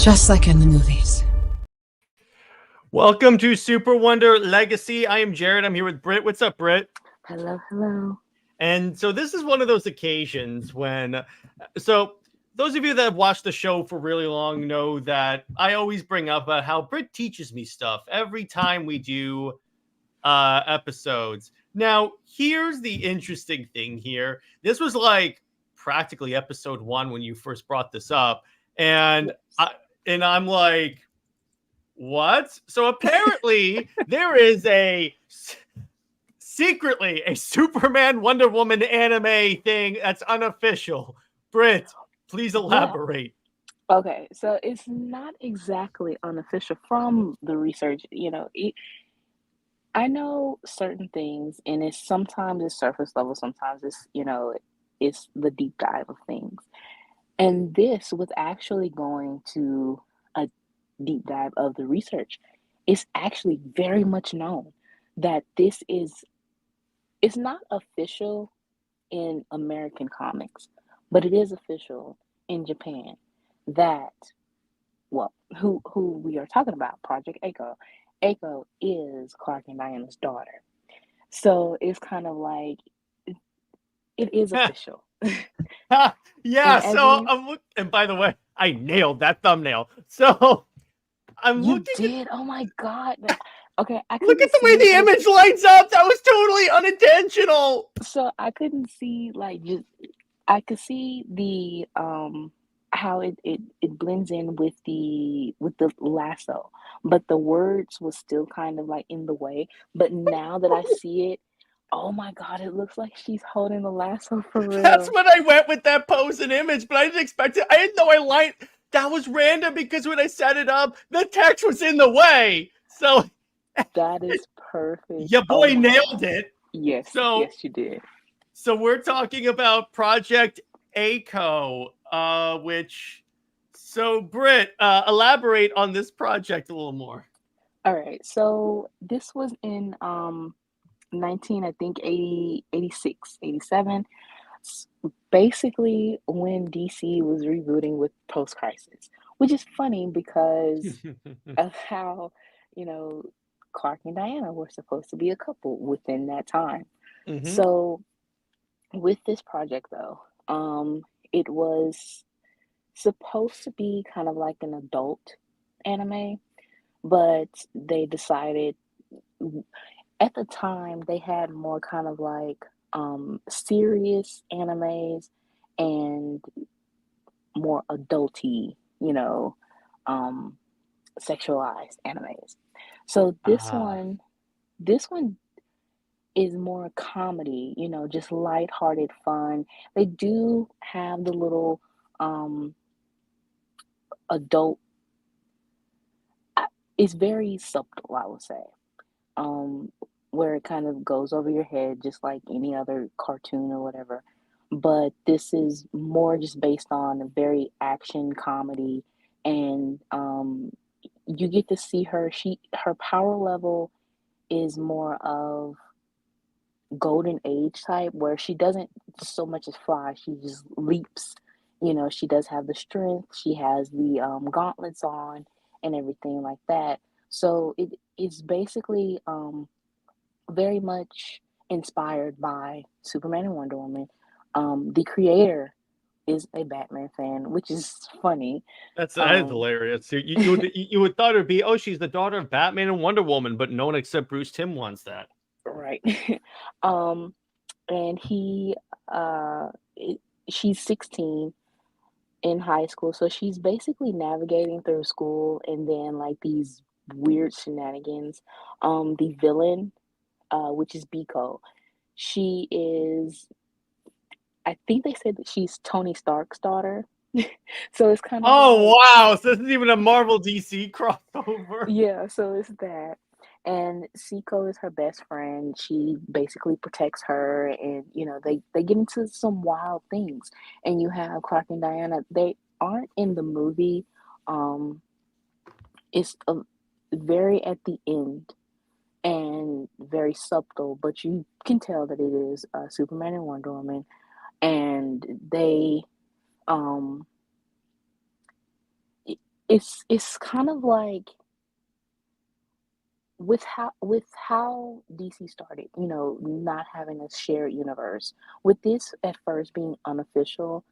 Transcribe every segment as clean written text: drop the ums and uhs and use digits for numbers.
Just like in the movies. Welcome to SuperWonder Legacy. I am Jared. I'm here with Britt. What's up, Britt? Hello, hello. And so this is one of those occasions when, those of you that have watched the show for really long know that I always bring up how Britt teaches me stuff every time we do episodes. Now, here's the interesting thing here. This was like practically episode 1 when you first brought this up. And I'm like, what? So apparently there is secretly a Superman Wonder Woman anime thing that's unofficial. Britt, please elaborate. Yeah. Okay, so it's not exactly unofficial from the research. I know certain things, and sometimes it's surface level, sometimes it's the deep dive of things. And this was actually going to a deep dive of the research. It's actually very much known that it's not official in American comics, but it is official in Japan that, who we are talking about, Project Echo. Echo is Clark and Diana's daughter. So it's kind of like, it is official. And by the way, I nailed that thumbnail. So I'm looking. You did? Oh my God. Okay, look at the way the image lights up. That was totally unintentional. So I couldn't see I could see the how it blends in with the lasso, but the words was still kind of like in the way. But now that I see it, oh my God, it looks like she's holding the lasso for real. That's when I went with that pose and image, but I didn't expect it. I didn't know that was random because when I set it up, the text was in the way. So that is perfect. Your boy nailed it. Yes, yes, you did. So we're talking about Project Echo, Britt, elaborate on this project a little more. All right, so this was in 86, 87. Basically when DC was rebooting with post-crisis, which is funny because of how, Clark and Diana were supposed to be a couple within that time. Mm-hmm. So with this project though, it was supposed to be kind of like an adult anime, but they decided at the time they had more kind of like serious animes and more adulty, sexualized animes. So this one is more comedy, just lighthearted fun. They do have the little adult. It's very subtle, I would say, where it kind of goes over your head, just like any other cartoon or whatever. But this is more just based on a very action comedy, and you get to see her. Her power level is more of golden age type, where she doesn't so much as fly, she just leaps. She does have the strength, she has the gauntlets on and everything like that. So it is basically very much inspired by Superman and Wonder Woman. The creator is a Batman fan, which is funny. That is hilarious. You would thought it would be, she's the daughter of Batman and Wonder Woman, but no one except Bruce Timm wants that. Right. And she's 16 in high school, so she's basically navigating through school, and then like these weird shenanigans. The villain, which is Biko, she is, I think they said that she's Tony Stark's daughter. So it's kind of wow, so this isn't even a Marvel DC crossover. Yeah, so it's that. And Seiko is her best friend. She basically protects her, and they get into some wild things. And you have Clark and Diana. They aren't in the movie. It's very at the end and very subtle, but you can tell that it is Superman and Wonder Woman. And they it's kind of like with how DC started, not having a shared universe. With this at first being unofficial,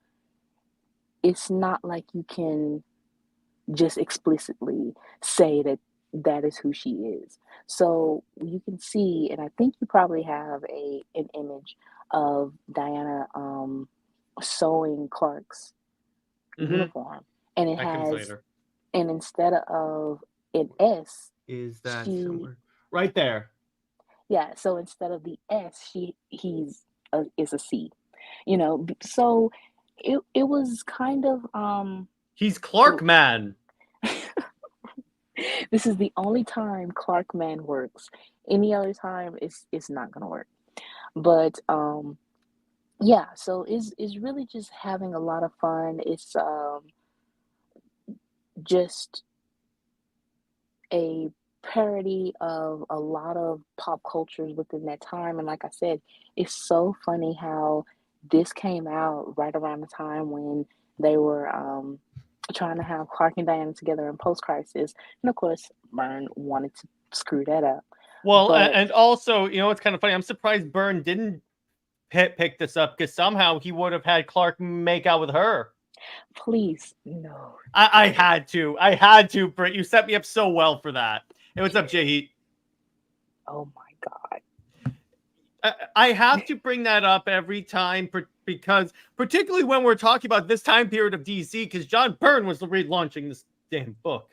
it's not like you can just explicitly say that that is who she is. So you can see, and I think you probably have an image of Diana sewing Clark's Mm-hmm. uniform, and it That comes has, later. and instead of an S, Is that she somewhere? Right there. yeah. So instead of the S, is a C. So it was kind of He's Clark l- Man. this is the only time Clark Man works. Any other time, it's not gonna work. But yeah, so it's really just having a lot of fun. It's just a parody of a lot of pop cultures within that time. And like I said, it's so funny how this came out right around the time when they were trying to have Clark and Diana together in post crisis. And of course, Byrne wanted to screw that up. Well, But and also, it's kind of funny. I'm surprised Byrne didn't pick this up because somehow he would have had Clark make out with her. please, no. I had to. I had to, Britt. You set me up so well for that. Hey, what's up, Jay Heat? Oh my God. I have to bring that up every time because, particularly when we're talking about this time period of DC, because John Byrne was relaunching this damn book.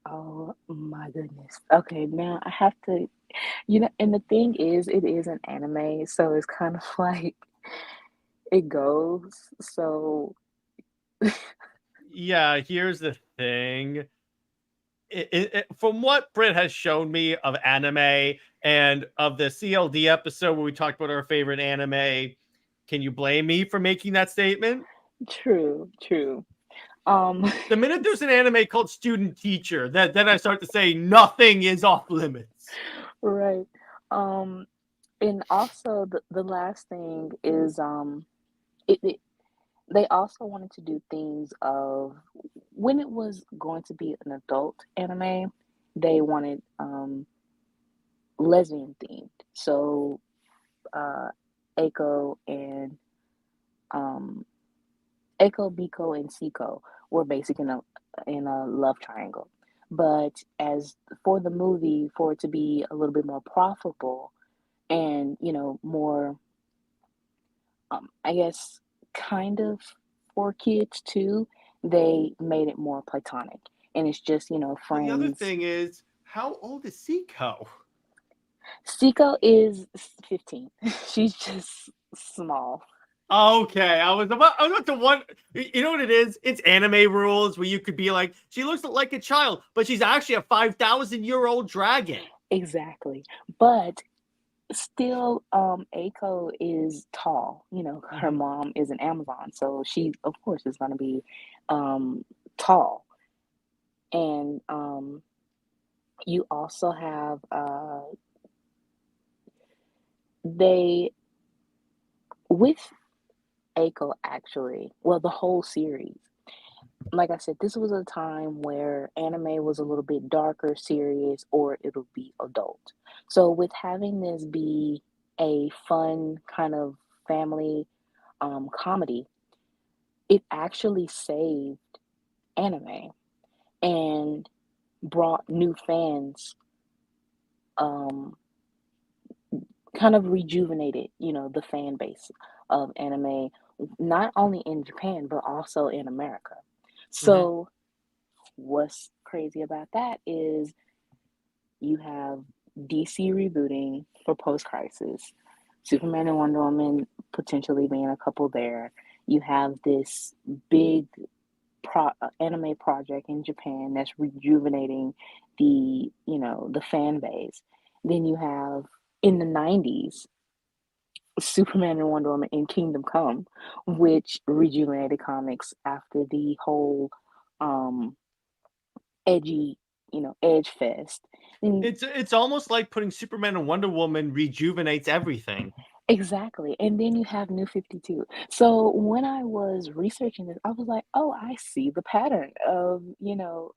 Oh my goodness. Okay, now I have to, and the thing is, it is an anime, so it's kind of like it goes. So, Yeah, here's the thing. From what Britt has shown me of anime and of the CLD episode where we talked about our favorite anime, can you blame me for making that statement? true, true. Um, The minute there's an anime called Student Teacher, then I start to say nothing is off limits. right. Um, and also the last thing is it they also wanted to do things of when it was going to be an adult anime, they wanted lesbian themed. So uh Eiko and um Echo, Biko, and Siko were basically in a love triangle. But as for the movie, for it to be a little bit more profitable and more, I guess, kind of for kids too, they made it more platonic, and it's just Well, the other friends. thing is, how old is Seiko? Siko is 15. She's just small. Okay, I was about to one. You know what it is? It's anime rules where you could be like, she looks like a child, but she's actually a 5,000-year-old dragon. Exactly. But still, Aiko is tall. Her Mm-hmm. mom is an Amazon, so she, of course, is going to be tall. And you also have they with Aiko actually. Well, the whole series. Like I said, this was a time where anime was a little bit darker, serious, or it'll be adult. So with having this be a fun kind of family comedy, it actually saved anime and brought new fans, um, kind of rejuvenated, the fan base of anime, not only in Japan, but also in America. Mm-hmm. So, what's crazy about that is you have DC rebooting for post crisis, Superman and Wonder Woman potentially being a couple there. You have this big anime project in Japan that's rejuvenating the fan base. Then you have in the 90s Superman and Wonder Woman in Kingdom Come, which rejuvenated comics after the whole um edgy, edge fest. And It's almost like putting Superman and Wonder Woman rejuvenates everything. Exactly, and then you have New 52. So when I was researching this, I was like, "Oh, I see the pattern of,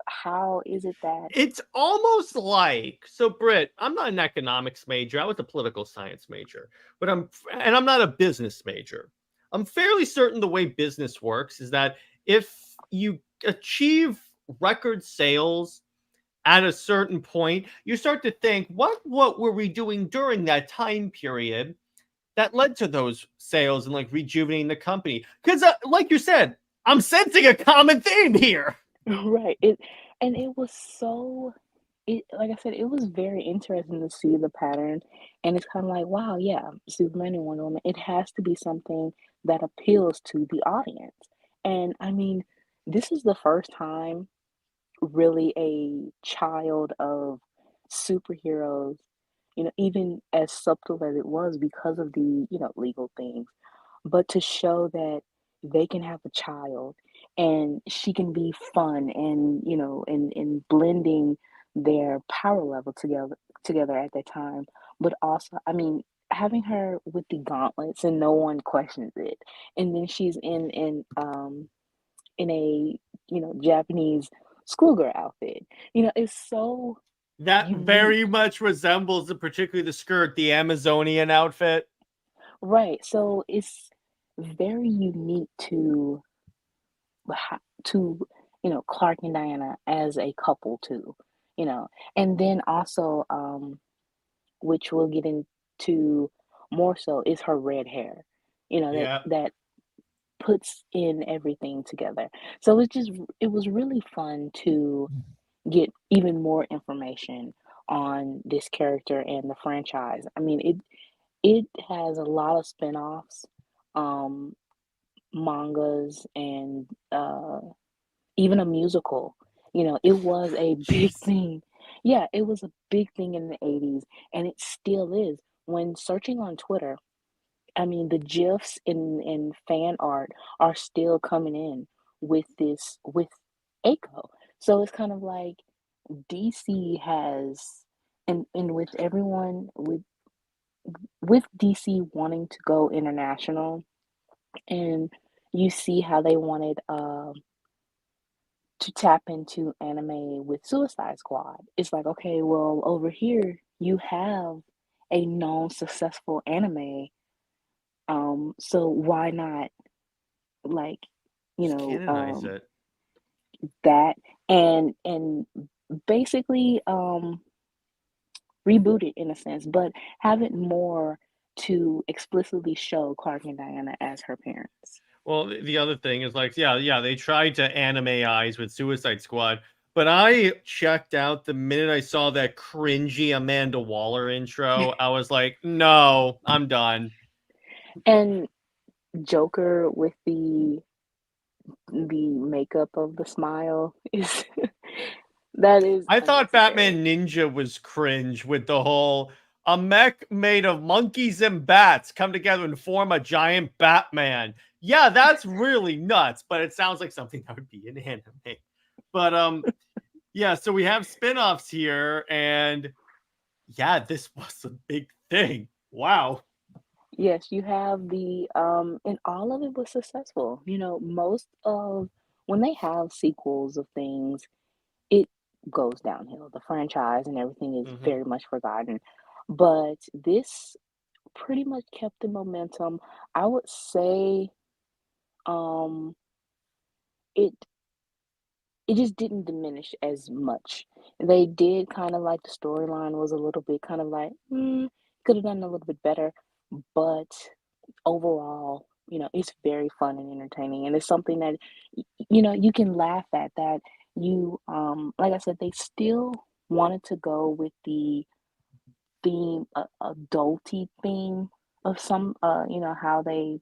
how is it that." It's almost like so, Britt, I'm not an economics major. I was a political science major, but I'm not a business major. I'm fairly certain the way business works is that if you achieve record sales at a certain point, you start to think, what were we doing during that time period that led to those sales and like rejuvenating the company? Because, like you said, I'm sensing a common theme here. Right, and it was so like I said, it was very interesting to see the pattern, and it's kinda like, wow, yeah, Superman and Wonder Woman, it has to be something that appeals to the audience, and I mean, this is the first time really a child of superheroes, even as subtle as it was because of the, legal things, but to show that they can have a child and she can be fun and, and blending their power level together at that time. But also, I mean, having her with the gauntlets and no one questions it. And then she's in a, Japanese schoolgirl outfit. It's so That unique. very much resembles, particularly the skirt, the Amazonian outfit. Right. So it's very unique to Clark and Diana as a couple too, and then also which we'll get into more so is her red hair, that Yeah. puts in everything together. So it was really fun to get even more information on this character and the franchise. I mean, it has a lot of spin-offs, um, mangas, and even a musical. It was a big Jeez. thing. Yeah, it was a big thing in the 80s, and it still is. When searching on Twitter, I mean, the GIFs and fan art are still coming in with Aiko. So it's kind of like DC has, and with everyone with DC wanting to go international, and you see how they wanted to tap into anime with Suicide Squad. It's like, okay, well, over here you have a known successful anime, so why not, like, you Just know, canonize it. that, and basically reboot it in a sense, but have it more to explicitly show Clark and Diana as her parents. Well, the other thing is like, yeah, they tried to anime eyes with Suicide Squad, but I checked out the minute I saw that cringy Amanda Waller intro. I was like, no, I'm done. And Joker with the makeup of the smile is that is I thought unnecessary. Batman Ninja was cringe with the whole a mech made of monkeys and bats come together and form a giant Batman. Yeah, that's really nuts, but it sounds like something that would be in anime. But yeah, so we have spin-offs here, and yeah, this was a big thing. Wow. Yes, you have and all of it was successful. Most of when they have sequels of things, it goes downhill. The franchise and everything is Hmm. very much forgotten. But this pretty much kept the momentum. I would say um it it just didn't diminish as much. They did kind of like the storyline was a little bit kind of like, could have done a little bit better, but overall, it's very fun and entertaining, and it's something that you can laugh at. That like I said, they still wanted to go with the adulty theme of some, how they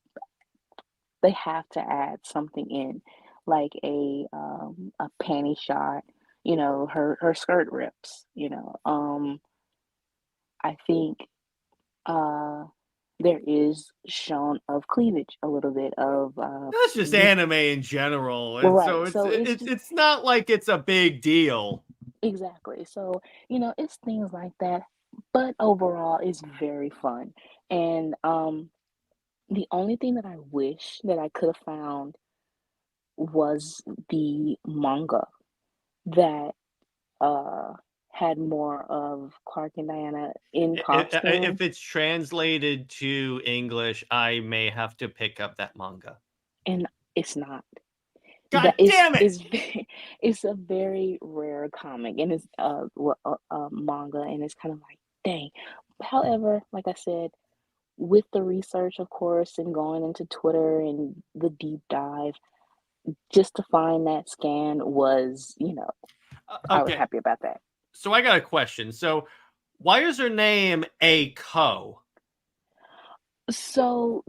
have to add something in, like a panty shot. Her skirt rips. I think uh, there is shown of cleavage, a little bit of That's just you. anime in general, Well, and right. so So it's just it's not like it's a big deal. exactly. So it's things like that. but overall, it's very fun. And the only thing that I wish that I could have found was the manga that uh had more of Clark and Diana in costume, If it's translated to English, I may have to pick up that manga. and it's not. That God damn it! is it's a very rare comic, and it's manga, and it's kind of like, dang. However, like I said, with the research, of course, and going into Twitter and the deep dive, just to find that scan was, I was Okay, happy about that. so I got a question. So, why is her name Aiko? So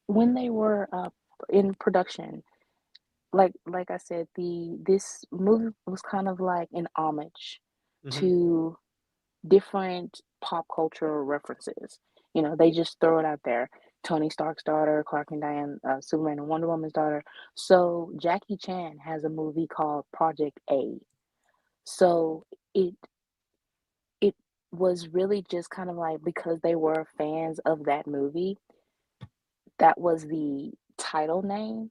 when they were in production, like I said, the this movie was kind of like an homage Hmm. to different pop culture references. They just throw it out there. Tony Stark's daughter, Clark and Diane, Superman and Wonder Woman's daughter. So Jackie Chan has a movie called Project A. So it it was really just kind of like, because they were fans of that movie, that was the title name,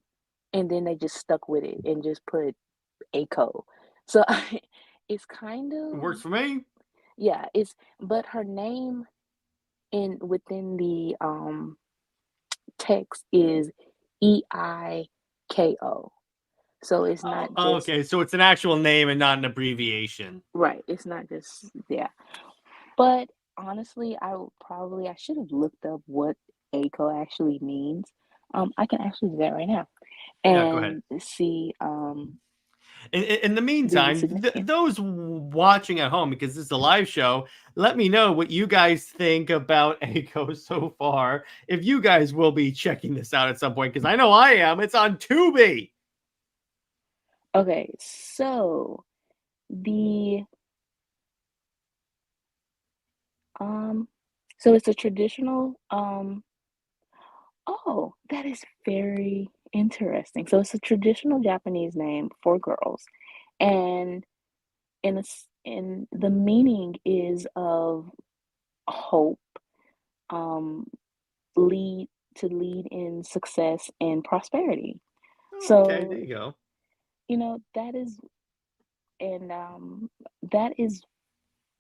and then they just stuck with it and just put Aiko. So it's kind It of, works for me. yeah, it's but her name in within the text is Eiko. So it's not Oh, just okay, so it's an actual name and not an abbreviation. right, it's not just, yeah. But honestly, I should have looked up what Aiko actually means. I can actually do that right now Yeah, go ahead. and see In the the meantime, significance. those watching at home, because this is a live show, let me know what you guys think about Aiko so far. If you guys will be checking this out at some point, because I know I am. It's on Tubi. Okay, so the um so it's a traditional oh, that is very interesting. So it's a traditional Japanese name for girls, and in the meaning is of hope, um, lead lead in success and prosperity. Oh, okay, there So, you go. that is, and that is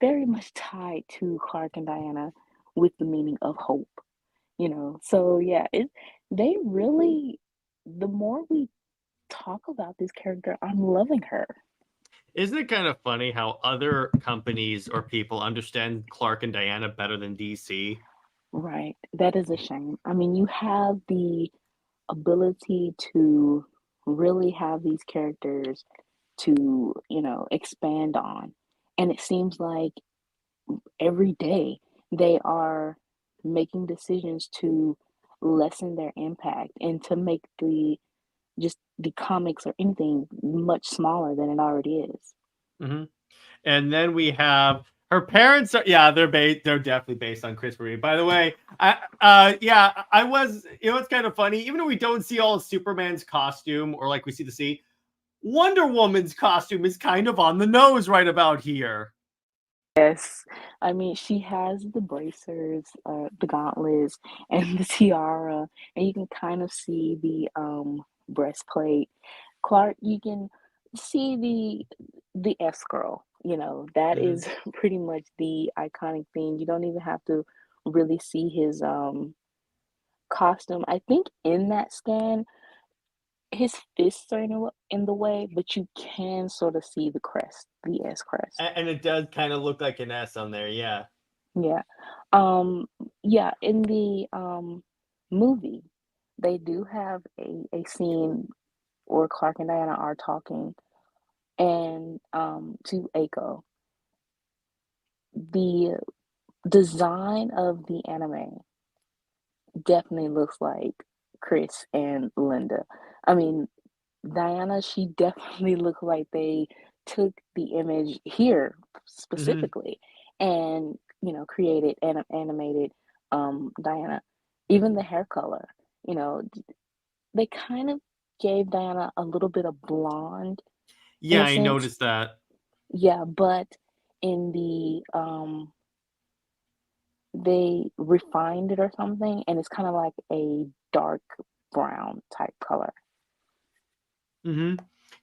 very much tied to Clark and Diana with the meaning of hope. So yeah, they really, the more we talk about this character, I'm loving her. Isn't it kind of funny how other companies or people understand Clark and Diana better than DC? Right. That is a shame. I mean, you have the ability to really have these characters to, expand on. And it seems like every day they are making decisions to lessen their impact and to make just the comics or anything much smaller than it already is. Hmm. And then we have her parents are, yeah, they're definitely based on Chris Marie. By the way, I was, it's kind of funny, even though we don't see all of Superman's costume, or like we see the sea, Wonder Woman's costume is kind of on the nose right about here. Yes, I mean, she has the bracers, the gauntlets, and the tiara, and you can kind of see the breastplate. Clark, you can see the S girl. That Hmm. is pretty much the iconic thing. You don't even have to really see his costume. I think in that scan, his fists are in the way, but you can sort of see the crest, the S crest. And it does kind of look like an S on there, yeah. Yeah. Yeah, in the movie, they do have a scene where Clark and Diana are talking, and to Aiko. The design of the anime definitely looks like Chris and Linda. I mean, Diana, she definitely looked like they took the image here Hmm. specifically and, created and animated Diana. Even the hair color, you know, they kind of gave Diana a little bit of blonde in Yeah, a I sense. noticed that. Yeah, but in the they refined it or something, and it's kind of like a dark brown type color.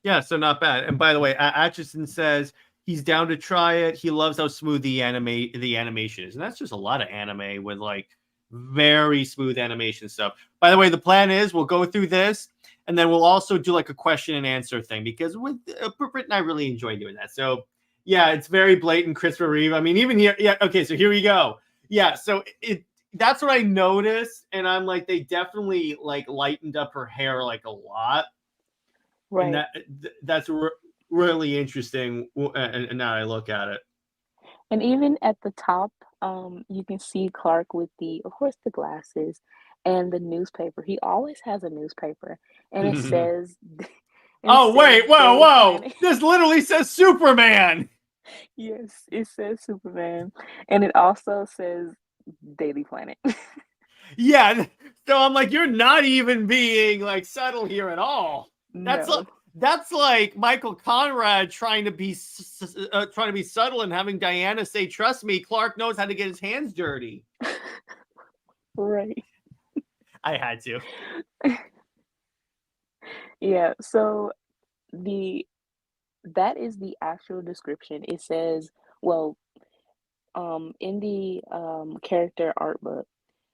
Yeah, so not bad. And by the way, Atchison says he's down to try it. He loves how smooth the animation is, and that's just a lot of anime with like very smooth animation stuff. By the way, the plan is we'll go through this, and then we'll also do like a question and answer thing because with Britt and I really enjoy doing that. So yeah, it's very blatant Christopher Reeve. I mean, even here, yeah. Okay, so here we go. Yeah, so that's what I noticed, and I'm like, they definitely like lightened up her hair like a lot. And Right. that's really interesting. And now I look at it. And even at the top, you can see Clark with of course, the glasses and the newspaper. He always has a newspaper, and it says, and it Oh says wait, whoa, Daily whoa! Planet. This literally says Superman. Yes, it says Superman, and it also says Daily Planet. Yeah, so I'm like, you're not even being like subtle here at all. That's like No. that's like Michael Conrad trying to be subtle and having Diana say, "Trust me, Clark knows how to get his hands dirty." Right. I had to. Yeah, so the that is the actual description. It says, well, in the character art book,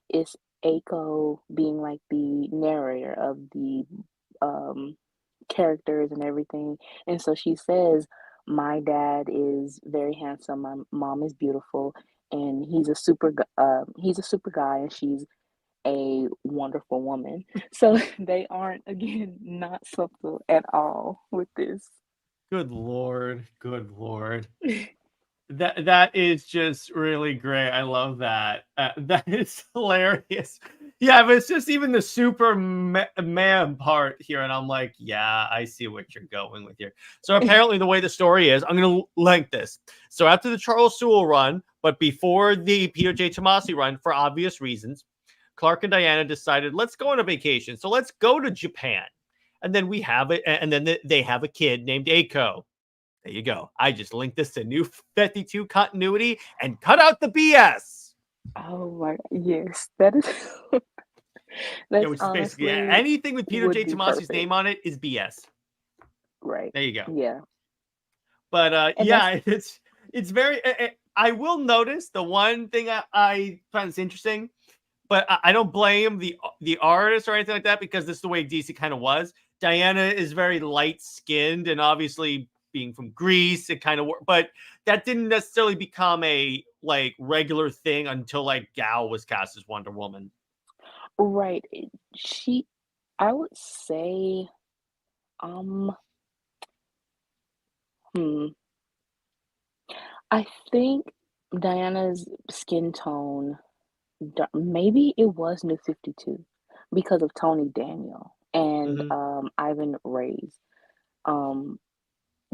it's Aiko being like the narrator of the um characters and everything. And so she says, my dad is very handsome, my mom is beautiful, and he's a super guy, and she's a wonderful woman. So they aren't, again, not subtle at all with this. Good lord, good lord. That is just really great. I love that. That is hilarious. Yeah, but it's just even the Superman part here, and I'm like, yeah, I see what you're going with here. So apparently, the way the story is, I'm going to link this. So after the Charles Sewell run, but before the Peter J. Tomasi run, for obvious reasons, Clark and Diana decided, let's go on a vacation. So let's go to Japan, and then we have it, and then they have a kid named Aiko. There you go. I just linked this to New 52 continuity and cut out the BS. Oh my, yes, that is Yeah, that's which is basically honestly anything with Peter would J. be Tomasi's perfect. name on it is BS. Right. There you go. Yeah. But And that's yeah, it's very. I will notice the one thing I find is interesting, but I don't blame the artist or anything like that because this is the way DC kind of was. Diana is very light skinned, and obviously being from Greece, it kind of worked. But that didn't necessarily become a like regular thing until like Gal was cast as Wonder Woman. right. She, I would say, um, hmm, I think Diana's skin tone, maybe it was New 52 because of Tony Daniel and Mm-hmm. Ivan Reyes um,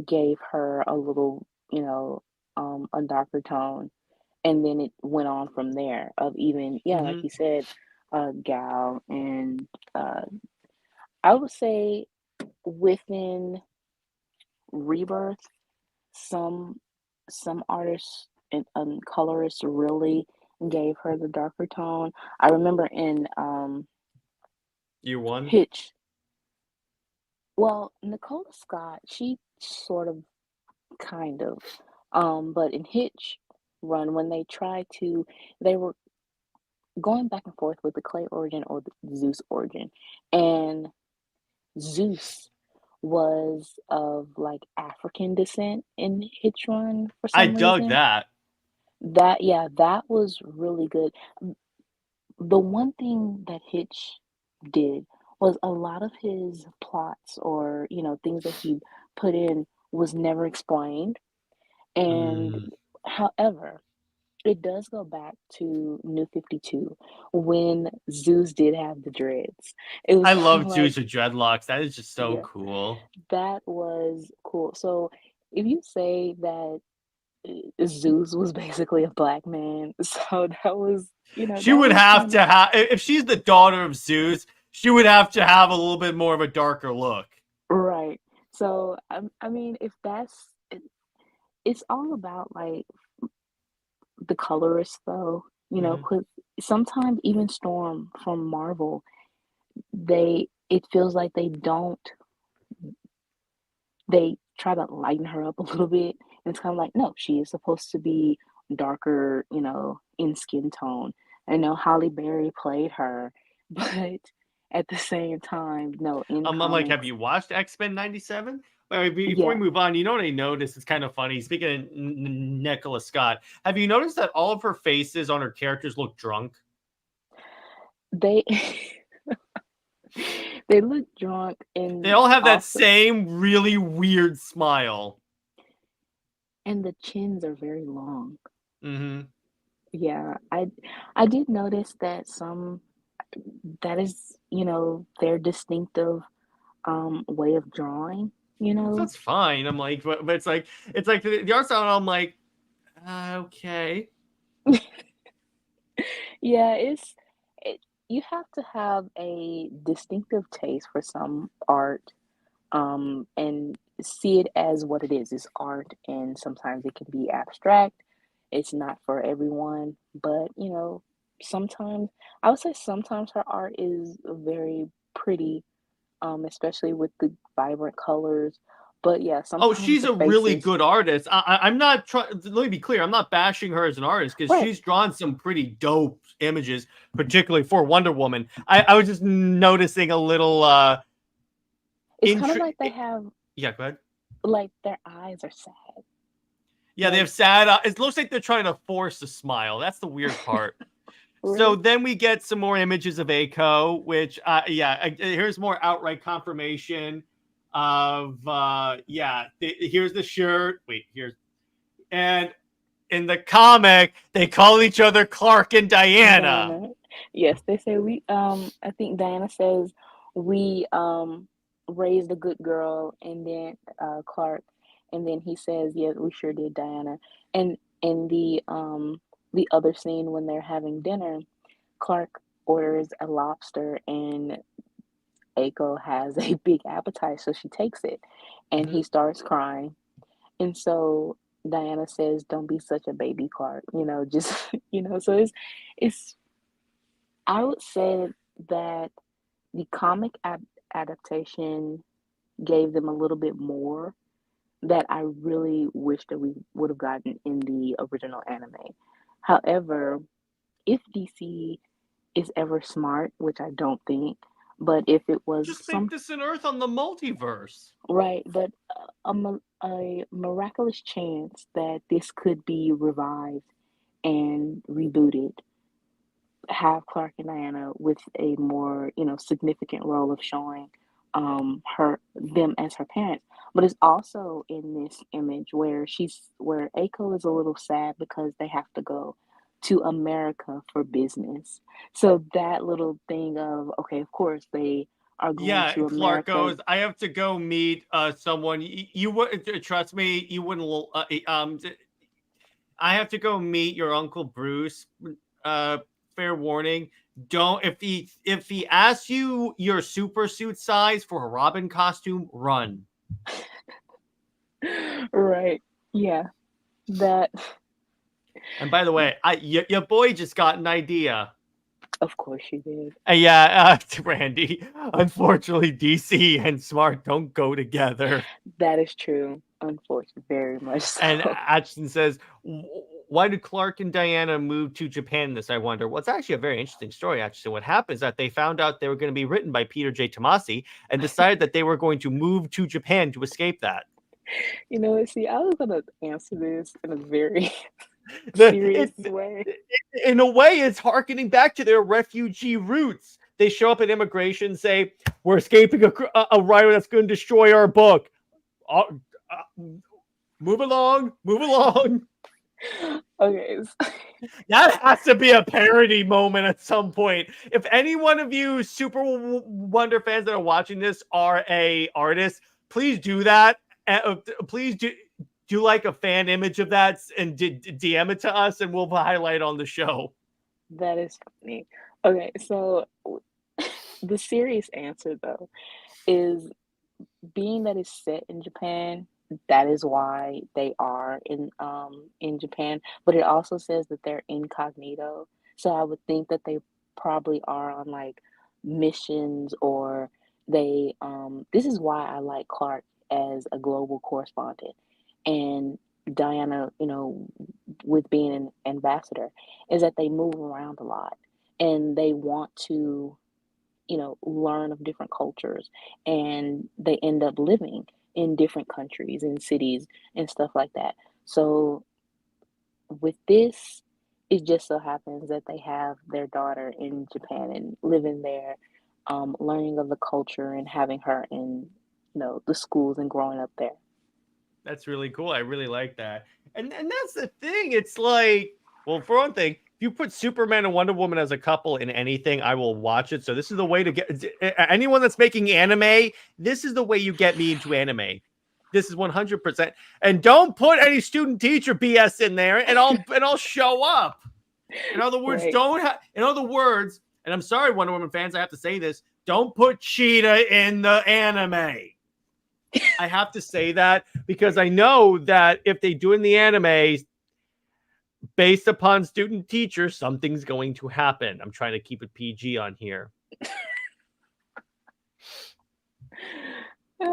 gave her a little, a darker tone. And then it went on from there of even, yeah, like Mm-hmm. you said, Gal. And I would say within Rebirth, some some artists and colorists really gave her the darker tone. I remember in You won. Hitch. Well, Nicola Scott, she sort of, kind of, but in Hitch run when they were going back and forth with the Clay origin or the Zeus origin, and Zeus was of like African descent in Hitch run for I some dug reason. that. That, yeah, that was really good. The one thing that Hitch did was a lot of his plots or, things that he put in was never explained. And Mm. however, it does go back to New 52 when Zeus did have the dreads. It was I kind love of like, Jews with dreadlocks. That is just so yeah, cool. that was cool. So if you say that Zeus was basically a black man, so that was, She that would was have kind of to have if she's the daughter of Zeus, she would have to have a little bit more of a darker look. right. So I mean, if it's all about like the colorist though. Mhm. because sometimes even Storm from Marvel, it feels like they try to lighten her up a little bit, and it's kind of like, no, she is supposed to be darker, in skin tone. I know Holly Berry played her, but at the same time, no, in I'm like, have comics, you watched X-Men '97? Wait, before we yeah, move on, you know what I noticed? It's kind of funny. Speaking of Nicola Scott, have you noticed that all of her faces on her characters look drunk? they they look drunk, They and all have that also, same really weird smile. and the chins are very long. Hmm. Yeah, I did notice that that is, their distinctive way of drawing, you know. That's fine. I'm like, but it's like the art style. I'm like, okay. Yeah, you have to have a distinctive taste for some art, and see it as what it is. It's art, and sometimes it can be abstract. It's not for everyone, but sometimes I would say sometimes her art is very pretty, especially with the vibrant colors. But yeah, Oh, sometimes she's the a really faces, good artist. I'm not trying. Let me be clear. I'm not bashing her as an artist because right? she's drawn some pretty dope images, particularly for Wonder Woman. I was just noticing a little It's kind of intri- like they have, Yeah, go ahead. like, their eyes are sad. Yeah, they Like, have sad. It looks like they're trying to force a smile. That's the weird part. So right? then we get some more images of Aiko, which, here's more outright confirmation of, here's the shirt. Wait, here's, and in the comic, they call each other Clark and Diana. Diana. Yes, they say I think Diana says we raised a good girl, and then Clark, and then he says, "Yes, we sure did, Diana." And in the other scene when they're having dinner, Clark orders a lobster, and Aiko has a big appetite, so she takes it, and Mhm. he starts crying. And so Diana says, "Don't be such a baby, Clark." Just So it's I would say that the comic adaptation gave them a little bit more that I really wish that we would have gotten in the original anime. However, if DC is ever smart, which I don't think, but if it was Just make some this an Earth on the multiverse. right, but a miraculous chance that this could be revived and rebooted, have Clark and Diana with a more, significant role of showing her them as her parents. But it's also in this image where Aiko is a little sad because they have to go to America for business. So that little thing of, okay, of course they are going Yeah, to Clark America. goes, I have to go meet someone. You wouldn't trust me. You wouldn't. I have to go meet your uncle Bruce. Uh, Fair warning. Don't if he asks you your super suit size for a Robin costume, run. Right. Yeah. That And by the way, your boy just got an idea. of course you did. Yeah, Randy. Unfortunately, DC and Smart don't go together. That is true. Unfortunately, very much And so. Ashton says, why did Clark and Diana move to Japan this, I wonder? Well, it's actually a very interesting story, actually. What happens is that they found out they were going to be written by Peter J. Tomasi and decided that they were going to move to Japan to escape that. You know what? See, I was gonna answer this in a very The, serious it's, way. in a way, it's harkening back to their refugee roots. They show up at immigration, say, we're escaping a rider that's going to destroy our book. Uh, uh, Move along, move along. Okay, That has to be a parody moment at some point. If any one of you Super Wonder fans that are watching this are a artist, please do that. Please do like a fan image of that and DM it to us, and we'll highlight on the show. that is funny. Okay, so the serious answer though is, being that it's set in Japan, that is why they are in Japan. But it also says that they're incognito. So I would think that they probably are on like missions, or they this is why I like Clark as a global correspondent, and Diana, with being an ambassador, is that they move around a lot and they want to, learn of different cultures, and they end up living in different countries and cities and stuff like that. So with this, it just so happens that they have their daughter in Japan and living there, learning of the culture and having her in, the schools and growing up there. That's really cool. I really like that. And that's the thing. It's like, well, for one thing, if you put Superman and Wonder Woman as a couple in anything, I will watch it. So this is the way to get anyone that's making anime. This is the way you get me into anime. This is 100%. And don't put any student teacher BS in there, and I'll show up. In other words, Right. in other words, and I'm sorry, Wonder Woman fans, I have to say this: don't put Cheetah in the anime. I have to say that because I know that if they do in the anime based upon student teacher, something's going to happen. I'm trying to keep it PG on here. I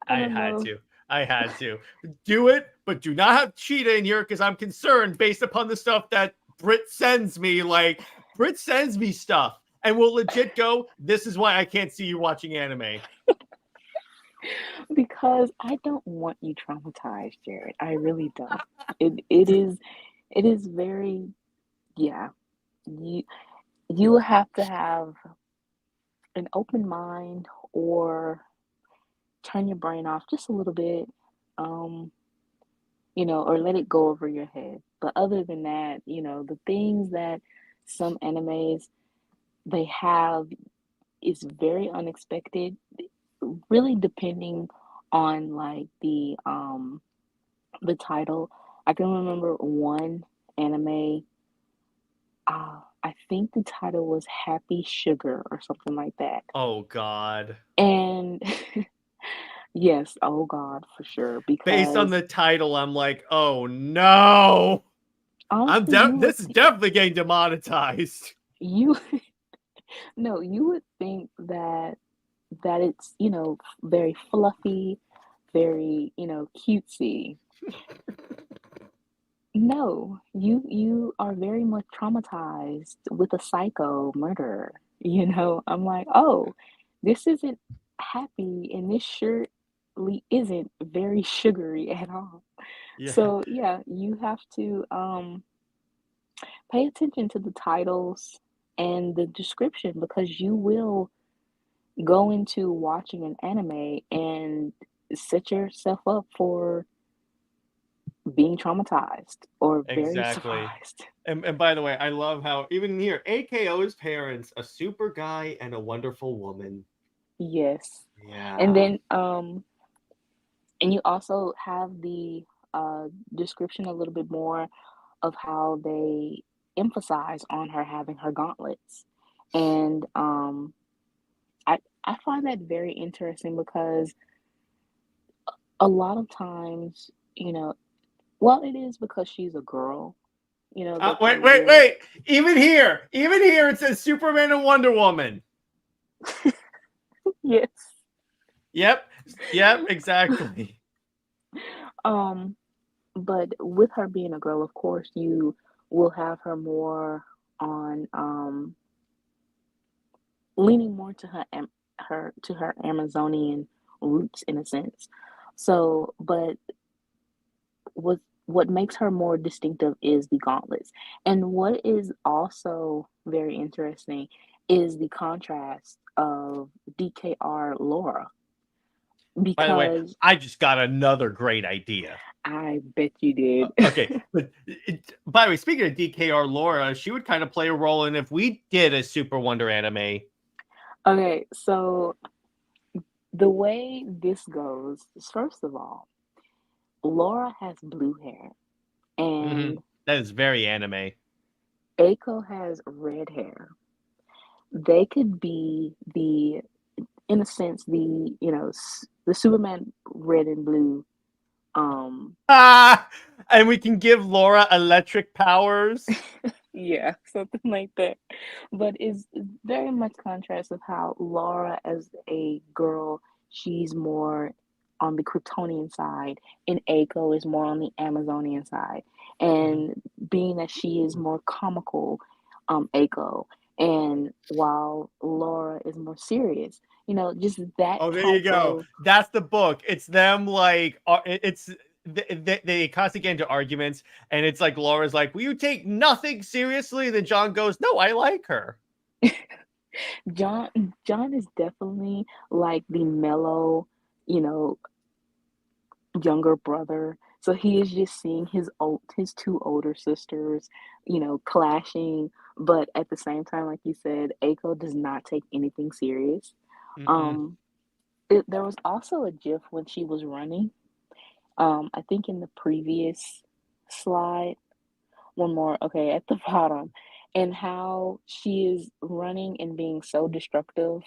don't know. I had to do it, but do not have Cheetah in here because I'm concerned based upon the stuff that Brit sends me. Like, Brit sends me stuff and will legit go, this is why I can't see you watching anime. Because I don't want you traumatized, Jared. I really don't. It is very, yeah. You have to have an open mind, or turn your brain off just a little bit, or let it go over your head. But other than that, the things that some animes they have is very unexpected, really depending on like the title. I can remember one anime, I think the title was Happy Sugar or something like that. Oh, God. And yes, oh God, for sure. Based on Because the title, I'm like, oh, no. honestly, This is definitely getting demonetized. you no, you would think that it's, very fluffy, very, cutesy. No, you are very much traumatized with a psycho murderer. I'm like, oh, this isn't happy, and this surely isn't very sugary at all. Yeah. So yeah, you have to pay attention to the titles and the description, because you will go into watching an anime and set yourself up for being traumatized or very Exactly. surprised. And by the way, I love how even here, AKO's parents, a super guy and a wonderful woman. Yes. And Yeah. then and you also have the description a little bit more of how they emphasize on her having her gauntlets. And I find that very interesting, because a lot of times, well, it is because she's a girl, they kind of do. Wait. Even here, it says Superman and Wonder Woman. Yes. Yep, exactly. But with her being a girl, of course, you will have her more on leaning more to her Amazonian roots, in a sense. So, but what makes her more distinctive is the gauntlets. And what is also very interesting is the contrast of DKR Laura, By the way, because I just got another great idea. I bet you did. Okay, but by the way, speaking of DKR Laura, she would kind of play a role in if we did a SuperWonder anime. Okay, so the way this goes is, first of all, Laura has blue hair, Mm-hmm. and That is very anime. Aiko has red hair. They could be in a sense, the Superman red and blue. And we can give Laura electric powers. Yeah, something like that. But it's very much contrast of how Laura, as a girl, she's more on the Kryptonian side, and Aiko is more on the Amazonian side. Mhm. And being that she is more comical, Aiko, and while Laura is more serious, just that Oh, there you type go. of That's the book. It's them like it's they constantly get into arguments, and it's like Laura's like, "Will you take nothing seriously?" And then John goes, "No, I like her." John. John is definitely like the mellow, you know, younger brother. So he is just seeing his two older sisters, clashing, but at the same time, like you said, Aiko does not take anything serious. Mm-mm. Um, there was also a GIF when she was running. I think in the previous slide, one more, okay, at the bottom, and how she is running and being so destructive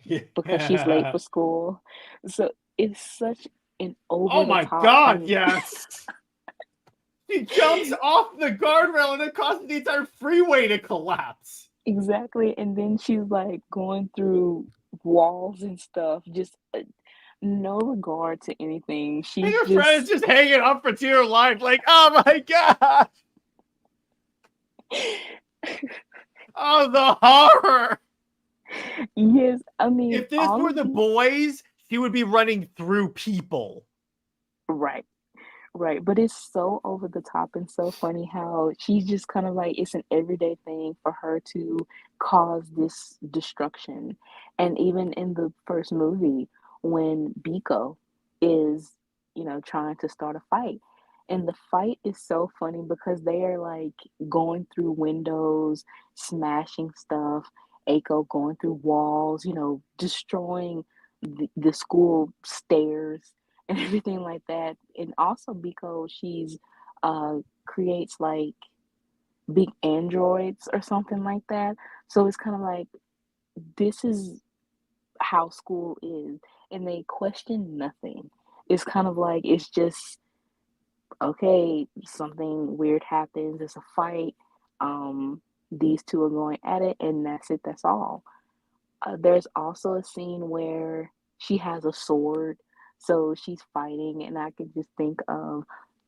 because she's late Yeah. for school. So it's such an over Oh the my top. I God, mean, yes. He jumps off the guardrail and it causes the entire freeway to collapse. exactly. And then she's like going through walls and stuff, just no regard to anything. And She's her friend is just, just hanging up for dear life, like, oh my God. Oh, the horror. yes, I mean, If this all were of the the, boys, she would be running through people. right. Right, but it's so over the top and so funny how she's just kind of like it's an everyday thing for her to cause this destruction. And even in the first movie, when Biko is, trying to start a fight, and the fight is so funny because they are like going through windows, smashing stuff, Aiko going through walls, destroying the school stairs and everything like that. And also because she's uh creates like big androids or something like that. So it's kind of like this is how school is, and they question nothing. It's kind of like it's just okay, something weird happens, it's a fight. These two are going at it, and that's it, that's all. There's also a scene where she has a sword, so she's fighting, and I could just think of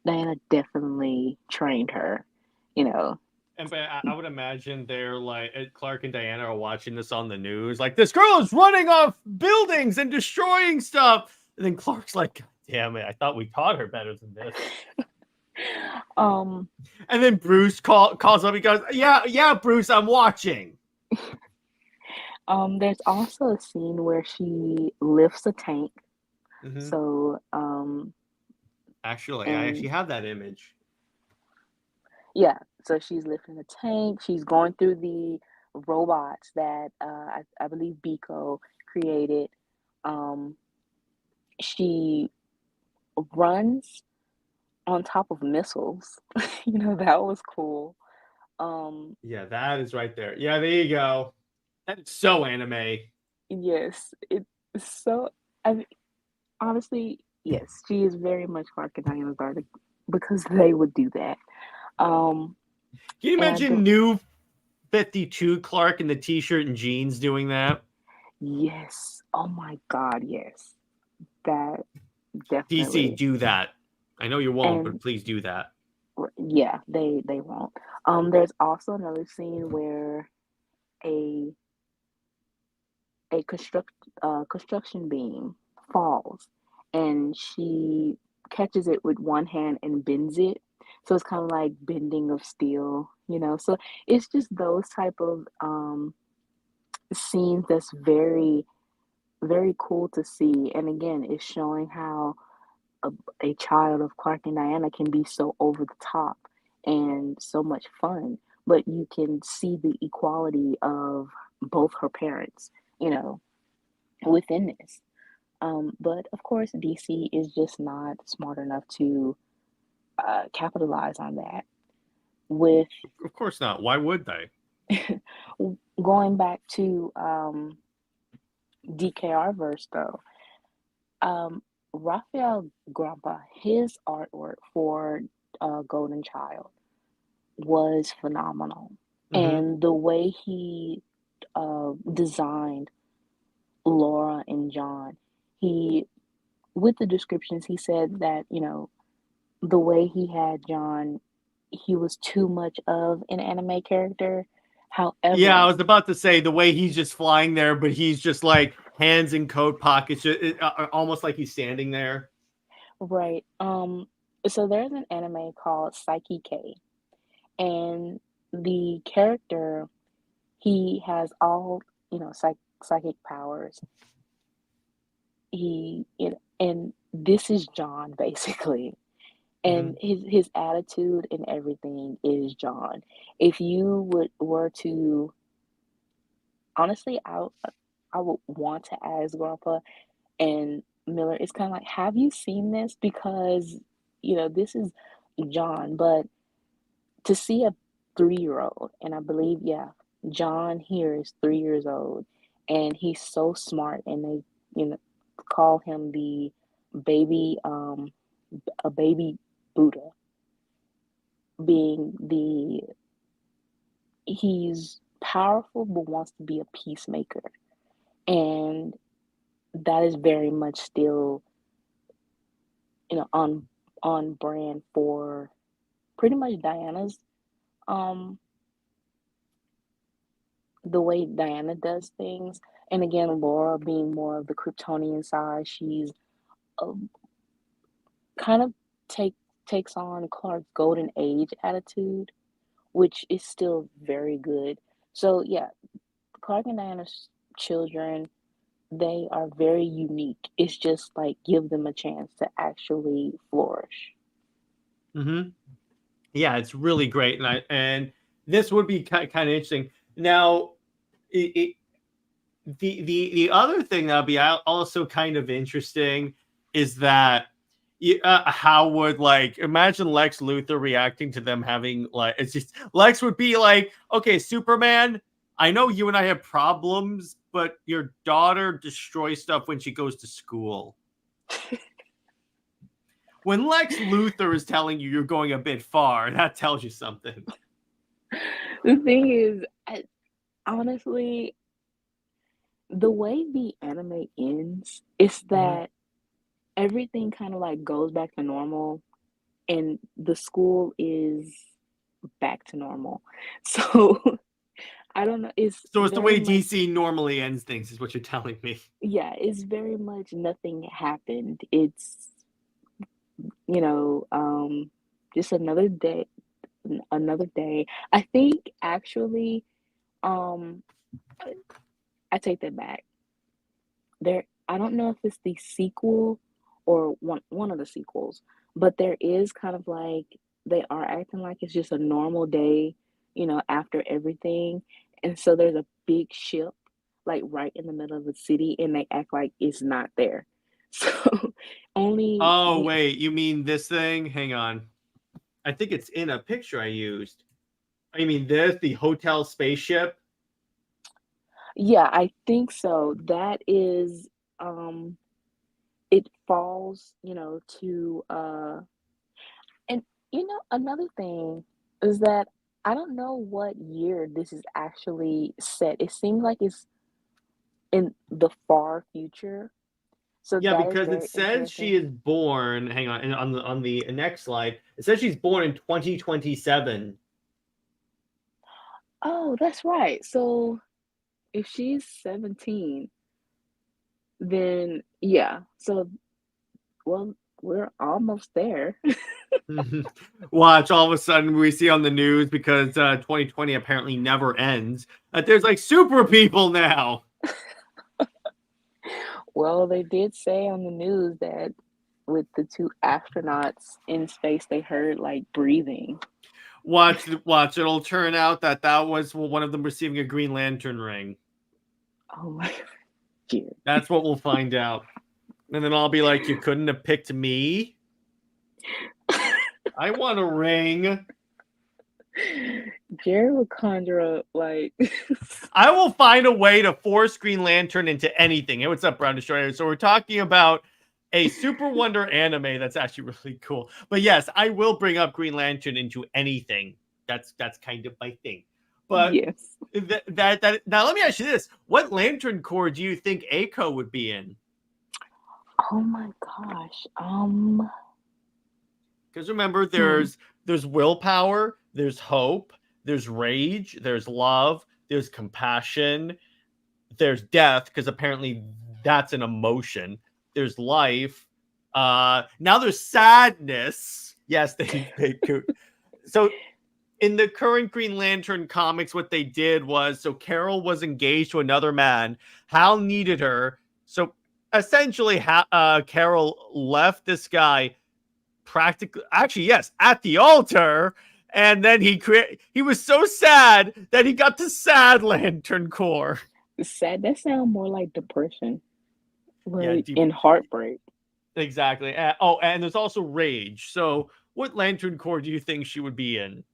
Diana definitely trained her, you know. And but I would imagine they're like Clark and Diana are watching this on the news, like this girl is running off buildings and destroying stuff. And then Clark's like, God damn it, I thought we taught her better than this. um, And then Bruce calls up. He goes, "Yeah, yeah, Bruce, I'm watching." there's also a scene where she lifts a tank. Mm-hmm. So, Actually, I actually and have that image. yeah, so she's lifting a tank. She's going through the robots that I believe Biko created. Um, she runs on top of missiles. That was cool. Um, Yeah, that is right there. Yeah, there you go. That is so anime. yes, it's so. I mean, honestly, yes, she is very much Clark and Diana's daughter because they would do that. Um, Can you and imagine new 52 Clark in the t-shirt and jeans doing that? yes, oh my God, yes, that DC, definitely. do that. I know you won't, but And please do that. yeah, they won't. There's also another scene where a construction beam falls, and she catches it with one hand and bends it. So it's kind of like bending of steel. So it's just those type of scenes that's very, very cool to see. And again, it's showing how a, a child of Clark and Diana can be so over the top and so much fun, but you can see the equality of both her parents, you know, within this. But of course, DC is just not smart enough to capitalize on that. With Of course not. Why would they? going back to DKR verse, though, Raphael Grumpa, his artwork for Golden Child was phenomenal. Mm-hmm. And the way he designed Laura and John, he with the descriptions he said that the way he had John, he was too much of an anime character. Yeah, I However, was about to say the way he's just flying there, but he's just like hands in coat pockets, almost like he's standing there. right, so there's an anime called Psyche, and the character, he has all, psychic powers. And this is John basically. Mm-hmm. And his attitude and everything is John. If you were to honestly, I would want to ask Grandpa and Miller. It's kind of like, have you seen this? Because this is John, but to see a 3-year old, and I believe, yeah, John here is 3 years old, and he's so smart, and they call him the baby, a baby Buddha, being he's powerful but wants to be a peacemaker, and that is very much still on brand for pretty much Diana's, um the way Diana does things. And again, Laura being more of the Kryptonian side, she's um, kind of take takes on Clark's golden age attitude, which is still very good. So yeah, Clark and Diana's children, they are very unique. It's just like give them a chance to actually flourish. Mm-hmm. Yeah, it's really great, and this would be kind of interesting. Now, the other thing that'll be also kind of interesting is that how would, like, imagine Lex Luthor reacting to them having, like, it's just Lex would be like, okay, Superman, I know you and I have problems, but your daughter destroys stuff when she goes to school. When Lex Luthor is telling you you're going a bit far, that tells you something. The thing is, honestly, the way the anime ends is Mm-hmm. that everything kind of like goes back to normal, and the school is back to normal. So I don't know. It's So it's the very way much, DC normally ends things, is what you're telling me. yeah, it's very much nothing happened. It's, you know, um, just another day. I think actually, um, I take that back. I don't know if it's the sequel or one of the sequels, but there is kind of like they are acting like it's just a normal day, after everything. And so there's a big ship like right in the middle of the city, and they act like it's not there. So only Oh, the wait, you mean this thing? Hang on. I think it's in a picture I used. I mean this, the hotel spaceship. Yeah, I think so. That is, um it falls, to and another thing is that I don't know what year this is actually set. It seems like it's in the far future. So Yeah, that is because it very says she interesting. is born. Hang on, and on the next slide, it says she's born in 2027. Oh, that's right. So if she's 17, then yeah. So, well, we're almost there. Watch, all of a sudden we see on the news, because 2020 apparently never ends, that there's like super people now. Well, they did say on the news that with the two astronauts in space, they heard like breathing. Watch. It'll turn out that was one of them receiving a Green Lantern ring. Oh my God. That's what we'll find out. And then I'll be like, you couldn't have picked me? I want a ring. Jerry would conjure up like I will find a way to force Green Lantern into anything. Hey, what's up, Brown Destroyer? So we're talking about a SuperWonder anime that's actually really cool. But yes, I will bring up Green Lantern into anything. That's kind of my thing. But Yes. that now let me ask you this: what Lantern Corps do you think Eiko would be in? Oh my gosh. Because remember, Hmm. there's willpower, there's hope, there's rage, there's love, there's compassion, there's death, because apparently that's an emotion. There's life. Now there's sadness. Yes, they so in the current Green Lantern comics, what they did was, so Carol was engaged to another man. Hal needed her. So essentially, Carol left this guy practically, actually, yes, at the altar. And then he was so sad that he got the Sad Lantern Corps. Sad. That sounds more like depression, Yeah, like in heartbreak. exactly. And there's also rage. So what Lantern Corps do you think she would be in?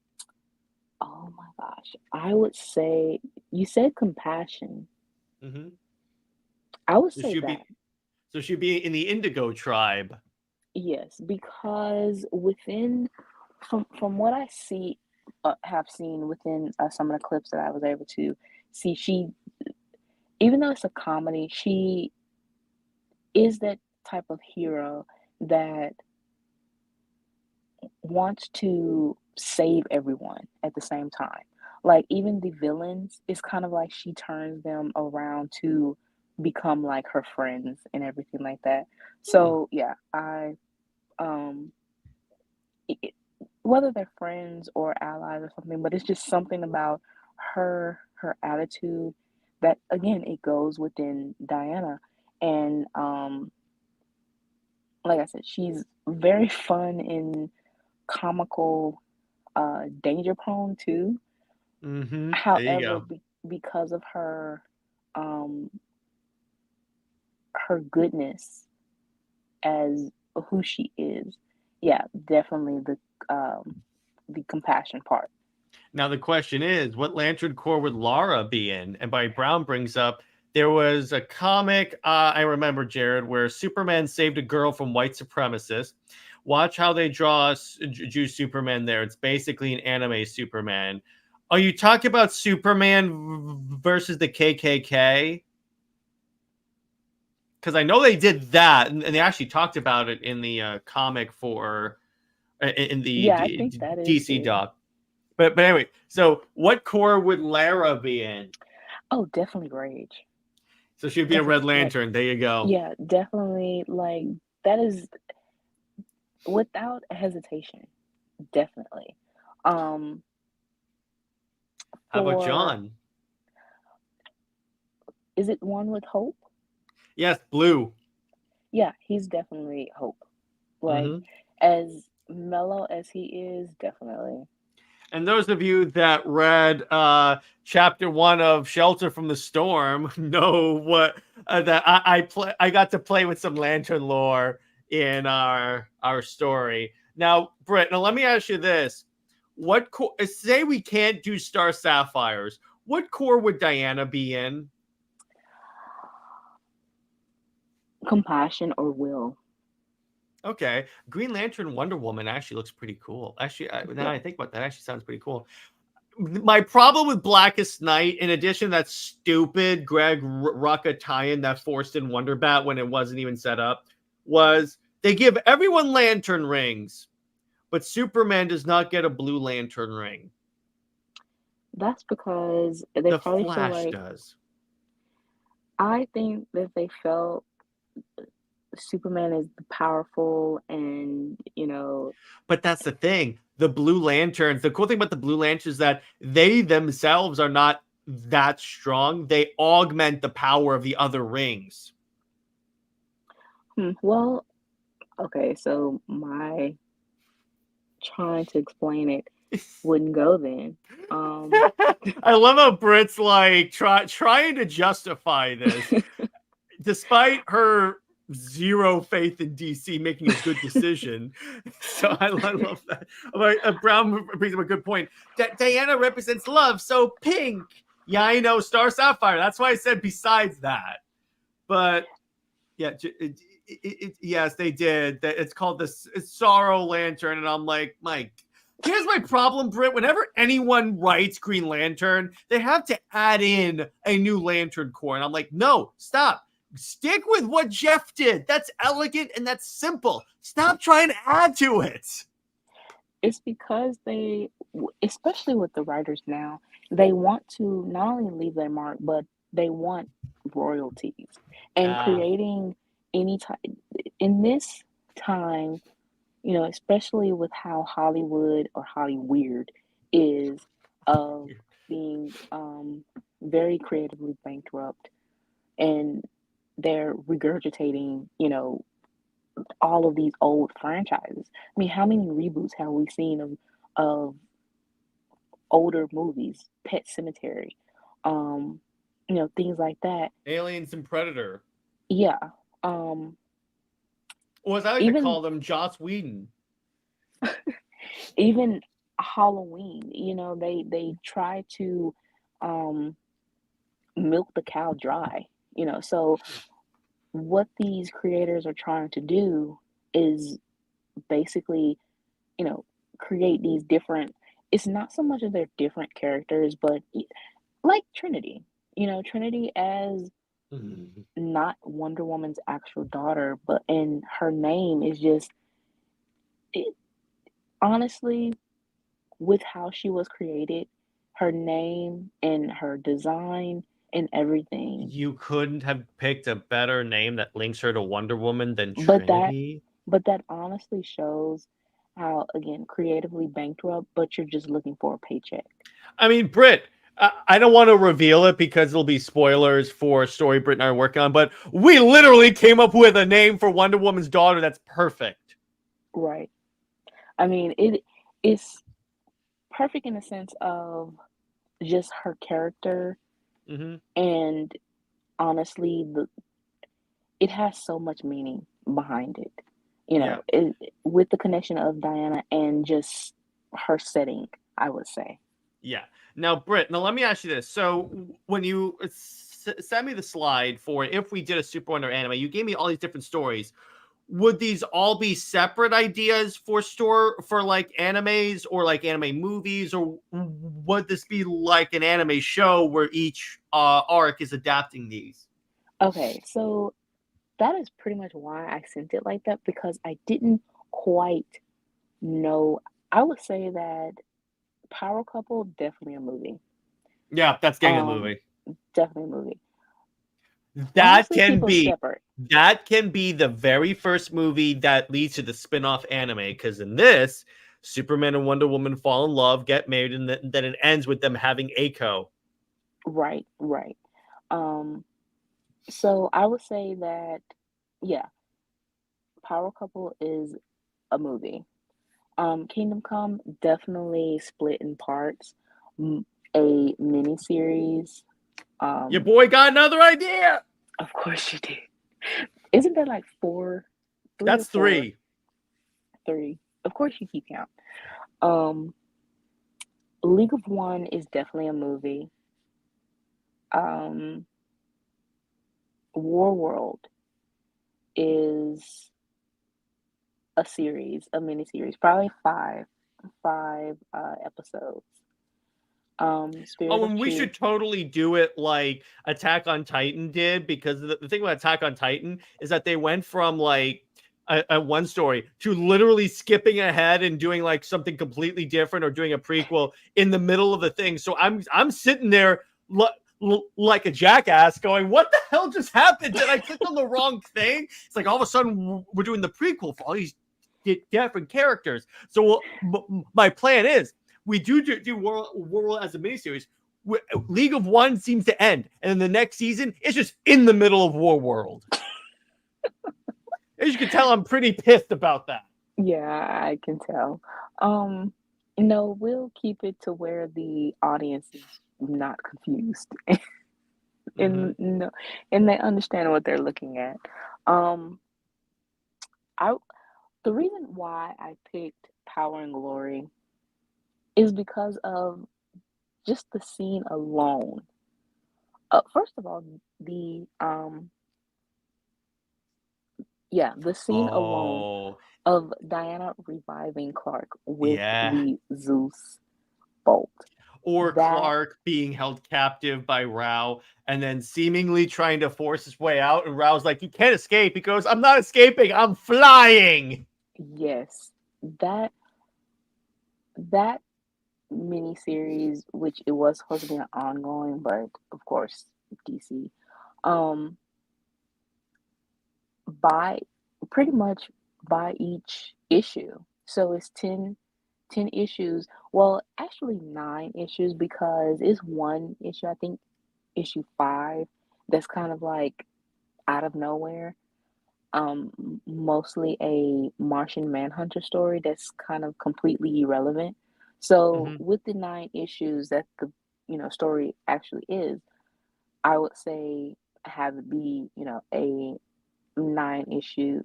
Oh my gosh. I would say you said compassion. Mm-hmm. I would So say that. she'd be in the Indigo tribe. Yes, because within from what I see have seen within some of the clips that I was able to see, she, even though it's a comedy, she is that type of hero that wants to save everyone at the same time. Like even the villains, it's kind of like she turns them around to become like her friends and everything like that. So yeah, I um it, whether they're friends or allies or something, but it's just something about her attitude that again it goes within Diana. And like I said, she's very fun and comical, danger prone too. Mm-hmm. There you However, go. because of um her goodness as who she is, yeah, definitely the compassion part. Now the question is, what Lantern Corps would Lara be in? And by Brown brings up, there was a comic, I remember, Jared, where Superman saved a girl from white supremacists. Watch how they draw Jew Superman there. It's basically an anime Superman. Are you talking about Superman versus the KKK? Because I know they did that, and they actually talked about it in the comic for in the Yeah, I think that is DC too. doc. But anyway, so what core would Lara be in? Oh, definitely rage. So she'd be a Red Definitely, like, Lantern. There you go. yeah, definitely, like, that is without hesitation, definitely. Um, How about for John? is it one with hope? Yes, Blue. Yeah, he's definitely hope. Like, Mm-hmm. as mellow as he is, definitely. And those of you that read chapter 1 of Shelter from the Storm know what that I got to play with some Lantern lore in our story. Now, Britt, now let me ask you this: what say we can't do Star Sapphires? What core would Diana be in? Compassion or will. Okay, Green Lantern Wonder Woman actually looks pretty cool. Actually, now I think about that, actually sounds pretty cool. My problem with Blackest Night, in addition to that stupid Greg Rucka tie-in that forced in Wonder Bat when it wasn't even set up, was they give everyone lantern rings, but Superman does not get a blue lantern ring. That's because they The probably feel Flash like, does. I think that they felt Superman is powerful and, But that's the thing. The Blue Lanterns, the cool thing about the Blue Lanterns is that they themselves are not that strong. They augment the power of the other rings. well, okay, so my trying to explain it wouldn't go then. I love how Brit's like trying to justify this, despite her zero faith in DC making a good decision. So I love that. Brown brings up a good point. Diana represents love, so pink. Yeah, I know, Star Sapphire. That's why I said besides that. But yeah, yes, they did. It's called the Sorrow Lantern, and I'm like, Mike, Here's my problem, Britt. Whenever anyone writes Green Lantern, they have to add in a new Lantern Corps. And I'm like, no, stop. Stick with what Jeff did. That's elegant and that's simple. Stop trying to add to it. It's because they, especially with the writers now, they want to not only leave their mark, but they want royalties. And creating any type in this time, you know, especially with how Hollywood or Hollyweird is of being very creatively bankrupt, and they're regurgitating, you know, all of these old franchises. I mean, how many reboots have we seen of older movies? Pet Cemetery, um, you know, things like that. Aliens and Predator. Yeah. Or as I like to call them, Joss Whedon. Even Halloween, you know, they try to milk the cow dry, you know. So what these creators are trying to do is basically, you know, create these different, it's not so much that they're different characters, but like Trinity, you know, Trinity as not Wonder Woman's actual daughter, but and her name is just it, honestly, with how she was created, her name and her design and everything. You couldn't have picked a better name that links her to Wonder Woman than But Trinity. that honestly shows how, again, creatively bankrupt, but you're just looking for a paycheck. I mean, Britt, I don't want to reveal it because it'll be spoilers for a story Britt and I are working on, but we literally came up with a name for Wonder Woman's daughter that's perfect. Right. I mean, it's perfect in the sense of just her character, and honestly, it has so much meaning behind it. You know, with the connection of Diana and just her setting, I would say. Yeah. Now, Britt, now let me ask you this. So when you sent me the slide for if we did a SuperWonder anime, you gave me all these different stories. Would these all be separate ideas for like animes or like anime movies, or would this be like an anime show where each arc is adapting these? Okay, so that is pretty much why I sent it like that, because I didn't quite know. I would say that Power Couple, definitely a movie. Yeah, that's getting a movie. Definitely a movie. That Honestly, can people be separate. that can be the very first movie that leads to the spin-off anime, because in this, Superman and Wonder Woman fall in love, get married, and then it ends with them having Eiko. Right. So I would say that, yeah, Power Couple is a movie. Kingdom Come, definitely split in parts. A mini series. Your boy got another idea. Of course you did. Isn't that like three That's or four? three. Three. Of course you keep count. League of One is definitely a movie. War World is a series, a mini series, probably five episodes. Spirit of And we Truth. should totally do it like Attack on Titan did, because the thing about Attack on Titan is that they went from like a one story to literally skipping ahead and doing like something completely different, or doing a prequel in the middle of the thing. So I'm sitting there like a jackass going, what the hell just happened? Did I click on the wrong thing? It's like all of a sudden we're doing the prequel for all these different characters. So my plan is we do World as a miniseries. League of One seems to end, and then the next season is just in the middle of War World. As you can tell, I'm pretty pissed about that. Yeah, I can tell. No, we'll keep it to where the audience is not confused and no, and they understand what they're looking at. The reason why I picked Power and Glory is because of just the scene alone. First of all, the Yeah, the scene alone Oh, of Diana reviving Clark with yeah. the Zeus bolt. Or That Clark being held captive by Rao and then seemingly trying to force his way out. And Rao's like, "You can't escape." He goes, "I'm not escaping. I'm flying." yes, that that miniseries, which it was supposed to be an ongoing, but of course DC, um, by pretty much by each issue. So it's 10 issues. Well, actually 9 issues because it's one issue, I think issue 5, that's kind of like out of nowhere. Mostly a Martian Manhunter story that's kind of completely irrelevant. So Hmm. with the 9 issues that the story actually is, I would say have it be a 9 issue,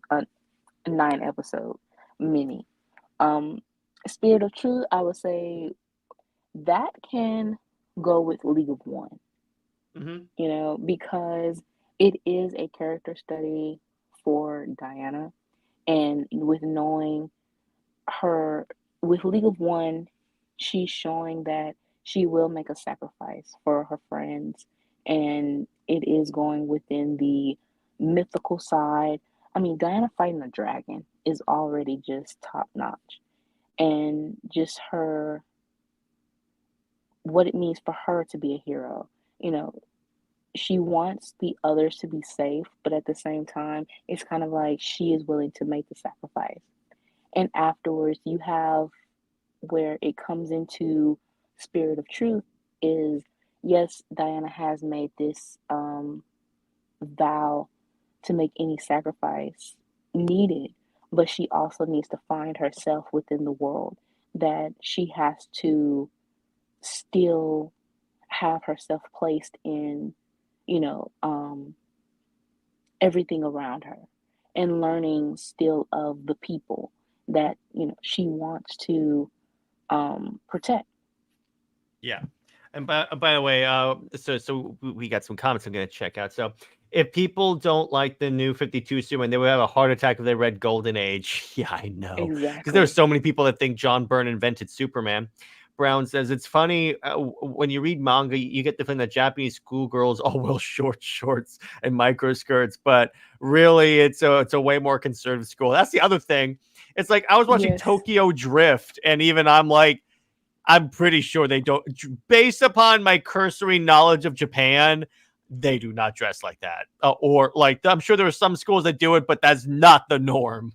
9 episode mini. Um, Spirit of Truth, I would say that can go with League of One, Hmm. because it is a character study for Diana. And with knowing her, with League of One, she's showing that she will make a sacrifice for her friends. And it is going within the mythical side. I mean, Diana fighting a dragon is already just top notch. And just her, what it means for her to be a hero. You know, she wants the others to be safe, but at the same time, it's kind of like she is willing to make the sacrifice. And afterwards, you have where it comes into Spirit of Truth is, yes, Diana has made this vow to make any sacrifice needed, but she also needs to find herself within the world, that she has to still have herself placed in, you know, um, everything around her, and learning still of the people that, she wants to protect. Yeah. And by the way, so we got some comments I'm gonna check out. So if people don't like the new 52 Superman, they would have a heart attack if they read Golden Age. Yeah, I know. Because there's Exactly. so many people that think John Byrne invented Superman. Brown says it's funny when you read manga, you get the feeling that Japanese schoolgirls all wear short shorts and micro skirts, but really it's a way more conservative school. That's the other thing. It's like I was watching Yes. Tokyo Drift, and even I'm like, I'm pretty sure they don't, based upon my cursory knowledge of Japan, they do not dress like that. Or like, I'm sure there are some schools that do it, but that's not the norm.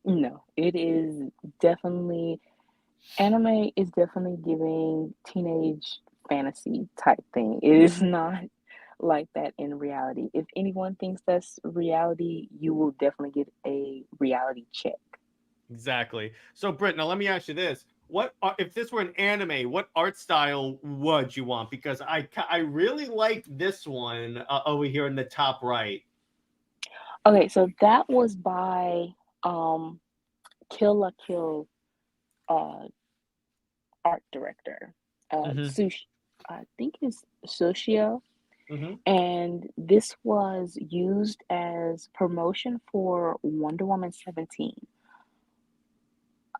No, it is definitely, anime is definitely giving teenage fantasy type thing. It is not like that in reality. If anyone thinks that's reality, you will definitely get a reality check. Exactly. So, Britt, now let me ask you this: if this were an anime? What art style would you want? Because I really like this one over here in the top right. Okay, so that was by um Kill la Kill uh art director. Mm-hmm. Sush I think it's Sushio. Mm-hmm. And this was used as promotion for Wonder Woman 17.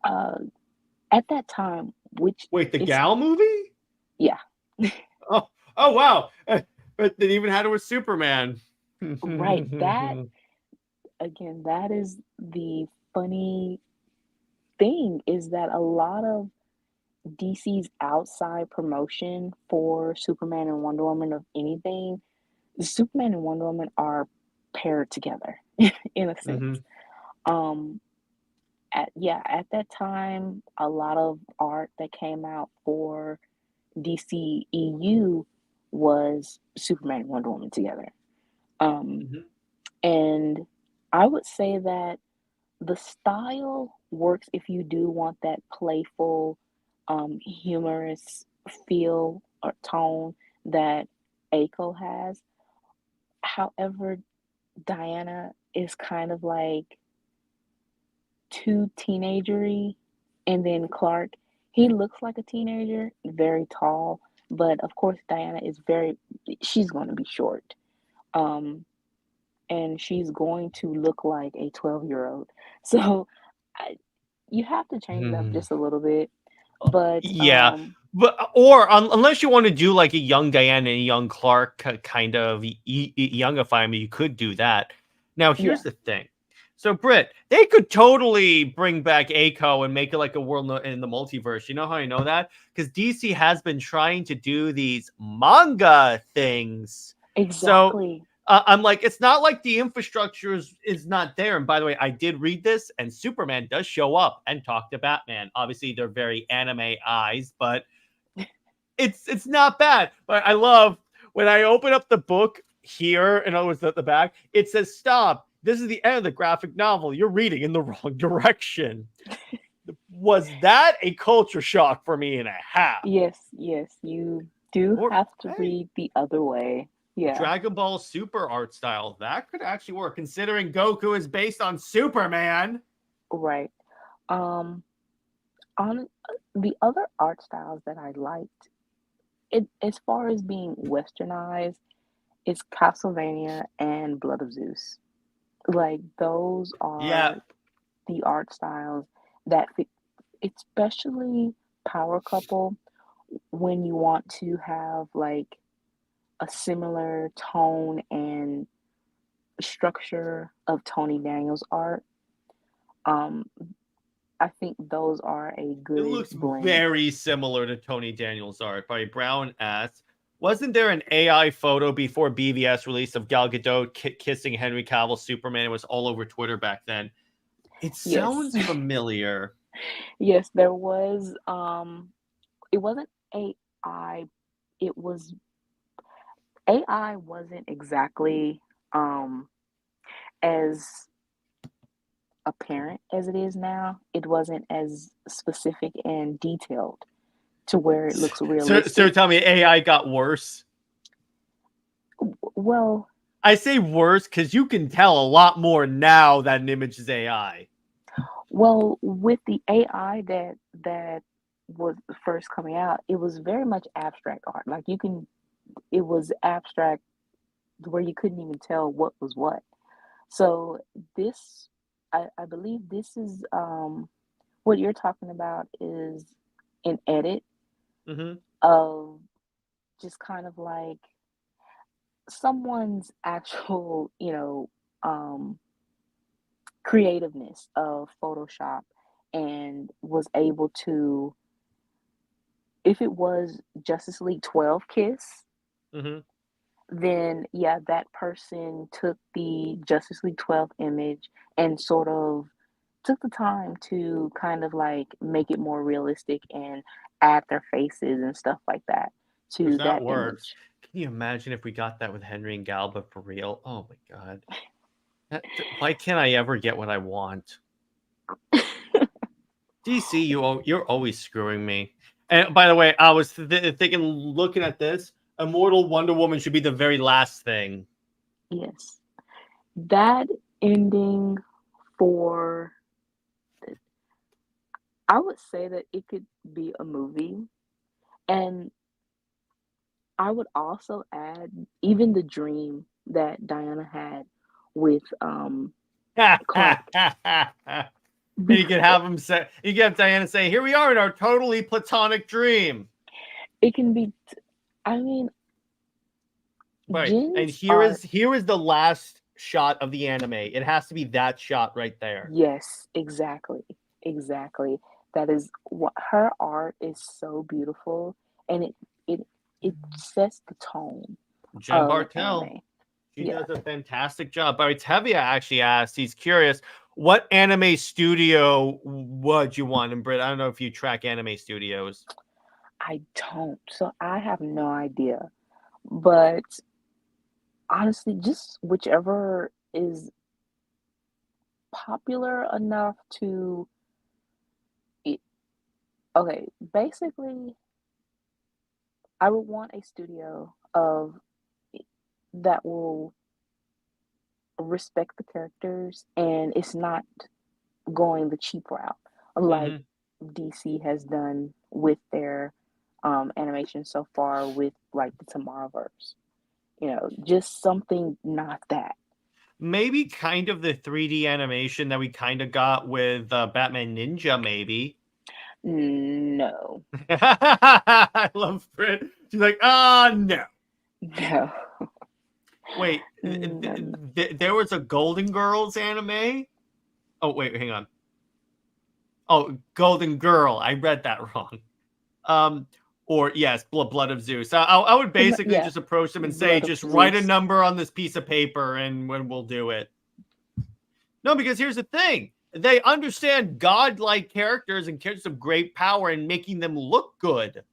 Uh, at that time, which Wait, the is, Gal movie? yeah, Oh, oh wow! But they even had it with Superman. right. That, again, that is the funny thing, is that a lot of DC's outside promotion for Superman and Wonder Woman of anything, Superman and Wonder Woman are paired together in a sense. Mm-hmm. Um, at that time, a lot of art that came out for DCEU was Superman and Wonder Woman together. Um, Mm-hmm. and I would say that the style works if you do want that playful, humorous feel or tone that Aiko has. However, Diana is kind of like too teenagery, and then Clark, he looks like a teenager, very tall, but of course Diana is very, she's going to be short. Um, and she's going to look like a 12-year-old. So I, you have to change it up Hmm. just a little bit. But Yeah, but or unless you want to do like a young Diana and a young Clark kind of youngify me, you could do that. Now, yeah, here's the thing. So, Britt, they could totally bring back Eiko and make it like a world in the multiverse. You know how I know that? Because DC has been trying to do these manga things. So exactly. I'm like, it's not like the infrastructure is not there. And by the way, I did read this, and Superman does show up and talk to Batman. Obviously, they're very anime eyes, but it's not bad. But I love when I open up the book here, and I was at the back, it says stop. This is the end of the graphic novel. You're reading in the wrong direction. Was that a culture shock for me and a half? Yes, yes, you do Or have to hey, read the other way. Yeah, Dragon Ball Super art style. That could actually work, considering Goku is based on Superman. right. Um, on the other art styles that I liked, it as far as being westernized, it's Castlevania and Blood of Zeus. Like those Yeah. are the art styles that fit, especially power couple when you want to have like a similar tone and structure of Tony Daniels art. Um, I think those are a It good looks blend. very similar to Tony Daniels' art. By Brown asks, wasn't there an AI photo before BVS release of Gal Gadot kissing Henry Cavill Superman? It was all over Twitter back then. It Yes. sounds familiar. Yes, there was it wasn't AI, it was AI wasn't exactly as apparent as it is now. It wasn't as specific and detailed to where it looks So realistic. tell me, AI got worse. Well, I say worse because you can tell a lot more now that an image is AI. well, with the AI that was first coming out, it was very much abstract art. Like you can, it was abstract where you couldn't even tell what was what. So this, I believe this is what you're talking about is an edit Mm-hmm. of just kind of like someone's actual, creativeness of Photoshop and was able to, if it was Justice League 12 Kiss, Mm-hmm. then yeah, that person took the Justice League 12 image and sort of took the time to kind of like make it more realistic and add their faces and stuff like that If to that that works, image. can you imagine if we got that with Henry and Galba for real? Oh my god. Why can't I ever get what I want? DC, you're always screwing me. And by the way, I was thinking, looking at this, Immortal Wonder Woman should be the very last thing. Yes. That ending for, I would say that it could be a movie. And I would also add even the dream that Diana had with Clark And you can because have him say, you can have Diana say, "Here we are in our totally platonic dream." it can be I mean Right, and Jin's here art. is the last shot of the anime. It has to be that shot right there. Yes, exactly. Exactly. That is what her art is so beautiful and it it sets the tone Jen of an Bartel. anime. She Yeah. does a fantastic job. But Tevia actually asked, he's curious, what anime studio would you want in Brit? I don't know if you track anime studios. I don't. So I have no idea. But honestly, just whichever is popular enough to it, okay, basically I would want a studio of that will respect the characters and it's not going the cheap route like Mm-hmm. DC has done with their animation so far with like the Tomorrowverse. Just something not that. Maybe kind of the 3D animation that we kind of got with Batman Ninja, maybe. No. I love Brit. She's like, no. No. Wait, No, no. there was a Golden Girls anime? Oh, wait, hang on. Oh, Golden Girl. I read that wrong. Or yes, Blood of Zeus. I would basically Yeah. just approach them and say, Blood of just write a Zeus. number on this piece of paper and when we'll do it. No, because here's the thing. They understand godlike characters and characters of great power and making them look good.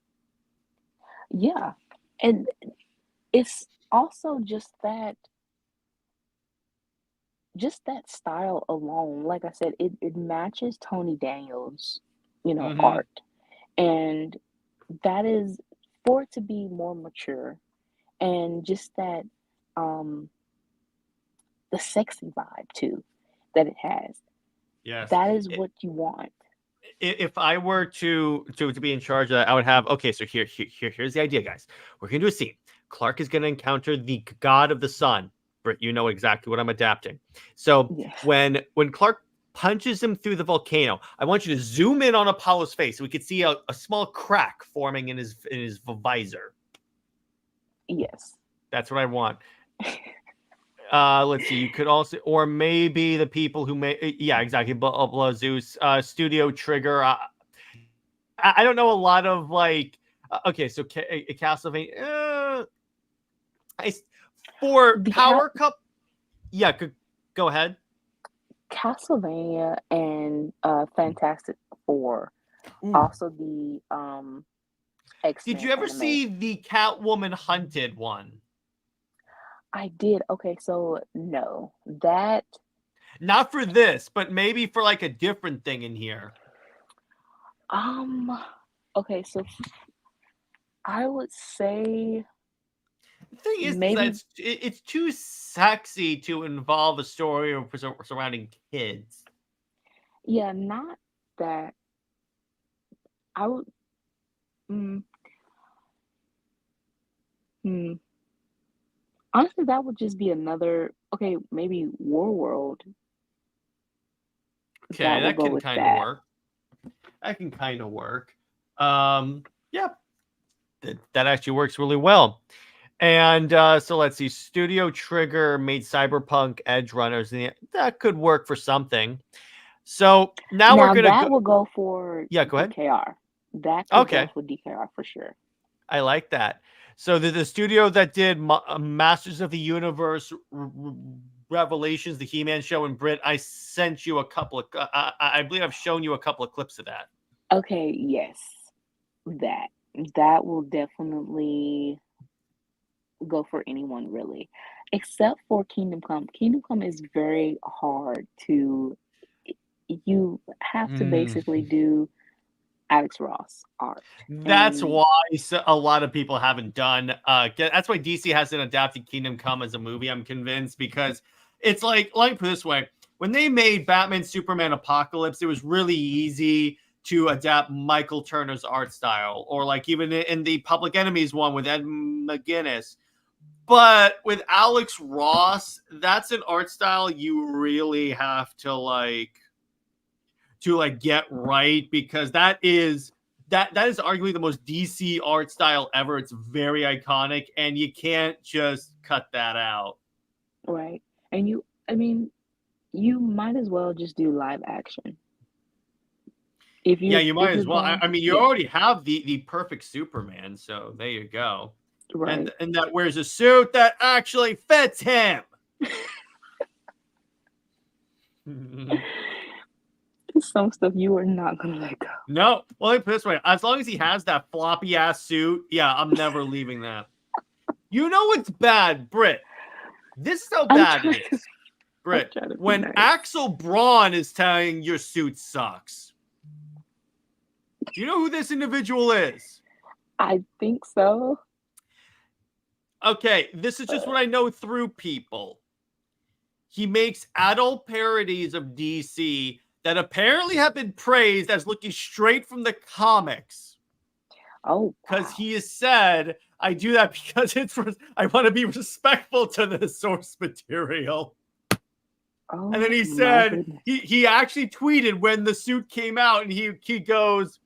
Yeah. And it's also just that style alone. Like I said, it matches Tony Daniels, art. And that is for it to be more mature and just that the sexy vibe too that it has. Yes. That is what you want. If I were to be in charge of that, I would have, okay, so here's the idea, guys. We're going to do a scene. Clark is going to encounter the god of the sun. Britt, you know exactly what I'm adapting. So Yes. when Clark punches him through the volcano, I want you to zoom in on Apollo's face so we could see a small crack forming in his visor. Yes. That's what I want. Let's see. You could also, or maybe the people who made, yeah, exactly. Blood Zeus, Studio Trigger. I don't know a lot of like. Okay, so Castlevania. For Power Cup. Yeah, go ahead. Castlevania and Fantastic Four. Ooh. Also the X-Men. Did you ever see the Catwoman Hunted one? I did. Okay, so no, that not for this, but maybe for like a different thing in here. Okay, so I would say the thing is that it's too sexy to involve a story surrounding kids. Yeah, not that. I would. Honestly, that would just be another. Okay, maybe Warworld. Okay, that can kind of work. That can kind of work. Yeah, that actually works really well. And so let's see. Studio Trigger made Cyberpunk Edge Runners, and that could work for something. So now we're gonna. That will go for. Yeah, go ahead. DKR. That could go for DKR for sure. I like that. So the studio that did Masters of the Universe, Revelations, the He-Man show, and Brit, I sent you a couple of. I believe I've shown you a couple of clips of that. Okay. Yes, that will definitely go for anyone really, except for Kingdom Come. Kingdom Come is very hard to. You have to basically do Alex Ross art. That's why a lot of people haven't done. That's why DC hasn't adapted Kingdom Come as a movie. I'm convinced because it's like put it this way: when they made Batman, Superman, Apocalypse, it was really easy to adapt Michael Turner's art style, or like even in the Public Enemies one with Ed McGuinness. But with Alex Ross, that's an art style you really have to get right, because that is arguably the most DC art style ever. It's very iconic, and you can't just cut that out. Right. And you might as well just do live action. You might as well. I mean, you already have the perfect Superman, so there you go. Right. And that wears a suit that actually fits him. Some stuff you are not gonna let go. No, well, let me put it this way: as long as he has that floppy ass suit, yeah, I'm never leaving that. You know what's bad, Britt? This is how bad it is, Britt. When Axel Braun is telling your suit sucks. Do you know who this individual is? I think so. Okay, this is just what I know through people. He makes adult parodies of DC that apparently have been praised as looking straight from the comics. Oh, because he has said, I do that because I want to be respectful to the source material. And then Oh he my said goodness. he actually tweeted when the suit came out, and he goes,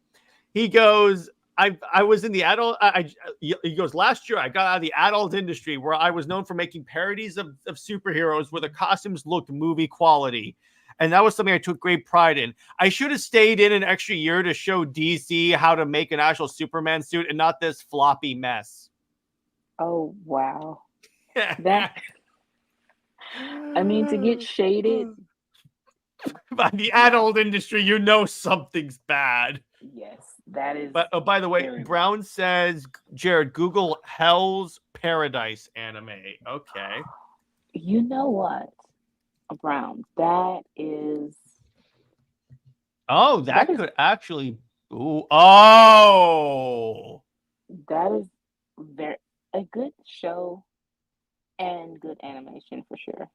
I was in the adult. He goes, last year I got out of the adult industry where I was known for making parodies of superheroes where the costumes looked movie quality. And that was something I took great pride in. I should have stayed in an extra year to show DC how to make an actual Superman suit and not this floppy mess. Oh wow. That I mean to get shaded. By the Yeah. adult industry, you know something's bad. Yes, that is But by the way, very wrong. Brown says, Jared, Google Hell's Paradise anime. Okay. You know what, Brown? Oh, That that is could actually. Ooh, oh. that is very a good show and good animation for sure.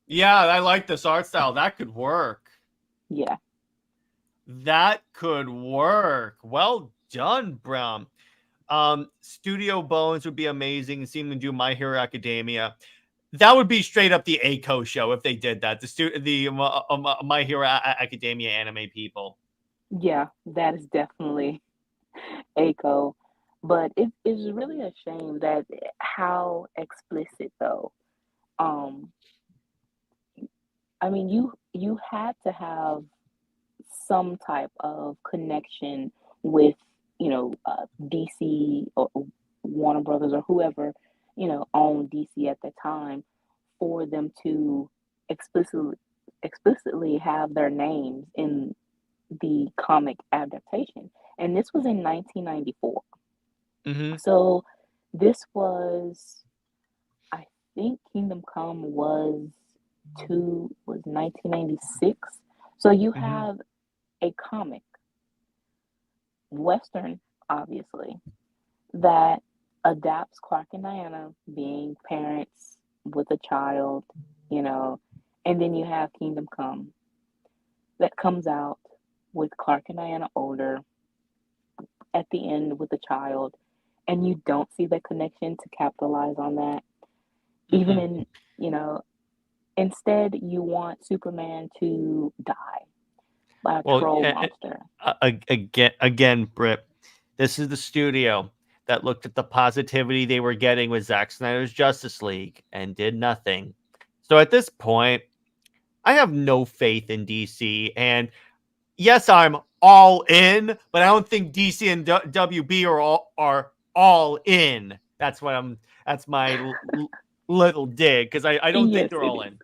Yeah, I like this art style. That could work. Yeah. That could work. Well done, Brown. Studio Bones would be amazing. Seeing them do My Hero Academia. That would be straight up the Aiko show if they did that. The My Hero Academia anime people. Yeah, that is definitely Aiko. But it is really a shame that how explicit though. Um, I mean you had to have some type of connection with, DC or Warner Brothers or whoever, owned DC at the time for them to explicitly explicitly have their names in the comic adaptation. And this was in 1994. Mm-hmm. So this was, I think Kingdom Come was 1996. So you Mm-hmm. have a comic, Western, obviously, that adapts Clark and Diana being parents with a child, you know, and then you have Kingdom Come that comes out with Clark and Diana older at the end with a child, and you don't see the connection to capitalize on that. Even Mm-mm. in, you know, instead you want Superman to die by a Well, troll monster. again, Britt, this is the studio that looked at the positivity they were getting with Zack Snyder's Justice League and did nothing. So at this point, I have no faith in DC. And yes, I'm all in, but I don't think DC and WB are all in. That's what I'm. That's my little dig because I don't think Yes, they're it all is. in.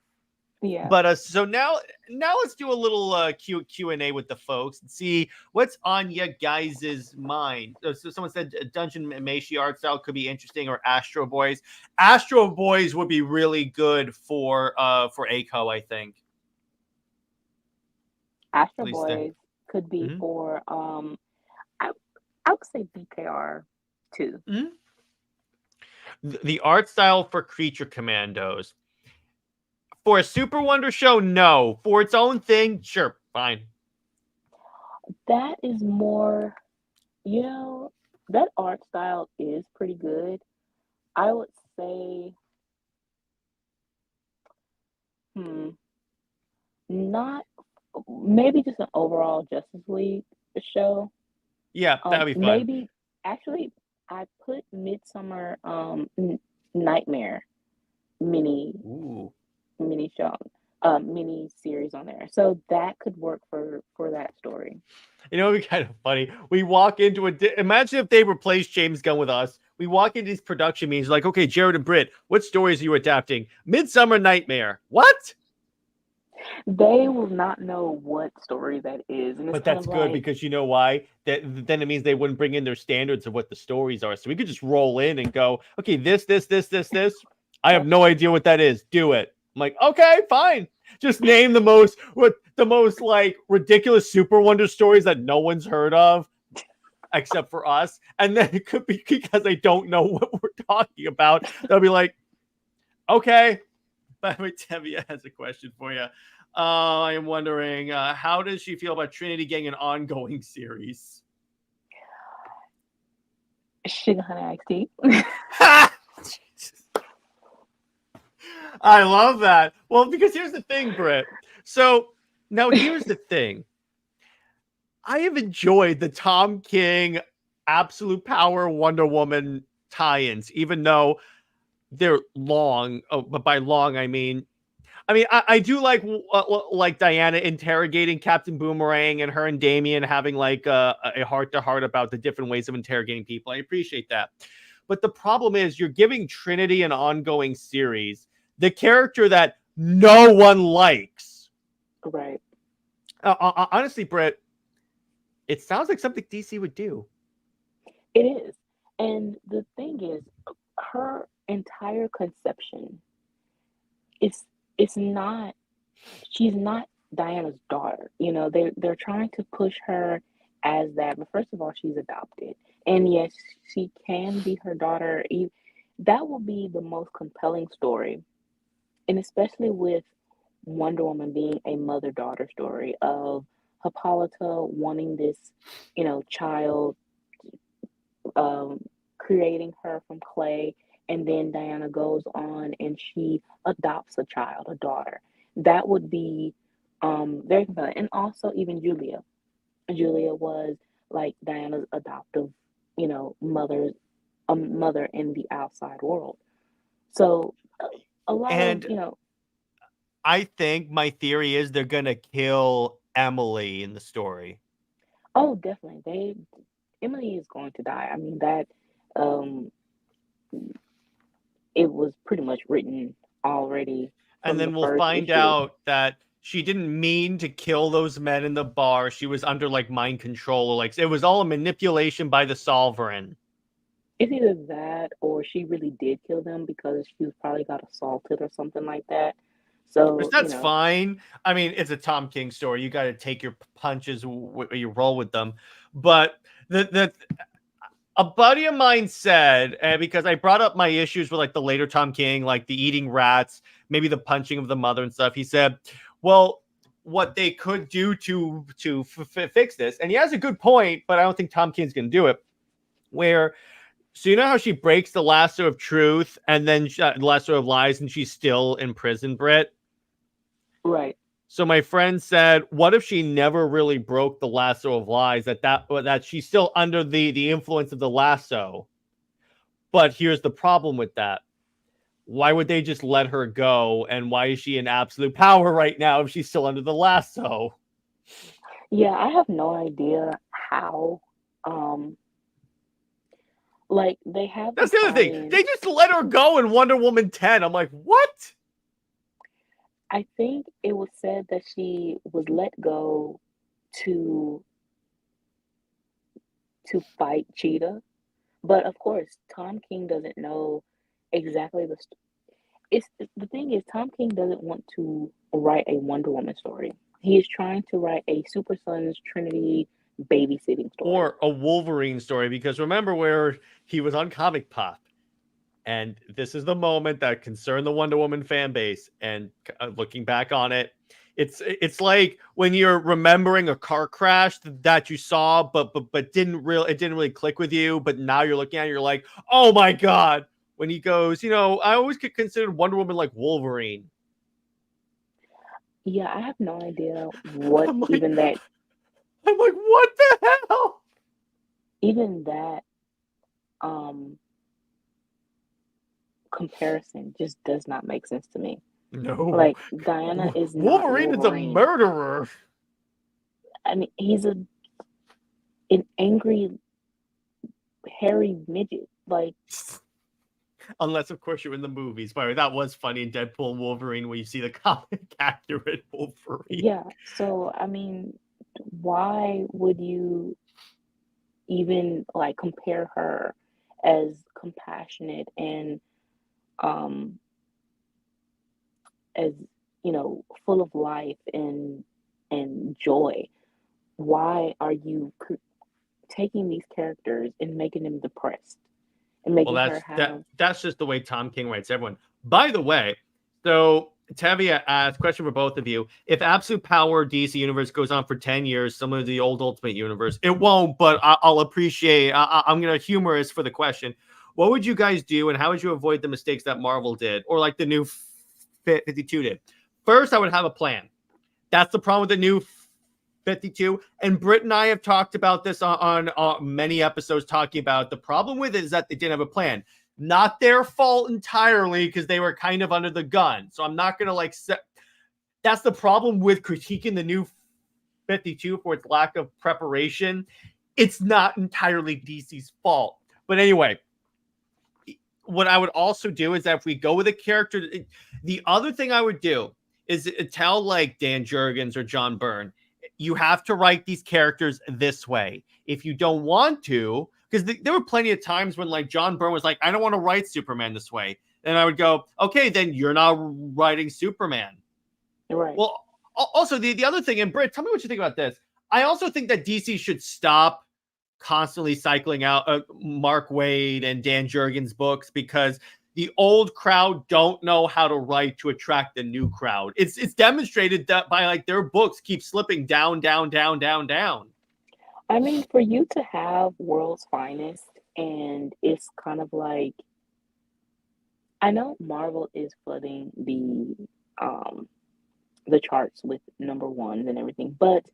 Yeah. But so now let's do a little Q&A with the folks and see what's on you guys' mind. So someone said Dungeon Meshi art style could be interesting, or Astro Boys. Astro Boys would be really good for Aiko, I think. Astro At least there. Boys could be Mm-hmm. for I I would say BKR too. Mm-hmm. The art style for Creature Commandos. For a SuperWonder show, no. For its own thing, sure, fine. That is more, you know, that art style is pretty good. I would say, hmm, not maybe just an overall Justice League show. Yeah, that'd be fun. Maybe actually I put Midsummer Nightmare mini Ooh. mini show mini series on there. So that could work for that story. You know, it'd be kind of funny. We walk into imagine if they replaced James Gunn with us. We walk into these production meetings like, okay, Jared and Britt, what stories are you adapting? Midsummer Nightmare. What? They will not know what story that is. And it's But kind that's of good like, because you know why? Then it means they wouldn't bring in their standards of what the stories are. So we could just roll in and go, okay, this. I have yep, no idea what that is. Do it. I'm like, okay, fine. Just name the most like ridiculous Super Wonder stories that no one's heard of except for us. And then it could be because they don't know what we're talking about. They'll be like, okay. By the way, Tevia has a question for you. I am wondering, how does she feel about Trinity getting an ongoing series? Sugar Honey Iced Tea. I love that. Well, because here's the thing, Britt. So now here's the thing. I have enjoyed the Tom King Absolute Power Wonder Woman tie-ins, even though they're long. Oh, but by long, I do like Diana interrogating Captain Boomerang and her and Damien having like a heart-to-heart about the different ways of interrogating people. I appreciate that. But the problem is you're giving Trinity an ongoing series, the character that no one likes. Right. Honestly, Britt, it sounds like something DC would do. It is. And the thing is, her entire conception is it's not she's not Diana's daughter. You know, they're trying to push her as that, but first of all, she's adopted. And yes, she can be her daughter. That will be the most compelling story. And especially with Wonder Woman being a mother-daughter story of Hippolyta wanting this, child, um, creating her from clay, and then Diana goes on and she adopts a child, a daughter. That would be very compelling. And also even Julia. Julia was like Diana's adoptive, mother, a mother in the outside world. So a lot of, And I think my theory is they're gonna kill Emily in the story. oh, definitely. Emily is going to die. I mean, that um it was pretty much written already And from the then we'll first find issue. out that she didn't mean to kill those men in the bar. She was under like mind control, or like it was all a manipulation by the Sovereign. It's either that or she really did kill them because she probably got assaulted or something like that. Which So, that's fine. I mean, it's a Tom King story. You got to take your punches, you roll with them. But the a buddy of mine said, and because I brought up my issues with like the later Tom King, like the eating rats, maybe the punching of the mother and stuff. He said, "Well, what they could do to fix this," and he has a good point, but I don't think Tom King's going to do it. Where so you know how she breaks the lasso of truth and then lasso of lies, and she's still in prison, Britt. right. So my friend said, "What if she never really broke the lasso of lies? That she's still under the influence of the lasso." But here's the problem with that: why would they just let her go? And why is she in absolute power right now if she's still under the lasso? Yeah, I have no idea how. Um, like they have the That's the other thing. tie-in. They just let her go in Wonder Woman 10. I'm like, what? I think it was said that she was let go to fight Cheetah, but of course, Tom King doesn't know exactly it's the thing is Tom King doesn't want to write a Wonder Woman story. He is trying to write a Super Sons Trinity babysitting story. Or a Wolverine story, because remember where he was on Comic Pop. And this is the moment that concerned the Wonder Woman fan base. And looking back on it, it's like when you're remembering a car crash that you saw, but didn't really click with you. But now you're looking at it, you're like, oh my god. When he goes, I always could consider Wonder Woman like Wolverine. Yeah, I have no idea what I'm like, even that what the hell? even that um comparison just does not make sense to me. No. Like Diana is not Wolverine is a Wolverine. murderer. I mean, he's an angry, hairy midget. Like, Unless, of course, you're in the movies. By the way, that was funny in Deadpool and Wolverine where you see the comic accurate Wolverine. yeah. So, I mean, why would you even like compare her as compassionate and um as full of life and joy? Why are you taking these characters and making them depressed and Well, making her have that's just the way Tom King writes everyone. By the way, so Tevia asked, question for both of you: if Absolute Power DC Universe goes on for 10 years, similar to the old Ultimate Universe, it won't, but I'll appreciate. I'm gonna humorous for the question. What would you guys do, and how would you avoid the mistakes that Marvel did, or like the new 52 did. First, I would have a plan. That's the problem with the new 52. And Britt and I have talked about this on many episodes, talking about the problem with it is that they didn't have a plan. Not their fault entirely, because they were kind of under the gun. So I'm not going to like set. That's the problem with critiquing the new 52 for its lack of preparation. It's not entirely DC's fault. But anyway, what I would also do is that if we go with a character, the other thing I would do is tell like Dan Jurgens or John Byrne, you have to write these characters this way. If you don't want to, because there were plenty of times when like John Byrne was like, I don't want to write Superman this way. And I would go, okay, then you're not writing Superman. Right. Well, also the other thing, and Britt, tell me what you think about this. I also think that DC should stop constantly cycling out Mark Waid and Dan Jurgens books, because the old crowd don't know how to write to attract the new crowd. It's demonstrated that by like their books keep slipping down. I mean, for you to have World's Finest, and it's kind of like, I know Marvel is flooding the charts with number ones and everything, but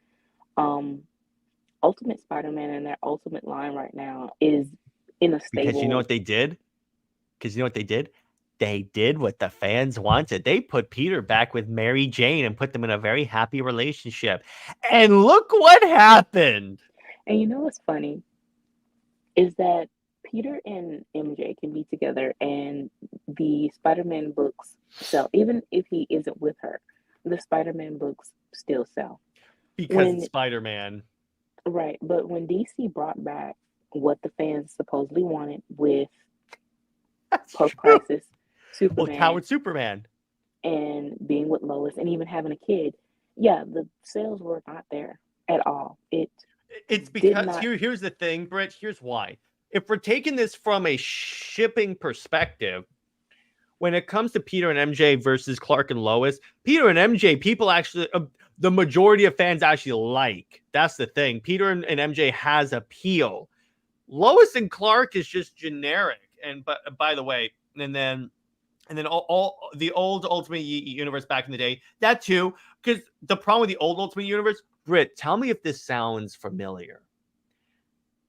Ultimate Spider-Man and their Ultimate line right now is in a stable. Because you know what they did? They did what the fans wanted. They put Peter back with Mary Jane and put them in a very happy relationship. And look what happened. And you know what's funny is that Peter and MJ can be together and the Spider-Man books sell. Even if he isn't with her, the Spider-Man books still sell. Because it's Spider-Man. Right. But when DC brought back what the fans supposedly wanted with post-crisis Superman. Well, Howard Superman. And being with Lois and even having a kid, yeah, the sales were not there at all. It's because here's the thing, Britt. Here's why. If we're taking this from a shipping perspective, when it comes to Peter and MJ versus Clark and Lois, Peter and MJ, people actually, the majority of fans actually like. That's the thing. Peter and MJ has appeal. Lois and Clark is just generic. And but by the way, and then all the old Ultimate Universe back in the day, that too, because the problem with the old Ultimate Universe, Britt, tell me if this sounds familiar.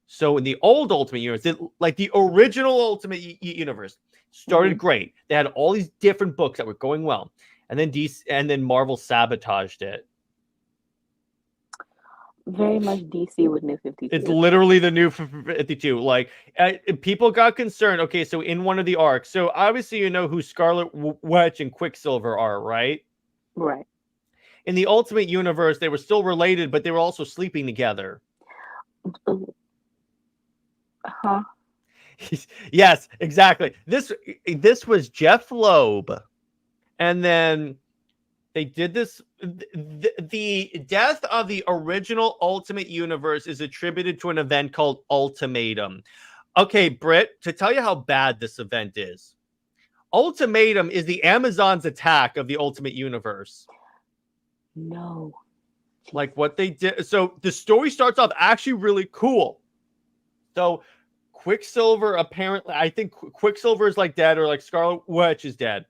So in the old Ultimate Universe, like the original Ultimate Universe started great. They had all these different books that were going well. And then Marvel sabotaged it. Very much DC with New 52. It's literally the New 52. Like, people got concerned. Okay, so in one of the arcs, so obviously you know who Scarlet Witch and Quicksilver are, right? Right. In the Ultimate Universe, they were still related, but they were also sleeping together. Huh? Yes, exactly. This was Jeff Loeb, and then they did this. The death of the original Ultimate Universe is attributed to an event called Ultimatum. Okay, Britt, to tell you how bad this event is, Ultimatum is the Amazon's attack of the Ultimate Universe. No. Like what they did. So the story starts off actually really cool. So Quicksilver, apparently, I think Quicksilver is like dead, or like Scarlet Witch is dead.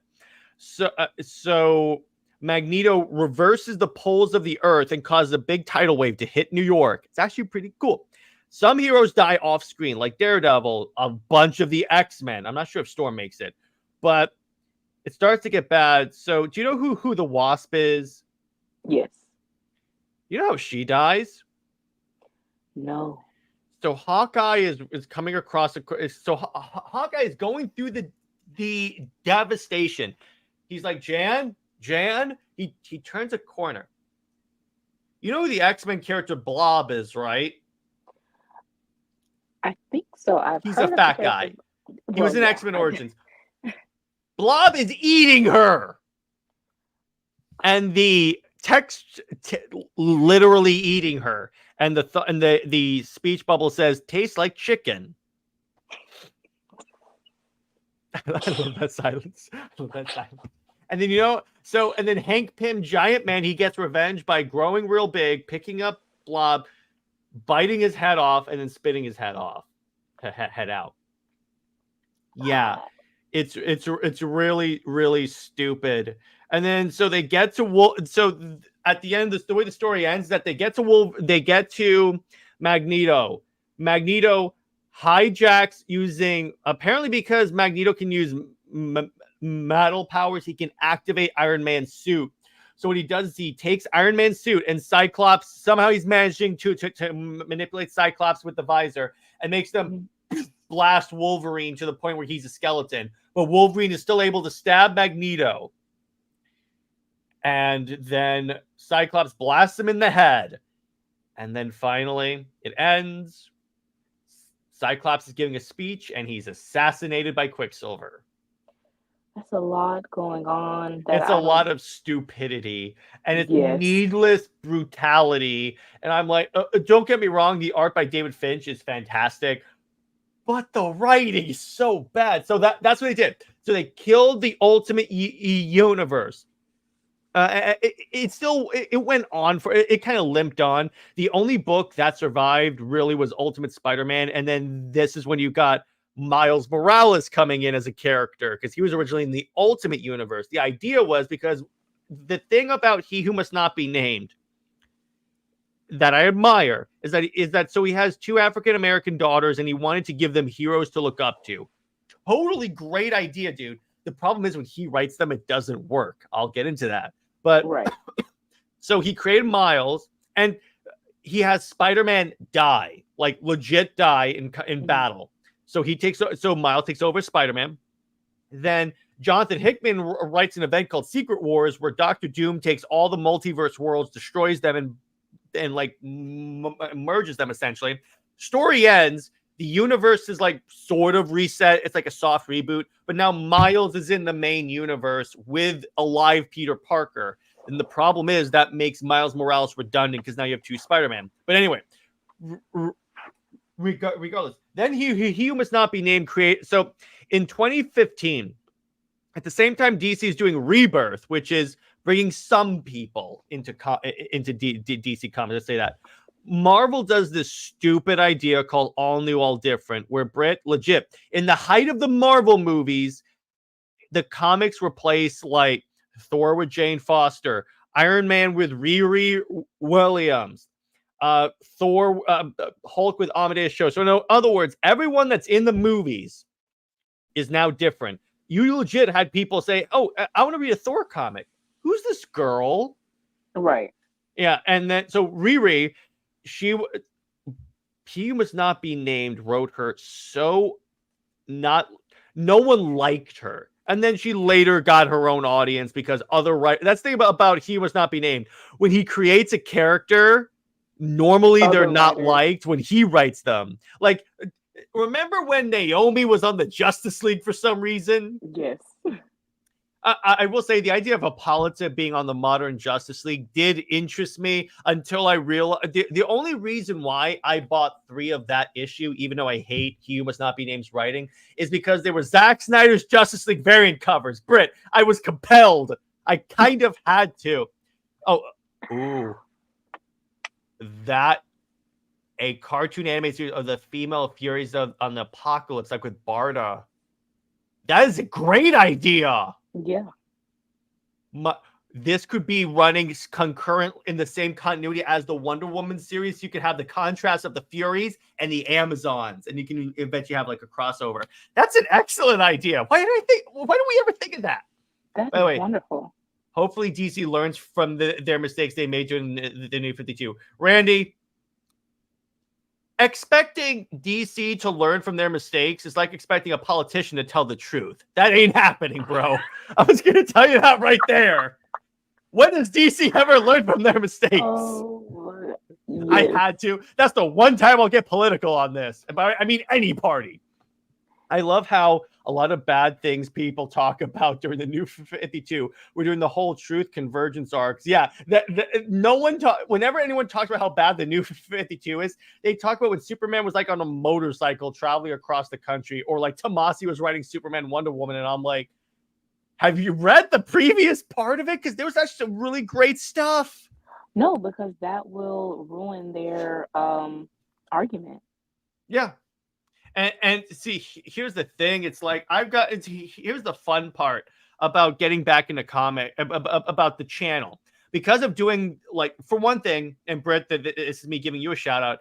So Magneto reverses the poles of the Earth and causes a big tidal wave to hit New York. It's actually pretty cool. Some heroes die off screen, like Daredevil, a bunch of the X-Men. I'm not sure if Storm makes it, but it starts to get bad. So do you know who the Wasp is? Yes. You know how she No. So Hawkeye is coming across. So Hawkeye is going through the devastation. He's like, Jan. He turns a corner. You know who the X-Men character Blob is, right? I think so. He's a fat guy. He was in X-Men Origins. Blob is eating her, and the text literally eating her, and the speech bubble says tastes like chicken. I love that silence. And then and then Hank Pym, Giant Man, he gets revenge by growing real big, picking up Blob, biting his head off, and then spitting his head out. Yeah, it's really, really stupid. And then so they get to at the end, the way the story ends, that they get to Magneto. Magneto hijacks using, apparently because Magneto can use metal powers, he can activate Iron Man's suit. So what he does is he takes Iron Man's suit, and Cyclops, somehow he's managing to manipulate Cyclops with the visor and makes them blast Wolverine to the point where he's a skeleton. But Wolverine is still able to stab Magneto. And then Cyclops blasts him in the head. And then finally, it ends. Cyclops is giving a speech, and he's assassinated by Quicksilver. That's a lot going on. It's a lot of stupidity, and it's needless brutality. And I'm like, don't get me wrong, the art by David Finch is fantastic, but the writing is so bad. So that's what they did. So they killed the Ultimate Universe. It went on for it kind of limped on. The only book that survived really was Ultimate Spider-Man, and then this is when you got Miles Morales coming in as a character, because he was originally in the Ultimate Universe. The idea was, because the thing about He Who Must Not Be Named that I admire is that so he has 2 African American daughters, and he wanted to give them heroes to look up to. Totally great idea, dude. The problem is when he writes them, it doesn't work. I'll get into that. But so he created Miles, and he has Spider-Man die, like legit die in battle. So Miles takes over Spider-Man. Then Jonathan Hickman writes an event called Secret Wars, where Doctor Doom takes all the multiverse worlds, destroys them, and like merges them essentially. Story ends. The universe is like sort of reset. It's like a soft reboot, but now Miles is in the main universe with a live Peter Parker. And the problem is that makes Miles Morales redundant, because now you have 2 Spider-Man. But anyway, regardless, then he Who Must Not Be Named So in 2015, at the same time DC is doing Rebirth, which is bringing some people into DC Comics. Let's say that. Marvel does this stupid idea called All New, All Different, where legit, in the height of the Marvel movies, the comics replace like Thor with Jane Foster, Iron Man with Riri Williams, Thor, Hulk with Amadeus Cho. So in other words, everyone that's in the movies is now different. You legit had people say, "Oh, I want to read a Thor comic. Who's this girl?" Right. Yeah, and then so Riri, He Must Not Be Named wrote her no one liked her, and then she later got her own audience because that's the thing about He Must Not Be Named. When he creates a character, normally they're not liked when he writes them. Like, remember when Naomi was on the Justice League for some reason? Yes. I will say the idea of Hippolyta being on the modern Justice League did interest me until I realized the only reason why I bought 3 of that issue, even though I hate He Who Must Not Be Named's writing, is because they were Zack Snyder's Justice League variant covers. Britt, I was compelled. I kind of had to. A cartoon anime series of the female Furies on the Apocalypse, like with Barda. That is a great idea. Yeah. This could be running concurrent in the same continuity as the Wonder Woman series. You could have the contrast of the Furies and the Amazons, and you can eventually have like a crossover. That's an excellent idea. Why don't we ever think of that? That is wonderful. Hopefully DC learns from their mistakes they made during the New 52. Randy, expecting DC to learn from their mistakes is like expecting a politician to tell the truth. That ain't happening, bro. I was going to tell you that right there. When has DC ever learned from their mistakes? Oh, yes. I had to. That's the one time I'll get political on this. I mean, any party. I love how a lot of bad things people talk about during the New 52. We're doing the whole truth convergence arcs. Yeah, whenever anyone talks about how bad the New 52 is, they talk about when Superman was like on a motorcycle traveling across the country, or like Tomasi was writing Superman Wonder Woman, and I'm like, have you read the previous part of it? Because there was actually some really great stuff. No, because that will ruin their argument. Yeah. And see, here's the thing. It's like here's the fun part about getting back into comic about the channel because of doing, like, for one thing, and Britt, this is me giving you a shout out.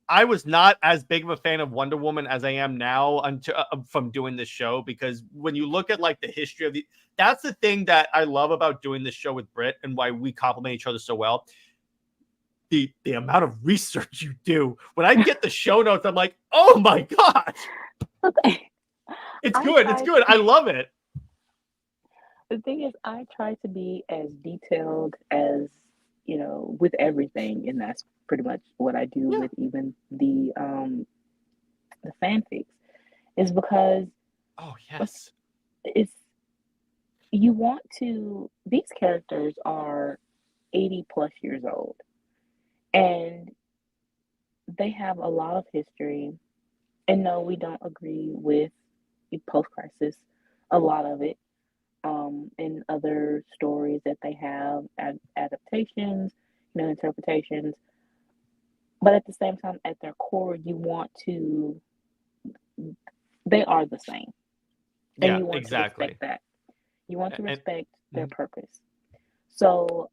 I was not as big of a fan of Wonder Woman as I am now until from doing this show, because when you look at like the history of that's the thing that I love about doing this show with Britt and why we complement each other so well. The amount of research you do. When I get the show notes, I'm like, oh my god, it's good. It's good. I love it. The thing is, I try to be as detailed as, you know, with everything, and that's pretty much what I do with even the fanfics, is because it's, you want to, these characters are 80 plus years old, and they have a lot of history. And no, we don't agree with post-crisis, a lot of it, in other stories that they have, adaptations, you know, interpretations. But at the same time, at their core, you want to, they are the same. And you want to respect that. You want to respect their purpose. So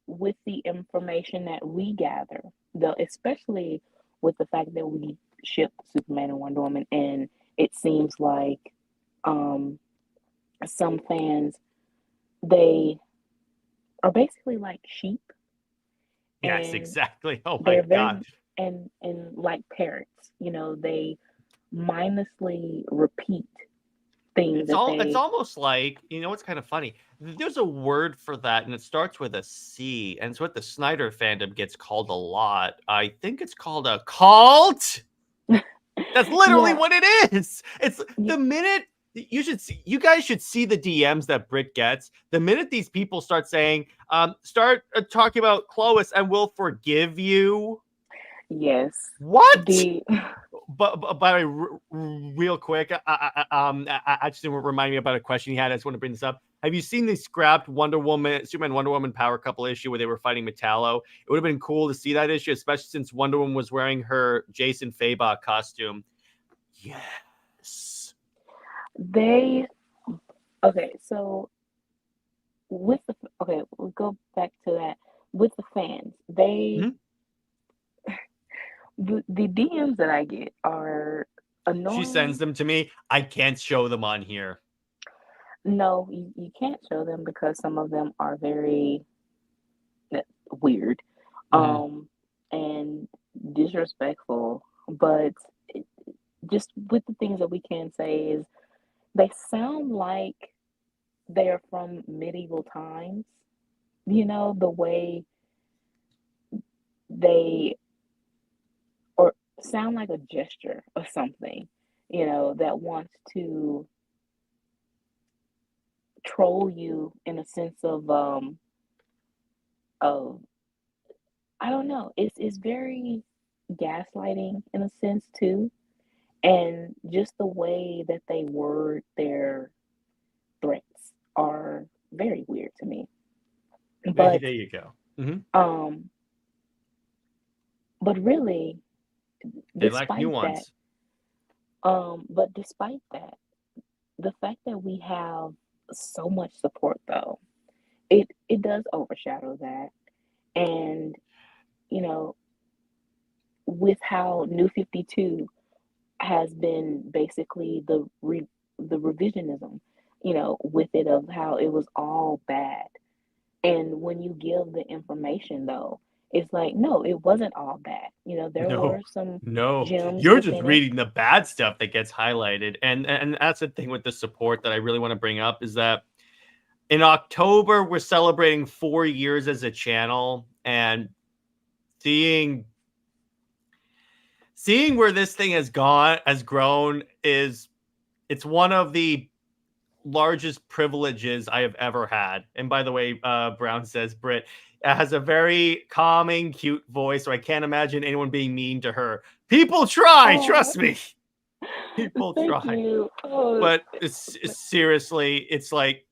with the information that we gather, though, especially with the fact that we ship Superman and Wonder Woman, and it seems like some fans, they are basically like sheep. Yes, exactly. Oh my god. And like parrots, you know, they mindlessly repeat things. It's almost like, you know, it's kind of funny. There's a word for that, and it starts with a C, and it's what the Snyder fandom gets called a lot. I think it's called a cult. That's literally what it is. It's the minute you guys should see the DMs that Britt gets. The minute these people start saying, start talking about Clois and we'll forgive you. Yes. What? But real quick, I just remind me about a question he had. I just want to bring this up. Have you seen the scrapped Superman Wonder Woman power couple issue where they were fighting Metallo? It would have been cool to see that issue, especially since Wonder Woman was wearing her Jason Fabok costume. Yes. So with we'll go back to that. With the fans, the DMs that I get are annoying. She sends them to me. I can't show them on here. No, you can't show them because some of them are very weird, and disrespectful. But just with the things that we can say is they sound like they're from medieval times. You know, the way they or sound like a gesture or something, you know, that wants to troll you in a sense of I don't know. It's very gaslighting in a sense too. And just the way that they word their threats are very weird to me. But there you go. but really, they lack nuance. But despite that, the fact that we have so much support, though, it does overshadow that. And you know, with how New 52 has been basically the revisionism, you know, with it, of how it was all bad. And when you give the information, though, it's like, no, it wasn't all bad. You know, there were some gems. You're just reading the bad stuff that gets highlighted. And that's the thing with the support that I really want to bring up, is that in October, we're celebrating 4 years as a channel, and seeing where this thing has grown, it's one of the largest privileges I have ever had. And by the way, Brown says Britt has a very calming, cute voice, so I can't imagine anyone being mean to her. People try, trust me. People try. But it's seriously, it's like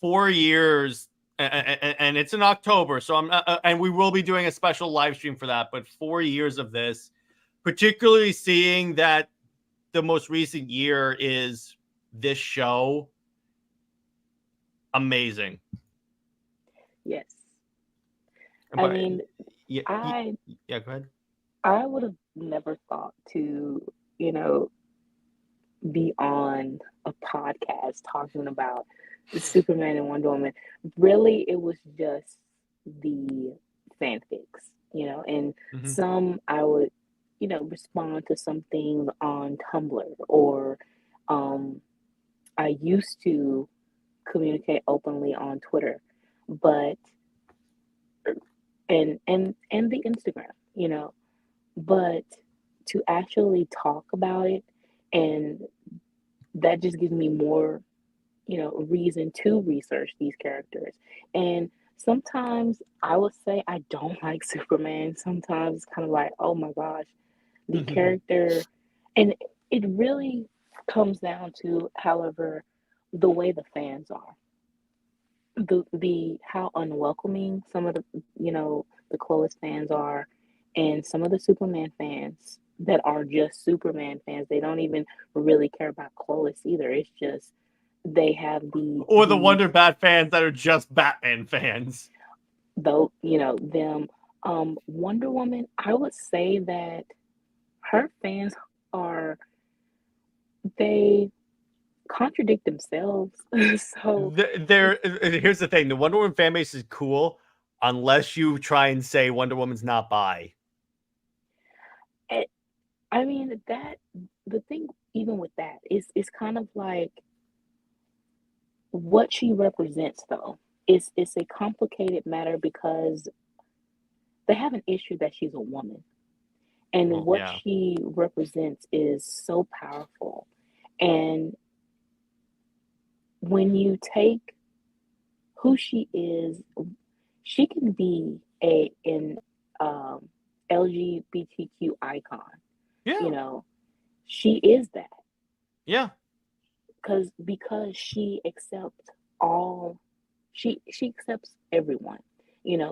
4 years. And it's in October, so and we will be doing a special live stream for that. But 4 years of this, particularly seeing that the most recent year is this show, amazing. Yes. But, I mean, yeah, I go ahead. I would have never thought to, you know, be on a podcast talking about Superman and Wonder Woman. Really, it was just the fanfics, and Mhm. some I would, respond to some things on Tumblr, or I used to communicate openly on Twitter, but and the Instagram, but to actually talk about it, and that just gives me more, reason to research these characters. And sometimes I would say I don't like Superman. Sometimes it's kind of like, oh my gosh, the character, and it really comes down to, however, the way the fans are, the how unwelcoming some of the, the Clovis fans are, and some of the Superman fans that are just Superman fans. They don't even really care about Clovis either. It's just they have Or the the Wonder Bat fans that are just Batman fans. though, them. Wonder Woman, I would say that her fans are, they contradict themselves. So it's, Here's the thing: the Wonder Woman fan base is cool, unless you try and say Wonder Woman's not bi. it, I mean, that the thing, even with that, is it's kind of like what she represents, though. It's a complicated matter because they have an issue that she's a woman, and Well, what yeah. she represents is so powerful. And when you take who she is, she can be an um, LGBTQ icon. You Yeah. know, she is that Yeah. because she accepts all. She accepts everyone.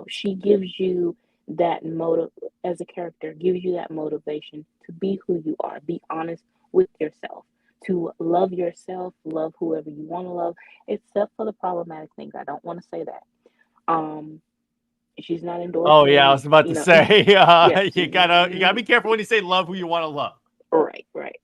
She gives you that motive as a character. Gives you that motivation to be who you are. Be honest with yourself. To love yourself, love whoever you want to love, except for the problematic things. I don't want to say that. Um, she's not Oh yeah, I endorsing, was about to say, yeah, you gotta be careful when you say love who you want to love. right, right.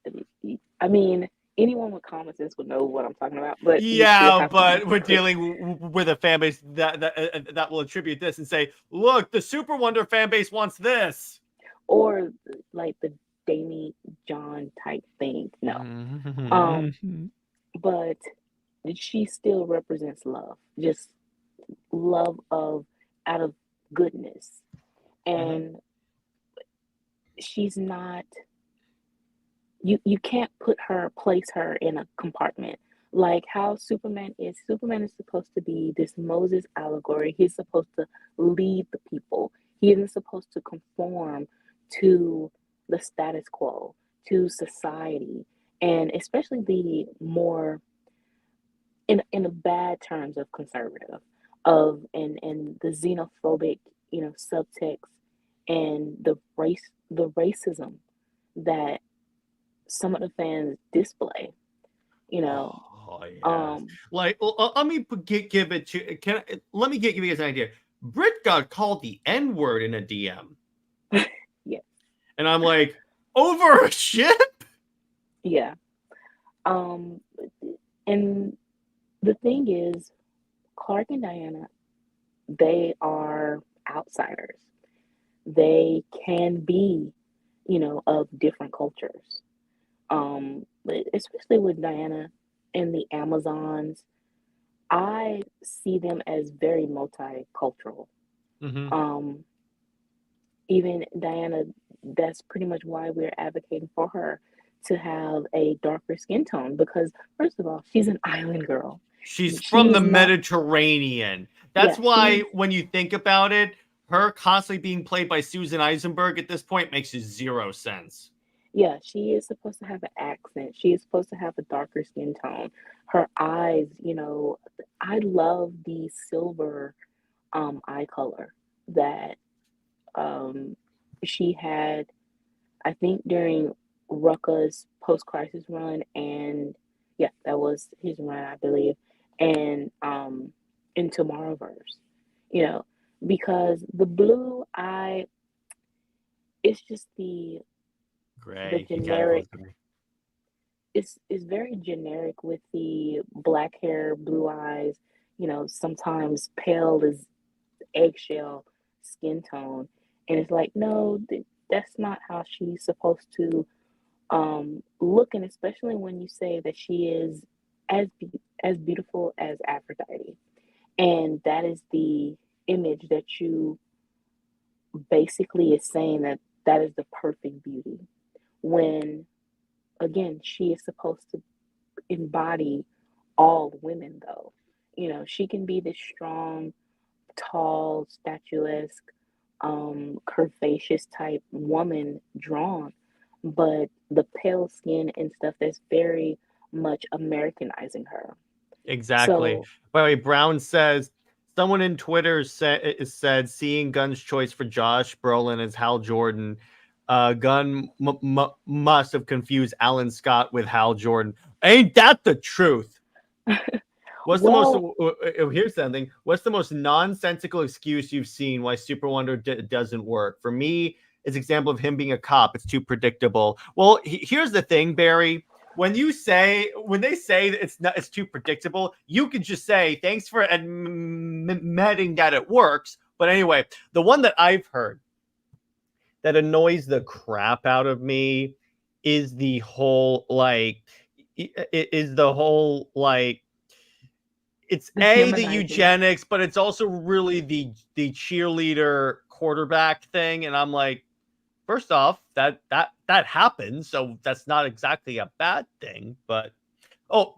I mean, anyone with common sense would know what I'm talking about, but we still Yeah, have to be but we're clear. dealing with a fan base that will attribute this and say, "Look, the Super Wonder fan base wants this." Or like the Damie John type thing. No. Um, Mhm. but she still represents love, just love of out of goodness. Mhm. And she's not, you can't place her in a compartment like how Superman is. Superman is supposed to be this Moses allegory. He's supposed to lead the people. He isn't supposed to conform to the status quo, to society, and especially the more, in a bad terms, of conservative, of and the xenophobic, subtext, and the racism that some of the fans display, you know. Oh yes. Um, Like, let me give it to. Let me give you guys an idea. Brit got called the N word in a DM, yeah, and I'm like, over a ship. yeah. Um, and the thing is, Clark and Diana, they are outsiders. They can be, of different cultures. Especially with Diana and the Amazons, I see them as very multicultural. Mm-hmm. Um, Even Diana, that's pretty much why we're advocating for her to have a darker skin tone because, first of all, she's an island girl. She's from the She's not, Mediterranean. That's yeah, why when you think about it, her constantly being played by Susan Eisenberg at this point makes zero sense. yeah, she is supposed to have an accent. She is supposed to have a darker skin tone. Her eyes, I love the silver eye color that um she had, I think, during Rucka's post-crisis run, and Yeah, that was his run, I believe. And in Tomorrowverse, you know, because the blue, it's just the Gray. You gotta go generic. with gray. It's very generic with the black hair, blue eyes. Sometimes pale as eggshell skin tone, and it's like, no, that's not how she's supposed to look, and especially when you say that she is as beautiful as Aphrodite, and that is the image that you basically is saying that is the perfect beauty. When again, she is supposed to embody all women, though. She can be this strong, tall, statuesque, curvaceous type woman drawn, but the pale skin and stuff, that's very much Americanizing her. Exactly. So By the way, Brown says someone in Twitter said seeing Gunn's choice for Josh Brolin as Hal Jordan. Gunn must have confused Alan Scott with Hal Jordan. Ain't that the truth? What's the most? well, Here's something. What's the most nonsensical excuse you've seen why Super Wonder doesn't work? For me, it's example of him being a cop. It's too predictable. Well, here's the thing, Barry. When they say that it's too predictable, you can just say thanks for admitting that it works. But anyway, the one that I've heard that annoys the crap out of me is the whole it's the the humanizing. eugenics, but it's also really the cheerleader quarterback thing. And I'm like, first off, that happens, so that's not exactly a bad thing. But oh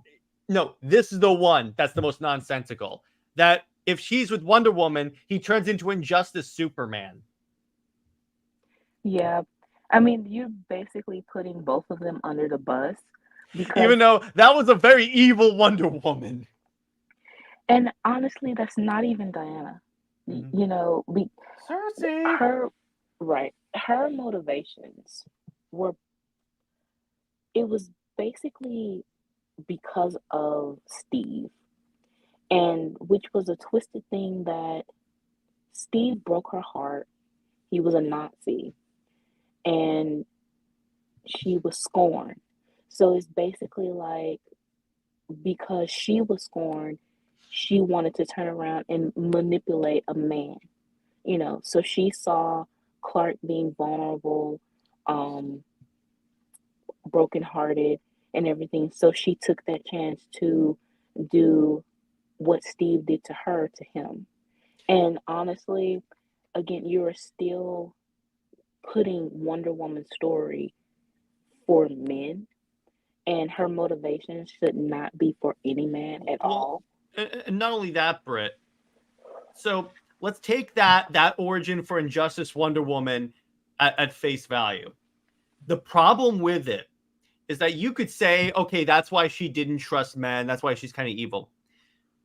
no, this is the one that's the most nonsensical. That if she's with Wonder Woman, he turns into Injustice Superman. Yeah, I mean, you're basically putting both of them under the bus Even because, though that was a very evil Wonder Woman. and honestly, that's not even Diana. Mm-hmm. You know, Cersei. her right, her motivations were it was basically because of Steve, and which was a twisted thing that Steve broke her heart. He was a Nazi, and she was scorned. So it's basically like, because she was scorned, she wanted to turn around and manipulate a man. So she saw Clark being vulnerable, um, brokenhearted, and everything. So she took that chance to do what Steve did to her to him. And honestly, again, you are still putting Wonder Woman's story for men, and her motivation should not be for any man at Well, all. and not only that, Britt. So let's take that origin for Injustice Wonder Woman at face value. The problem with it is that you could say, okay, that's why she didn't trust men. That's why she's kind of evil.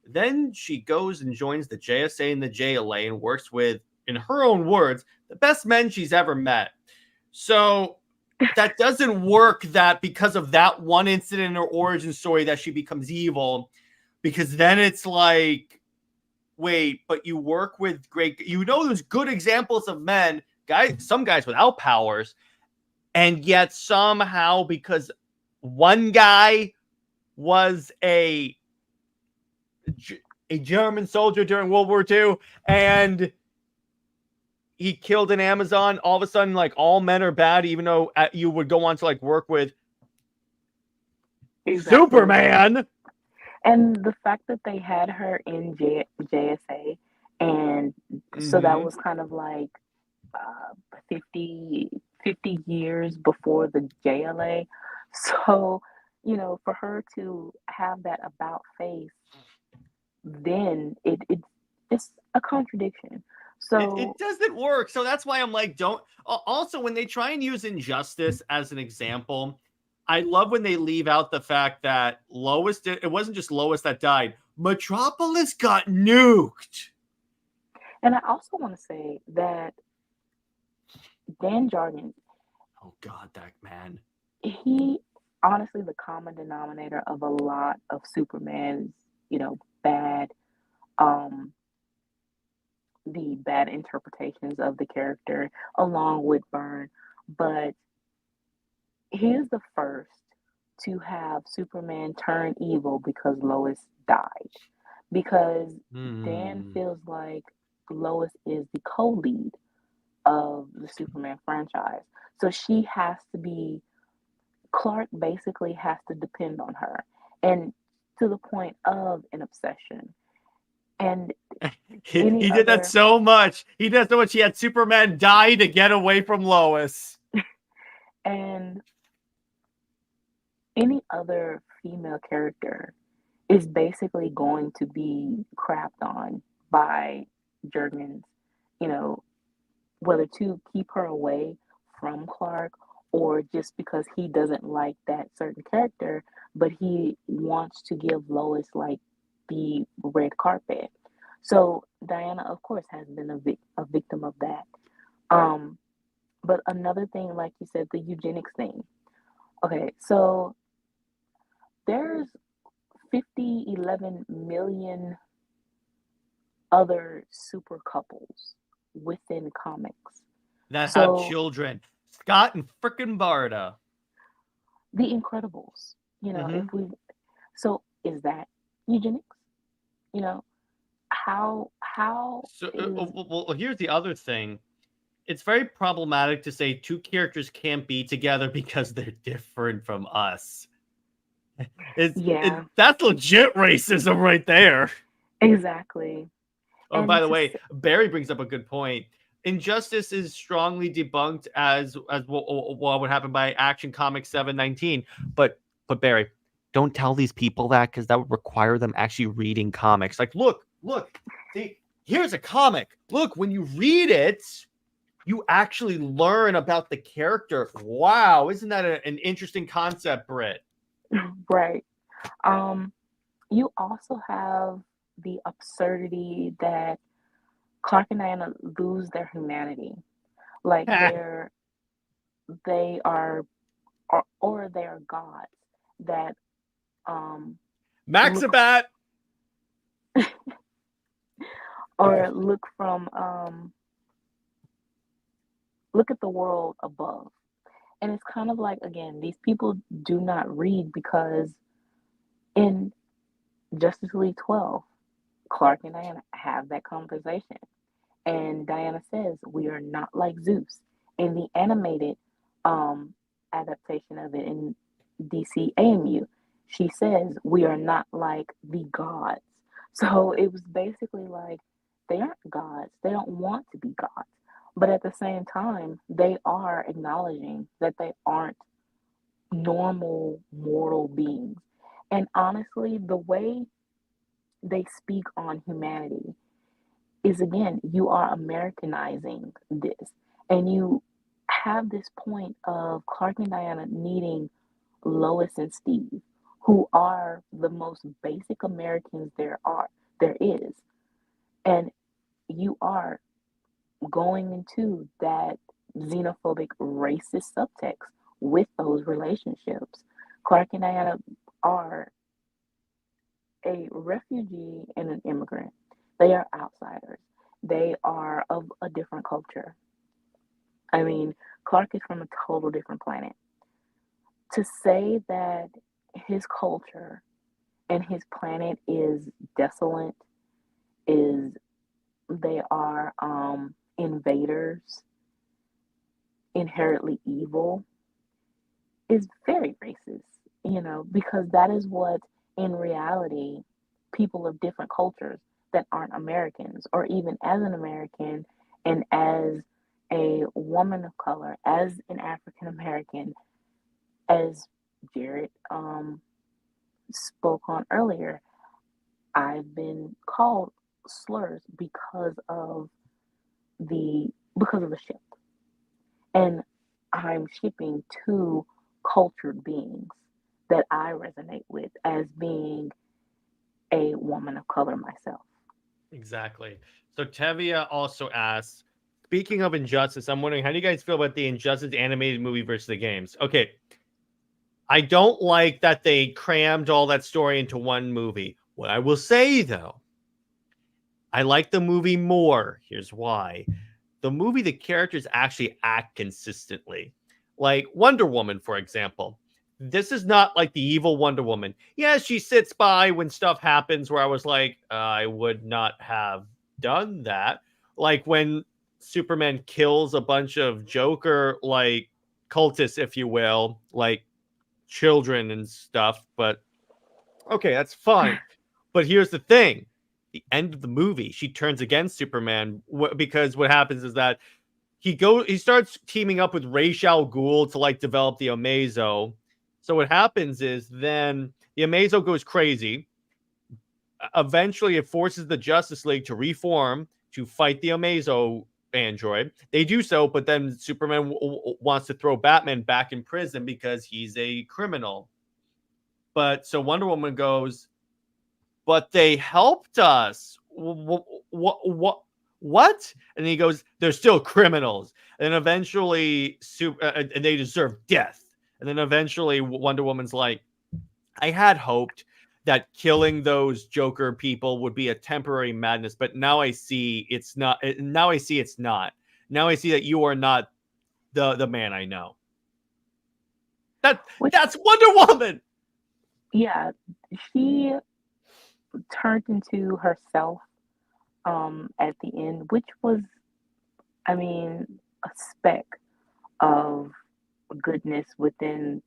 Then she goes and joins the JSA and the JLA and works with, in her own words, the best men she's ever met. So that doesn't work, that because of that one incident in her origin story that she becomes evil, because then it's like, wait, but you work with there's good examples of men, some guys without powers, and yet somehow, because one guy was a German soldier during World War II and he killed an Amazon, all of a sudden, like, all men are bad, even though you would go on to like work with Exactly. Superman. And the fact that they had her in JSA, and so that Mm-hmm. was kind of like 50 years before the JLA. So, for her to have that about face, then it's a contradiction. It So, doesn't work. So that's why I'm like, don't. Also, when they try and use Injustice as an example, I love when they leave out the fact that it wasn't just Lois that died. Metropolis got nuked. and I also want to say that Dan Jardin, Oh God, that man. he honestly the common denominator of a lot of Superman's, bad, um, the bad interpretations of the character, along with Byrne. But he is the first to have Superman turn evil because Lois died. Because Dan Hmm. feels like Lois is the co-lead of the Superman franchise. So she has to be, Clark basically has to depend on her. And to the point of an obsession. And any He did that other, so much. He did so much. He had Superman die to get away from Lois. and any other female character is basically going to be crapped on by Jurgens, you know, whether to keep her away from Clark or just because he doesn't like that certain character, but he wants to give Lois like the red carpet. So Diana, of course, has been a victim of that. Um, but another thing, like you said, the eugenics thing. Okay, so there's 11 million other super couples within comics. That have So children. Scott and frickin' Barda. the Incredibles, if Mm-hmm. we, so is that eugenics? You know, how So, is here's the other thing. It's very problematic to say two characters can't be together because they're different from us. yeah, That's legit racism right there. exactly. Oh, by And the to way, Barry brings up a good point. Injustice is strongly debunked as what would happen by Action Comics 719. But Barry, don't tell these people that because that would require them actually reading comics. Like, look, see, here's a comic. Look, when you read it, you actually learn about the character. Wow, isn't that an interesting concept, Britt? right. Um, you also have the absurdity that Clark and Diana lose their humanity. Like they are or they are gods that um look Maxibat. or look from look at the world above. And it's kind of like again, these people do not read because in Justice League 12, Clark and Diana have that conversation. And Diana says, we are not like Zeus. In the animated um, adaptation of it in DC AMU, she says, we are not like the gods. So it was basically like they aren't gods. They don't want to be gods. But at the same time, they are acknowledging that they aren't normal mortal beings. And honestly, the way they speak on humanity is again, you are Americanizing this. And you have this point of Clark and Diana needing Lois and Steve, who are the most basic Americans there is. And you are going into that xenophobic racist subtext with those relationships. Clark and Diana are a refugee and an immigrant. They are outsiders. They are of a different culture. I mean, Clark is from a total different planet. To say that his culture and his planet is desolate, is they are invaders, inherently evil, is very racist, because that is what in reality people of different cultures that aren't Americans, or even as an American and as a woman of color, as an African American, as Jared spoke on earlier, I've been called slurs because of the ship. And I'm shipping two cultured beings that I resonate with as being a woman of color myself. Exactly. So Tevia also asks, speaking of Injustice, I'm wondering how do you guys feel about the Injustice animated movie versus the games? Okay, I don't like that they crammed all that story into one movie. What I will say, though, I like the movie more. Here's why. The movie, the characters actually act consistently. Like Wonder Woman, for example. This is not like the evil Wonder Woman. Yeah, she sits by when stuff happens where I was like, I would not have done that. Like when Superman kills a bunch of Joker, like cultists, if you will, like children and stuff. But okay, that's fine. But here's the thing: the end of the movie, she turns against Superman because what happens is that he starts teaming up with Ra's al Ghul to like develop the Amazo. So what happens is then the Amazo goes crazy. Eventually, it forces the Justice League to reform to fight the Amazo android. They do so, but then Superman wants to throw Batman back in prison because he's a criminal. But so Wonder Woman goes, but they helped us. What? And he goes, they're still criminals. And then eventually, and they deserve death. And then eventually, Wonder Woman's like, I had hoped that killing those Joker people would be a temporary madness, but now I see it's not. Now I see it's not. Now I see that you are not the man I know. That's Wonder Woman. Yeah, she turned into herself at the end, which was, I mean, a speck of goodness within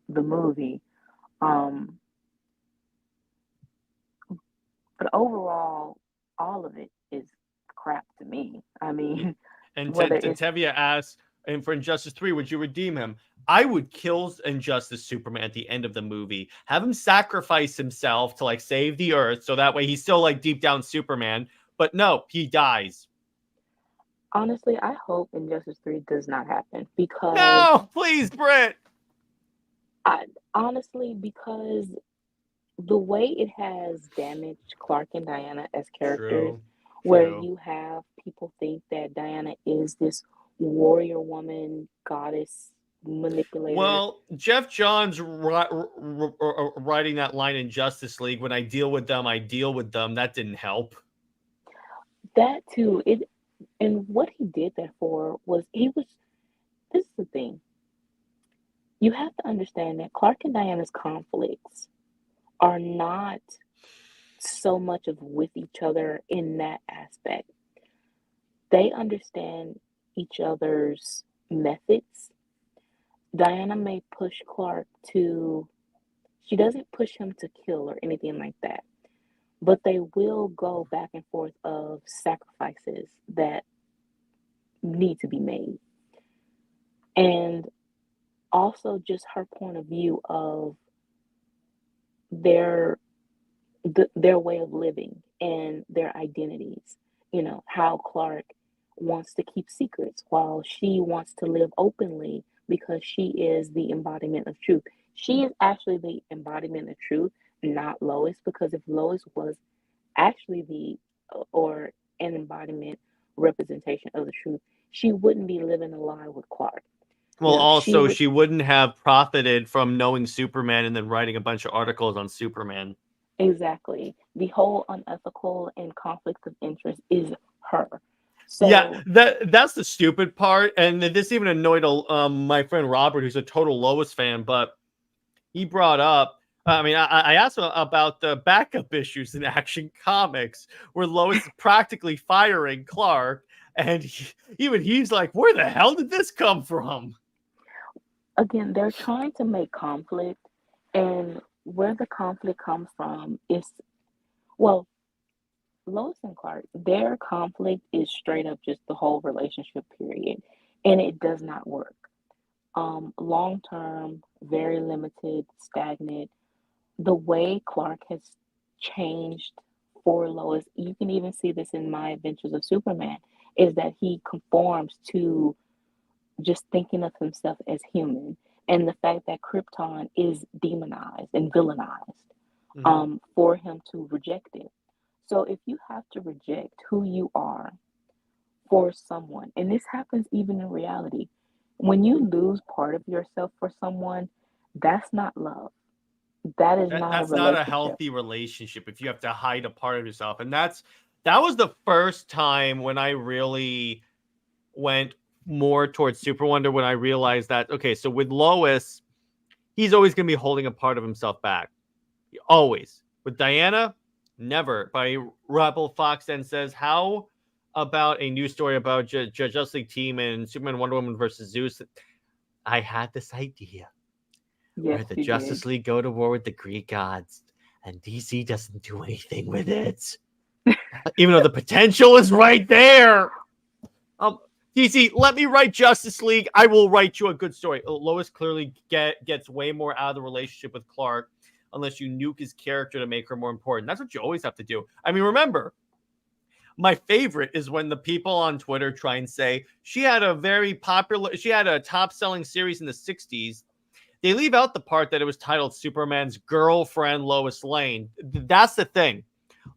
the movie. Um, but overall, all of it is crap to me. I mean, And whether it's Tevia asks, and for Injustice 3, would you redeem him? I would kill Injustice Superman at the end of the movie. Have him sacrifice himself to like save the Earth, so that way he's still like deep down Superman. But no, he dies. honestly, I hope Injustice 3 does not happen because No, please, Britt. because the way it has damaged Clark and Diana as characters, True. where you have people think that Diana is this warrior woman, goddess, manipulator. Well, Jeff Johns writing that line in Justice League, when I deal with them, I deal with them. That didn't help. That too, and what he did that for was this is the thing. You have to understand that Clark and Diana's conflicts are not so much of with each other in that aspect. They understand each other's methods. Diana may push Clark she doesn't push him to kill or anything like that, but they will go back and forth of sacrifices that need to be made. And also just her point of view of their their way of living and their identities. You know, how Clark wants to keep secrets while she wants to live openly because she is the embodiment of truth. She is actually the embodiment of truth, not Lois, because if Lois was actually or an embodiment representation of the truth, she wouldn't be living a lie with Clark. Well, also, she wouldn't have profited from knowing Superman and then writing a bunch of articles on Superman. Exactly. The whole unethical and conflict of interest is her. So yeah, that's the stupid part. And this even annoyed my friend Robert, who's a total Lois fan, but he brought up, I asked him about the backup issues in Action Comics where Lois is practically firing Clark. And he's like, where the hell did this come from? Again, they're trying to make conflict, and where the conflict comes from is, well, Lois and Clark, their conflict is straight up just the whole relationship period, and it does not work. Long term, very limited, stagnant. The way Clark has changed for Lois, you can even see this in My Adventures of Superman, is that he conforms to just thinking of himself as human, and the fact that Krypton is demonized and villainized for him to reject it. So if you have to reject who you are for someone, and this happens even in reality, when you lose part of yourself for someone, That's not love. That is not a That's not a relationship. healthy relationship if you have to hide a part of yourself. And that was the first time when I really went more towards SuperWonder, when I realized that, okay, so with Lois, he's always going to be holding a part of himself back. Always. With Diana, never. By Rebel Fox then says, how about a new story about Justice League team and Superman, Wonder Woman versus Zeus? I had this idea Yes, where the you did. Justice League go to war with the Greek gods, and DC doesn't do anything with it. Even though the potential is right there. DC, let me write Justice League. I will write you a good story. Lois clearly gets way more out of the relationship with Clark unless you nuke his character to make her more important. That's what you always have to do. I mean, remember, my favorite is when the people on Twitter try and say she had a top-selling series in the 60s. They leave out the part that it was titled Superman's girlfriend, Lois Lane. That's the thing.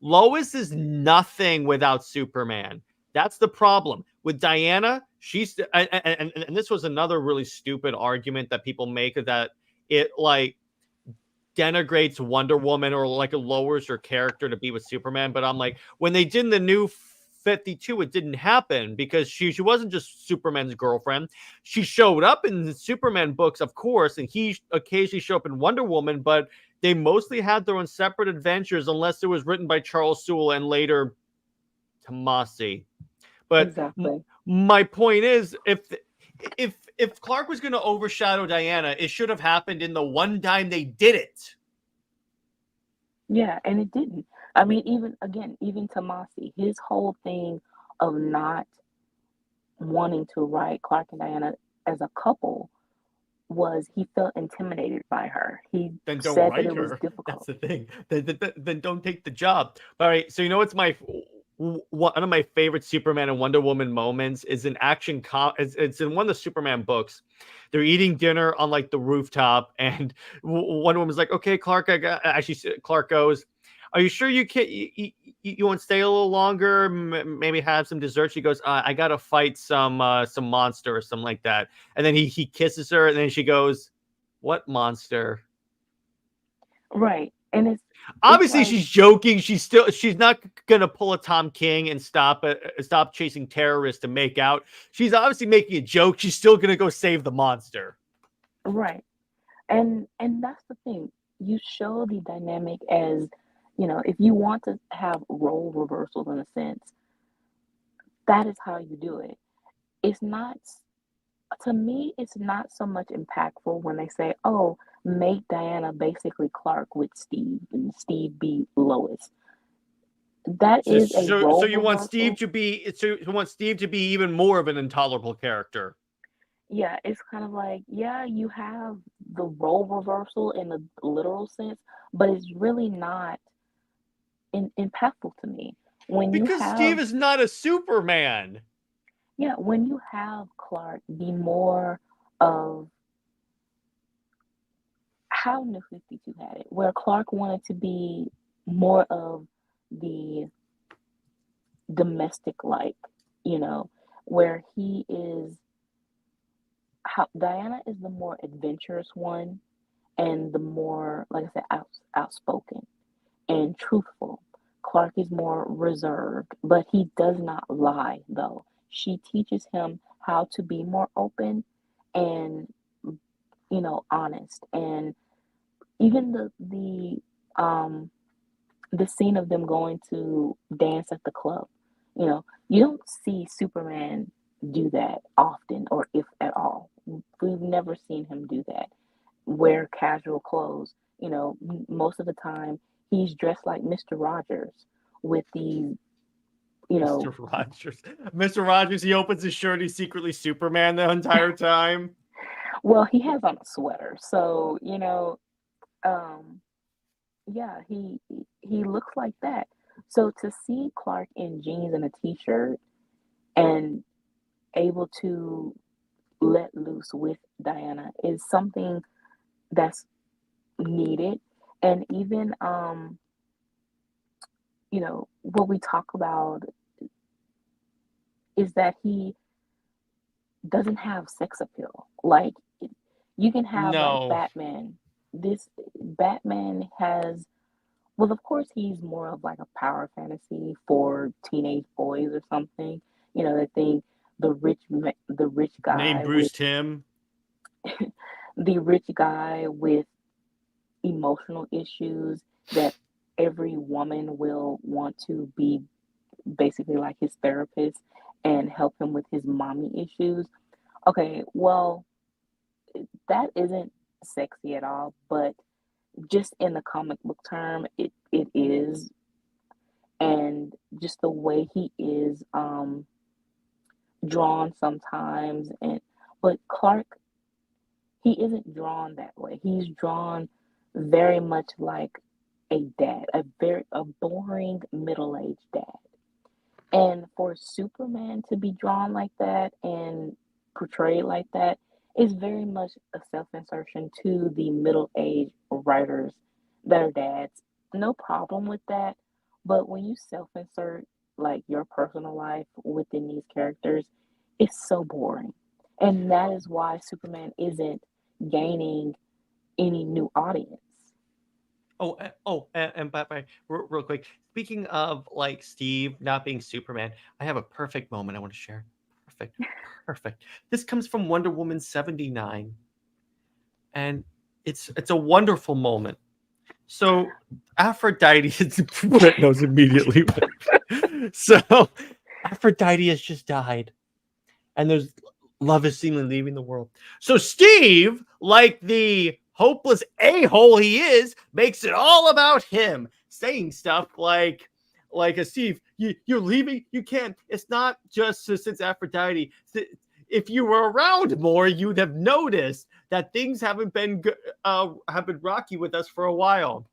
Lois is nothing without Superman. That's the problem. With Diana, she's and this was another really stupid argument that people make, that it like denigrates Wonder Woman or like it lowers her character to be with Superman. But I'm like, when they did the new 52, it didn't happen because she wasn't just Superman's girlfriend. She showed up in the Superman books, of course, and he occasionally showed up in Wonder Woman, but they mostly had their own separate adventures unless it was written by Charles Soule and later Tomasi. But Exactly. my point is, if Clark was going to overshadow Diana, it should have happened in the one time they did it. Yeah, and it didn't. I mean, even Tomasi, his whole thing of not wanting to write Clark and Diana as a couple was he felt intimidated by her. He Then don't said that write it was her. That's difficult. the thing. Then don't take the job. All right. So what's one of my favorite Superman and Wonder Woman moments is an action it's in one of the Superman books. They're eating dinner on like the rooftop, and Wonder Woman's like, "Okay, Clark." Clark goes, "Are you sure you can't? You want to stay a little longer? Maybe have some dessert." She goes, "I gotta fight some monster or something like that." And then he kisses her, and then she goes, "What monster?" Right. And it's Obviously, like, she's joking. She's not gonna pull a Tom King and stop chasing terrorists to make out. She's obviously making a joke. She's still gonna go save the monster. right. And that's the thing. You show the dynamic as, if you want to have role reversals in a sense, that is how you do it. It's not, to me, it's not so much impactful when they say, oh, make Diana basically Clark with Steve and Steve be Lois. That So, is a so, so role you want Steve reversal. to be even more of an intolerable character. Yeah, it's kind of like, yeah, you have the role reversal in a literal sense, but it's really not impactful to me. When you Because Steve have, is not a Superman. yeah, when you have Clark be more of how New 52 had it, where Clark wanted to be more of the domestic like, where he is, how Diana is the more adventurous one and the more, like I said, outspoken and truthful. Clark is more reserved, but he does not lie, though. She teaches him how to be more open and, honest. And even the scene of them going to dance at the club, you don't see Superman do that often, or if at all. We've never seen him do that. Wear casual clothes. Most of the time he's dressed like Mr. Rogers with these, you know, Mr. Rogers. Mr. Rogers, he opens his shirt, he's secretly Superman the entire time. well, he has on a sweater, so um, yeah, he looks like that. So to see Clark in jeans and a t-shirt and able to let loose with Diana is something that's needed. And even what we talk about is that he doesn't have sex appeal. Like You can have like No. Batman. This Batman has, well, of course, he's more of like a power fantasy for teenage boys or something. They think the rich Name guy Bruce with Tim. the rich guy with emotional issues that every woman will want to be basically like his therapist and help him with his mommy issues. Okay, well, that isn't sexy at all, but just in the comic book term, it is. And just the way he is drawn sometimes, and but Clark, he isn't drawn that way. He's drawn very much like a dad, a boring middle-aged dad. And for Superman to be drawn like that and portrayed like that is very much a self-insertion to the middle-aged writers that are dads. No problem with that. But when you self-insert like your personal life within these characters, it's so boring. And that is why Superman isn't gaining any new audience. And by the way, real quick, speaking of like Steve not being Superman, I have a perfect moment I want to share. Perfect, perfect. This comes from Wonder Woman 79, and it's a wonderful moment. So Aphrodite, Brett knows immediately. So Aphrodite has just died, and there's love is seemingly leaving the world. So Steve, like the hopeless a-hole he is, makes it all about him, saying stuff like a Steve, you're leaving, you can't. It's not just since Aphrodite. If you were around more, you'd have noticed that things have been rocky with us for a while.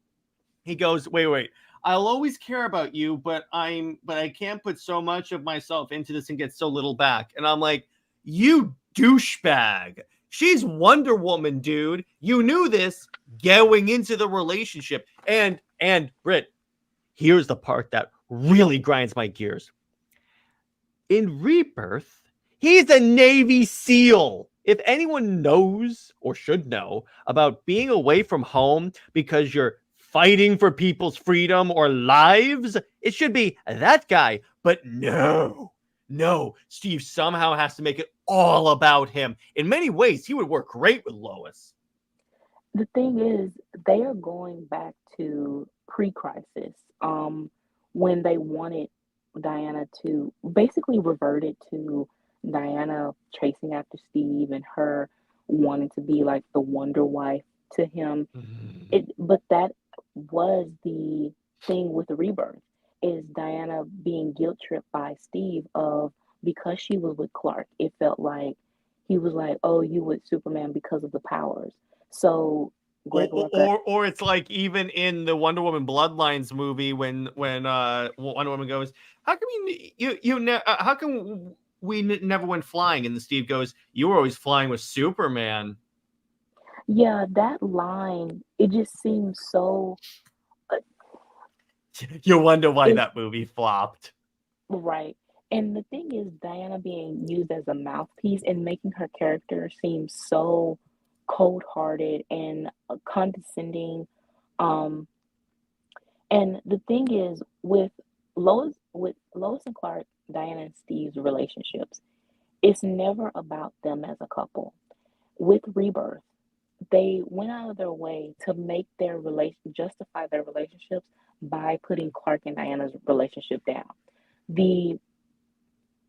He goes, wait. I'll always care about you, but I can't put so much of myself into this and get so little back. And I'm like, you douchebag. She's Wonder Woman, dude. You knew this going into the relationship. And Britt, here's the part that really grinds my gears. In Rebirth, he's a Navy SEAL. If anyone knows or should know about being away from home because you're fighting for people's freedom or lives, it should be that guy. But no, Steve somehow has to make it all about him. In many ways, he would work great with Lois. The thing is, they are going back to pre-crisis, when they wanted Diana to basically reverted to Diana chasing after Steve and her wanting to be like the Wonder Wife to him. But that was the thing with the Rebirth, is Diana being guilt tripped by Steve of because she was with Clark. It felt like he was like, "Oh, you with Superman because of the powers." So Or, Greg Rucka, or it's like even in the Wonder Woman Bloodlines movie when Wonder Woman goes, how come how come we never went flying? And the Steve goes, you were always flying with Superman. yeah, that line, it just seems so uh, You wonder why it that movie flopped. right. And the thing is, Diana being used as a mouthpiece and making her character seem so cold-hearted and condescending. Um, and the thing is, with Lois and Clark, Diana and Steve's relationships, it's never about them as a couple. With Rebirth, they went out of their way to make their justify their relationships by putting Clark and Diana's relationship down. The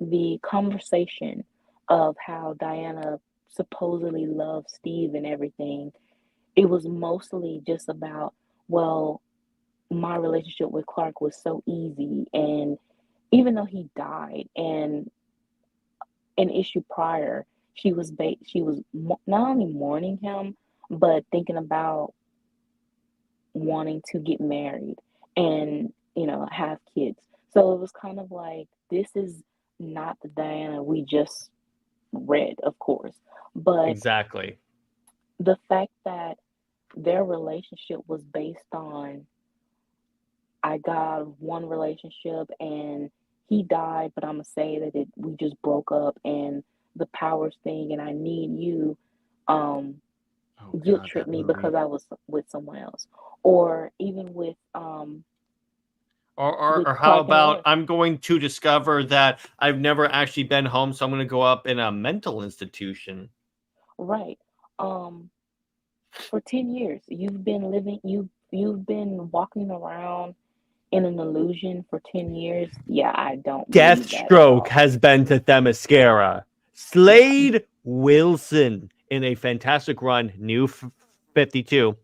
the conversation of how Diana supposedly loves Steve and everything, it was mostly just about, well, my relationship with Clark was so easy, and even though he died and an issue prior, she was not only mourning him but thinking about wanting to get married and have kids. So it was kind of like, this is not the Diana we just read, of course, but Exactly. the fact that their relationship was based on, I got one relationship and he died, but I'm gonna say that we just broke up and the powers thing and I need you. Oh guilt God, trip that me movie. because I was with someone else, or even with Or how Clark and about Lois. I'm going to discover that I've never actually been home, so I'm going to go up in a mental institution. Right. Um, for 10 years, you've been living. You've been walking around in an illusion for 10 years. Yeah, I don't believe that at Deathstroke all. has been to Themyscira. Yeah. Slade Wilson in a fantastic run, New 52.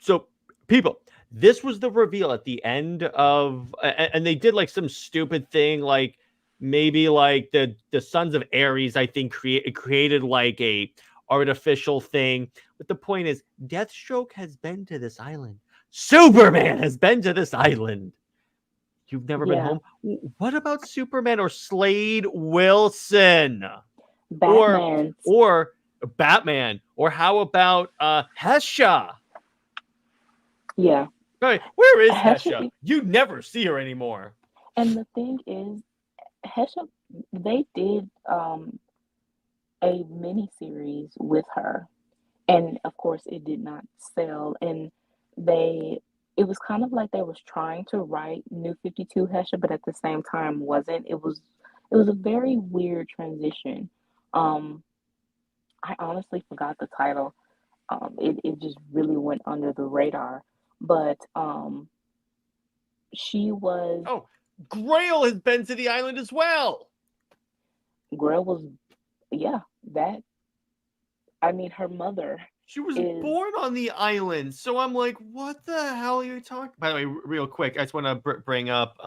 So, people, this was the reveal at the end of, and they did like some stupid thing, like maybe like the Sons of Ares, I think, created like a artificial thing. But the point is, Deathstroke has been to this island. Superman has been to this island. You've never been Yeah. home. What about Superman or Slade Wilson or Batman's. or Batman, or how about Hesha? Yeah. Right. Where is Hesha? Hesha, You never see her anymore. and the thing is, Hesha, they did a mini series with her, and of course, it did not sell. And they, it was kind of like they was trying to write New 52 Hesha, but at the same time wasn't. It was a very weird transition. Um, I honestly forgot the title. It just really went under the radar. But she was Oh, Grail has been to the island as well. Grail was, yeah, that, I mean, her mother She was is, born on the island. So I'm like, what the hell are you talking? By the way, real quick, I just want to bring up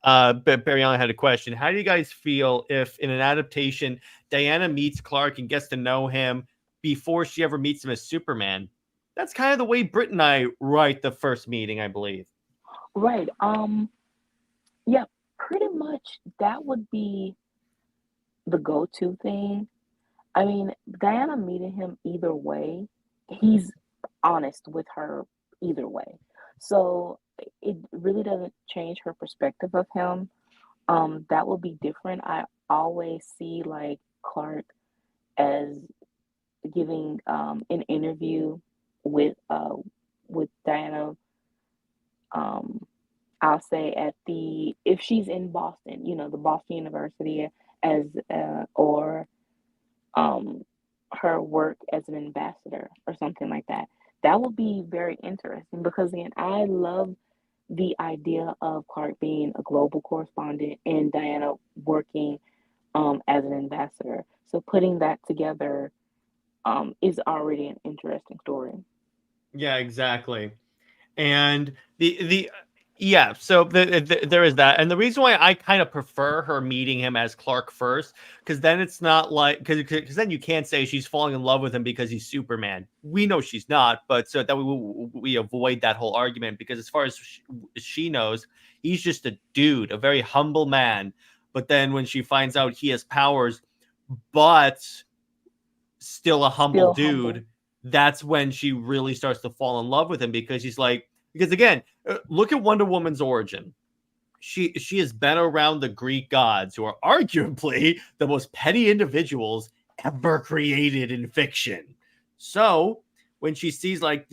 Barry Allen had a question. How do you guys feel if in an adaptation Diana meets Clark and gets to know him before she ever meets him as Superman? That's kind of the way Britt and I write the first meeting, I believe. right. Yeah, pretty much that would be the go-to thing. I mean, Diana meeting him either way, he's honest with her either way. So it really doesn't change her perspective of him. That would be different. I always see like Clark as giving an interview with uh with Diana. Um, I'll say at the if she's in Boston, you know, the Boston University as or um her work as an ambassador or something like that. That would be very interesting because again, I love the idea of Clark being a global correspondent and Diana working as an ambassador. So putting that together is already an interesting story. Yeah, exactly. And the yeah, so there is that, and the reason why I kind of prefer her meeting him as Clark first, because then it's not like because then you can't say she's falling in love with him because he's Superman. We know she's not, but so that we avoid that whole argument because as far as she knows, he's just a dude, a very humble man. But then when she finds out he has powers, but still a humble Still humble. dude, that's when she really starts to fall in love with him because she's like, because again, look at Wonder Woman's origin. She has been around the Greek gods, who are arguably the most petty individuals ever created in fiction. So when she sees like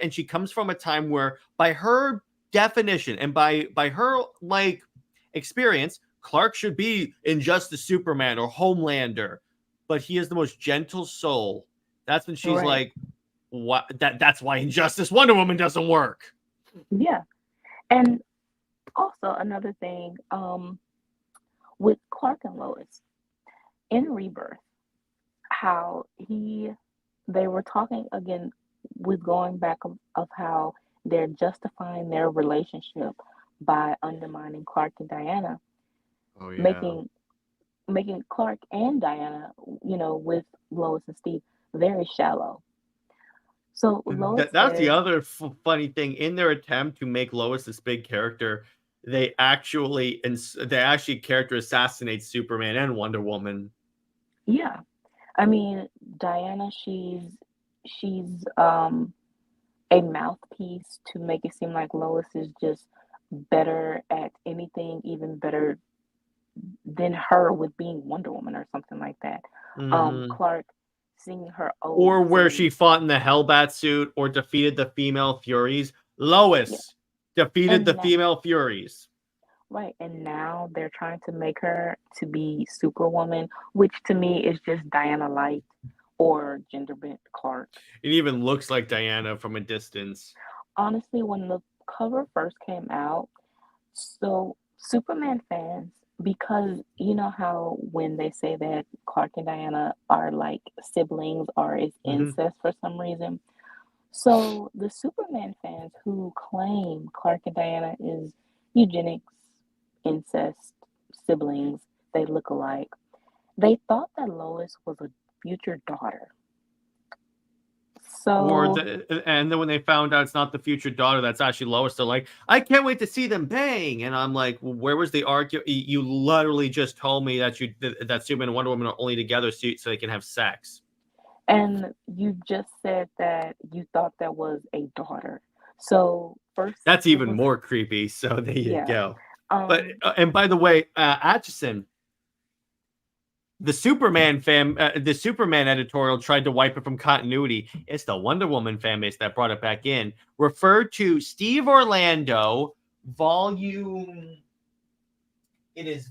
and she comes from a time where, by her definition and by her like experience, Clark should be Injustice Superman or Homelander, but he is the most gentle soul. That's when she's Right. like, "What? That's why Injustice Wonder Woman doesn't work." Yeah. And also another thing, with Clark and Lois in Rebirth, how they were talking again with going back of how they're justifying their relationship by undermining Clark and Diana, Oh yeah. making making Clark and Diana, you know, with Lois and Steve, very shallow. So Lois That's the says, other funny thing. In their attempt to make Lois this big character, they actually character assassinate Superman and Wonder Woman. yeah. I mean, Diana, she's a mouthpiece to make it seem like Lois is just better at anything, even better than her with being Wonder Woman or something like that. Hmm. Clark singing her Or odes where she and fought in the Hellbat suit or defeated the female Furies. yeah. Lois defeated the And that, female Furies. right, and now they're trying to make her to be Superwoman, which to me is just Diana Light or gender bent Clark. It even looks like Diana from a distance. Honestly, when the cover first came out, so Superman fans, because you know how when they say that Clark and Diana are like siblings or is Mm-hmm. incest for some reason. So the Superman fans who claim Clark and Diana is eugenics, incest, siblings, they look alike. They thought that Lois was a future daughter. So And then when they found out it's not the future daughter, that's actually Lois, they're like, I can't wait to see them bang. And I'm like, well, where was the argument? You literally just told me that that Superman and Wonder Woman are only together so they can have sex. and you just said that you thought that was a daughter. So first That's it even was more creepy. So there you yeah. go. But Um and by the way, Atchison, the the Superman editorial tried to wipe it from continuity. It's the Wonder Woman fan base that brought it back in. Referred to Steve Orlando, volume. It is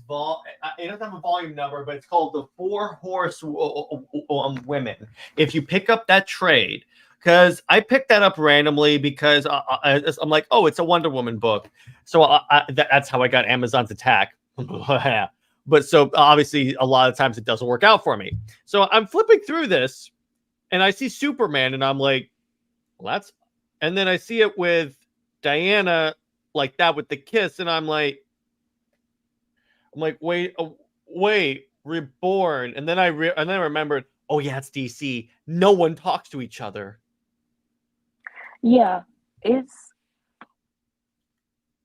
it doesn't have a volume number, but it's called the Four Horse Women. If you pick up that trade, because I picked that up randomly because I'm like, oh, it's a Wonder Woman book, so that's how I got Amazon's Attack. But so obviously, a lot of times it doesn't work out for me. So I'm flipping through this, and I see Superman, and I'm like, well, that's. And then I see it with Diana like that with the kiss, and I'm like, wait, Reborn, and then I remembered, oh yeah, it's DC. No one talks to each other. yeah, it's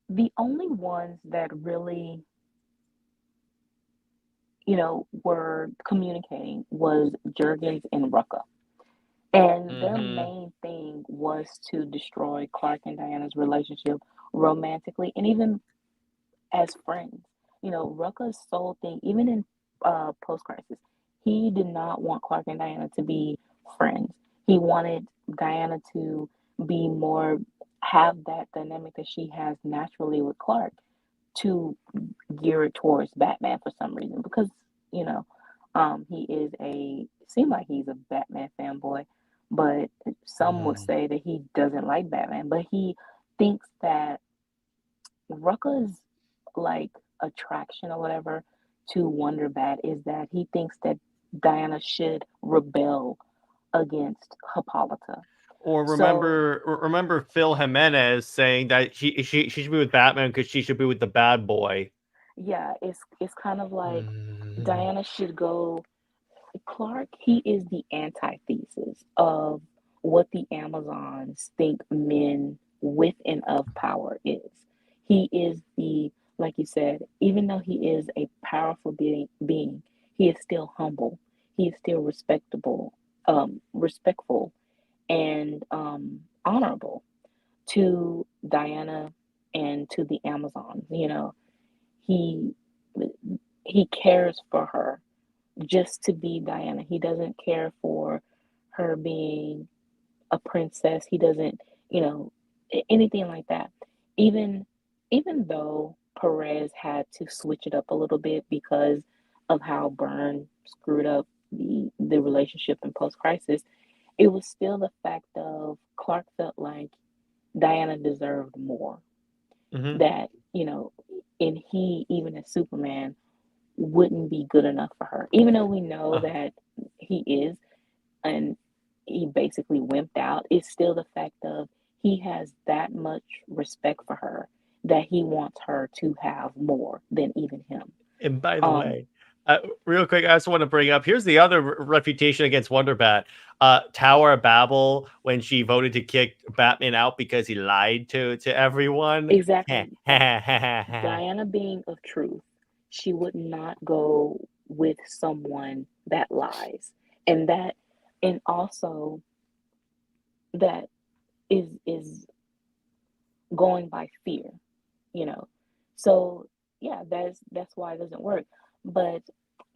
the only ones that really, were communicating was Jurgens and Rucka. And their Mm-hmm. main thing was to destroy Clark and Diana's relationship romantically and even as friends. Rucka's sole thing, even in post crisis, he did not want Clark and Diana to be friends. He wanted Diana to be more, have that dynamic that she has naturally with Clark to gear it towards Batman for some reason because, you know, he is seem like he's a Batman fanboy, but some would Mm. say that he doesn't like Batman, but he thinks that Rucka's like attraction or whatever to Wonder Bat is that he thinks that Diana should rebel against Hippolyta. Or So remember Phil Jimenez saying that she should be with Batman because she should be with the bad boy. yeah, it's kind of like Mm. Diana should go. Clark, he is the antithesis of what the Amazons think men with and of power is. He is like you said, even though he is a powerful being, he is still humble. He is still respectful, and honorable to Diana and to the Amazons. He he cares for her just to be Diana. He doesn't care for her being a princess. He doesn't, anything like that. Even even though Perez had to switch it up a little bit because of how Byrne screwed up the relationship in post crisis, it was still the fact of Clark felt like Diana deserved more. Mm-hmm. That, and he, even as Superman, wouldn't be good enough for her. Even though we know that he is, and he basically wimped out, it's still the fact of he has that much respect for her that he wants her to have more than even him. And by the Um, way, real quick, I also want to bring up here's the other refutation against Wonderbat. Tower of Babel, when she voted to kick Batman out because he lied to everyone. exactly. Diana being of truth, she would not go with someone that lies. And also that is going by fear, you know. So yeah, that's why it doesn't work. But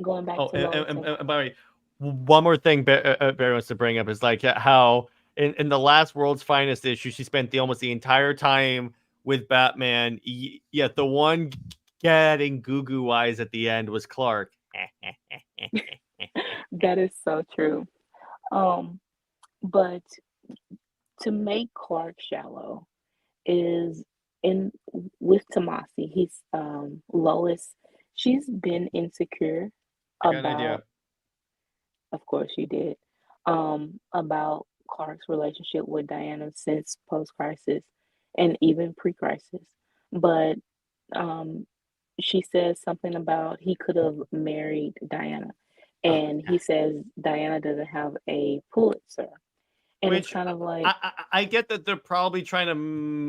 going back Oh, to Lois and by the way, one more thing Barry wants to bring up is like how in the last World's Finest issue, she spent almost the entire time with Batman. Yet the one getting goo goo eyes at the end was Clark. That is so true. Um, but to make Clark shallow is in with Tomasi. He's Lois. She's been insecure I got an about, idea. of course, she did, about Clark's relationship with Diana since post crisis and even pre crisis. But um, she says something about he could have married Diana. Oh, And he says Diana doesn't have a Pulitzer. And it's which kind of I, like, I get that they're probably trying to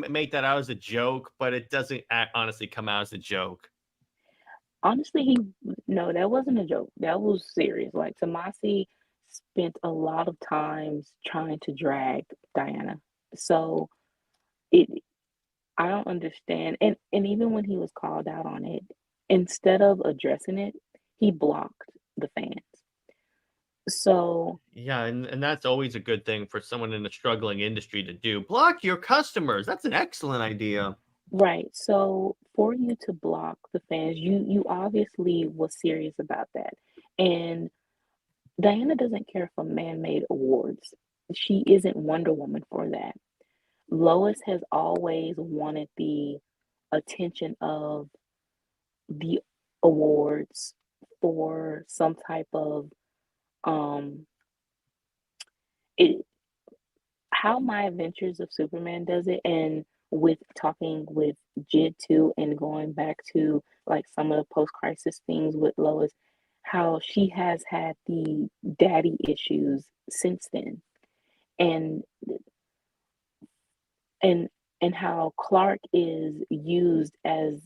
make that out as a joke, but it doesn't honestly come out as a joke. honestly, no, that wasn't a joke. That was serious. Like, Tomasi spent a lot of times trying to drag Diana. So it, I don't understand. And even when he was called out on it, instead of addressing it, he blocked the fans. So, Yeah, and that's always a good thing for someone in a struggling industry to do. Block your customers. That's an excellent idea. right. So for you to block the fans, you obviously was serious about that. And Diana doesn't care for man-made awards. She isn't Wonder Woman for that. Lois has always wanted the attention of the awards for some type of um it how My Adventures of Superman does it, and with talking with Jid too, and going back to like some of the post-crisis things with Lois, how she has had the daddy issues since then, and and and how Clark is used as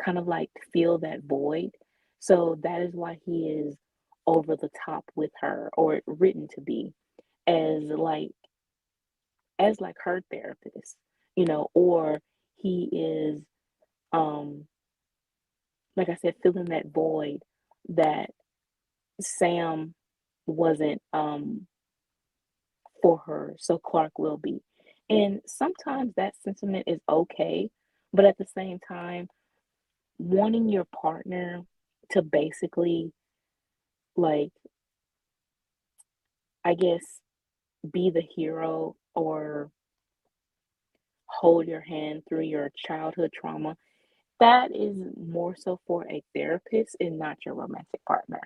kind of like fill that void. So that is why he is over the top with her, or written to be as like her therapist, or he is, um, like I said, filling that void that Sam wasn't, for her, so Clark will be. And sometimes that sentiment is okay, but at the same time, wanting your partner to basically, like, I guess, be the hero or hold your hand through your childhood trauma, that is more so for a therapist and not your romantic partner.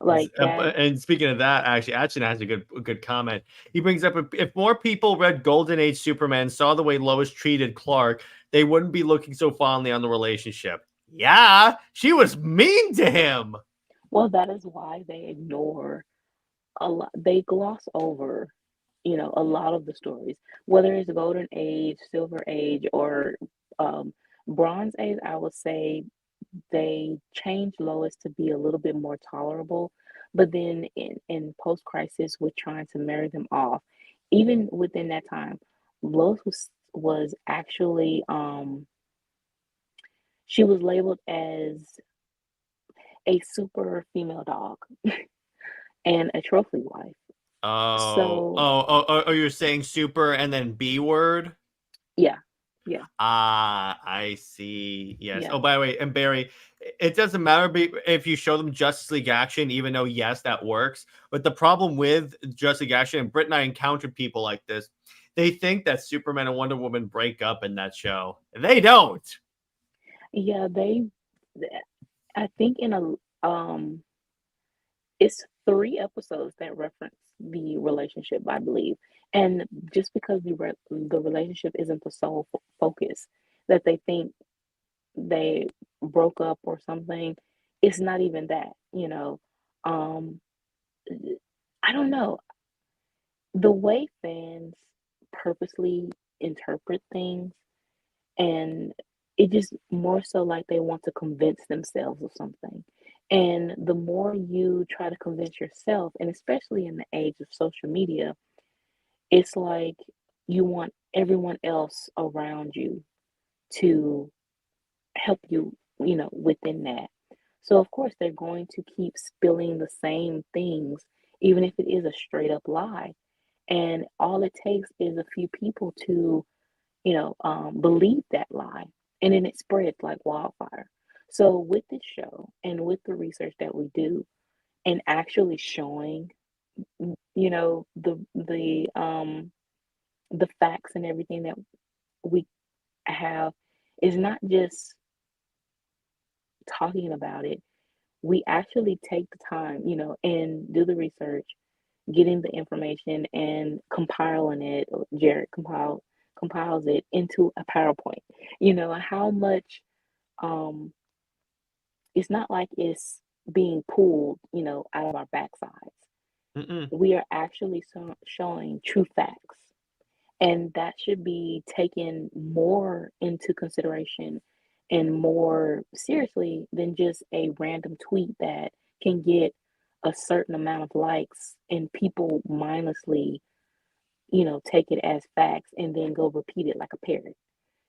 Like that, And speaking of that, actually, Atchin has a good comment. He brings up if more people read Golden Age Superman, saw the way Lois treated Clark, they wouldn't be looking so fondly on the relationship. Yeah, she was mean to him. well, that is why they ignore a lot, they gloss over, a lot of the stories, whether it's Golden Age, Silver Age, or um, Bronze Age. I would say they changed Lois to be a little bit more tolerable, but then in post crisis, with trying to marry them off, even within that time, Lois was actually, she was labeled as a super female dog and a trophy wife. So You're saying super and then B word? yeah, yeah, Ah, I see. Yes. yeah. Oh, by the way, and Barry, it doesn't matter if you show them Justice League action, even though, yes, that works. But the problem with Justice League action, and Britt and I encountered people like this, they think that Superman and Wonder Woman break up in that show. They don't. Yeah, I think in it's 3 episodes that reference the relationship, I believe. And just because the relationship isn't the sole focus, that they think they broke up or something, it's not even that. Um, I don't know. The way fans purposely interpret things, and it just more so like they want to convince themselves of something. And the more you try to convince yourself, and especially in the age of social media, it's like you want everyone else around you to help you, within that. So of course they're going to keep spilling the same things even if it is a straight up lie. And all it takes is a few people to, believe that lie, and then it spreads like wildfire. So with this show and with the research that we do, and actually showing, the facts and everything that we have, is not just talking about it. We actually take the time, and do the research, getting the information and compiling it. Or Jared compiles it into a PowerPoint. How much, um it's not like it's being pulled, out of our backsides. Mm-mm. We are actually showing true facts. And that should be taken more into consideration and more seriously than just a random tweet that can get a certain amount of likes and people mindlessly, take it as facts and then go repeat it like a parrot.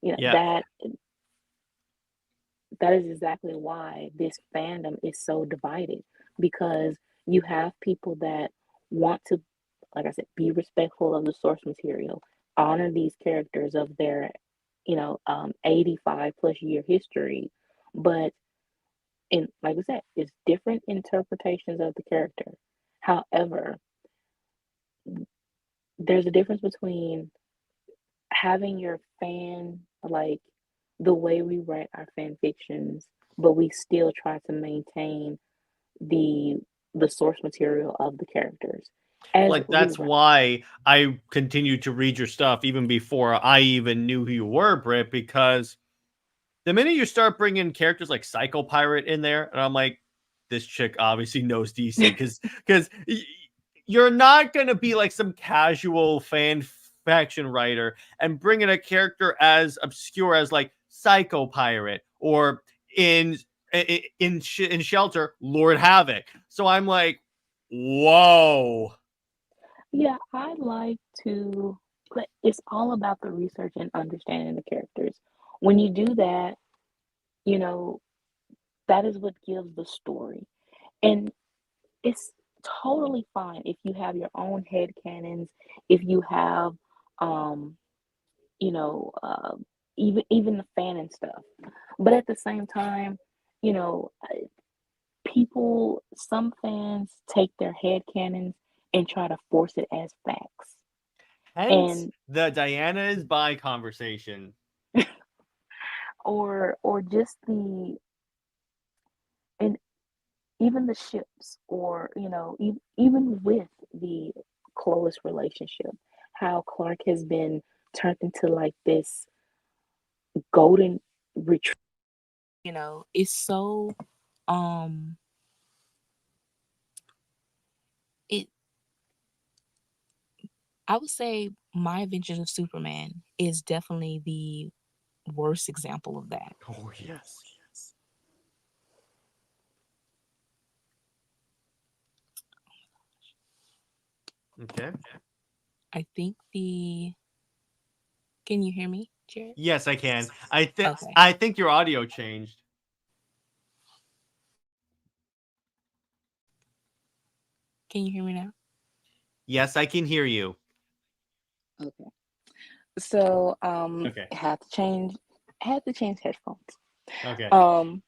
You know, Yeah. that that is exactly why this fandom is so divided, because you have people that want to, like I said, be respectful of the source material, honor these characters of their, 85 plus year history, but in, like I said, it's different interpretations of the character. However, there's a difference between having your fan, like the way we write our fan fictions, but we still try to maintain the the source material of the characters as Like, we that's write. why I continued to read your stuff even before I even knew who you were, Britt, because the minute you start bringing characters like Psycho Pirate in there, and I'm like, this chick obviously knows DC, because you're not gonna be like some casual fan faction writer and bring in a character as obscure as like Psycho Pirate or in in Shelter Lord Havoc. So I'm like, whoa. Yeah, I like to, but it's all about the research and understanding the characters. When you do that, you know, that is what gives the story. And it's totally fine if you have your own head canons, if you have, um, you know, uh, even the fan and stuff. But at the same time, you know, some fans take their head canons and try to force it as facts. Hence And the Diana is bi conversation. or just and even the ships, or even with the Chloe's relationship, how Clark has been turned into like this golden retriever. It's so um it I would say My Adventures of Superman is definitely the worst example of that. Oh, yes. Okay. I think the Can you hear me, Jared? Yes, I can. Okay. I think your audio changed. Can you hear me now? Yes, I can hear you. Okay. So Okay. had to change headphones. Okay. Um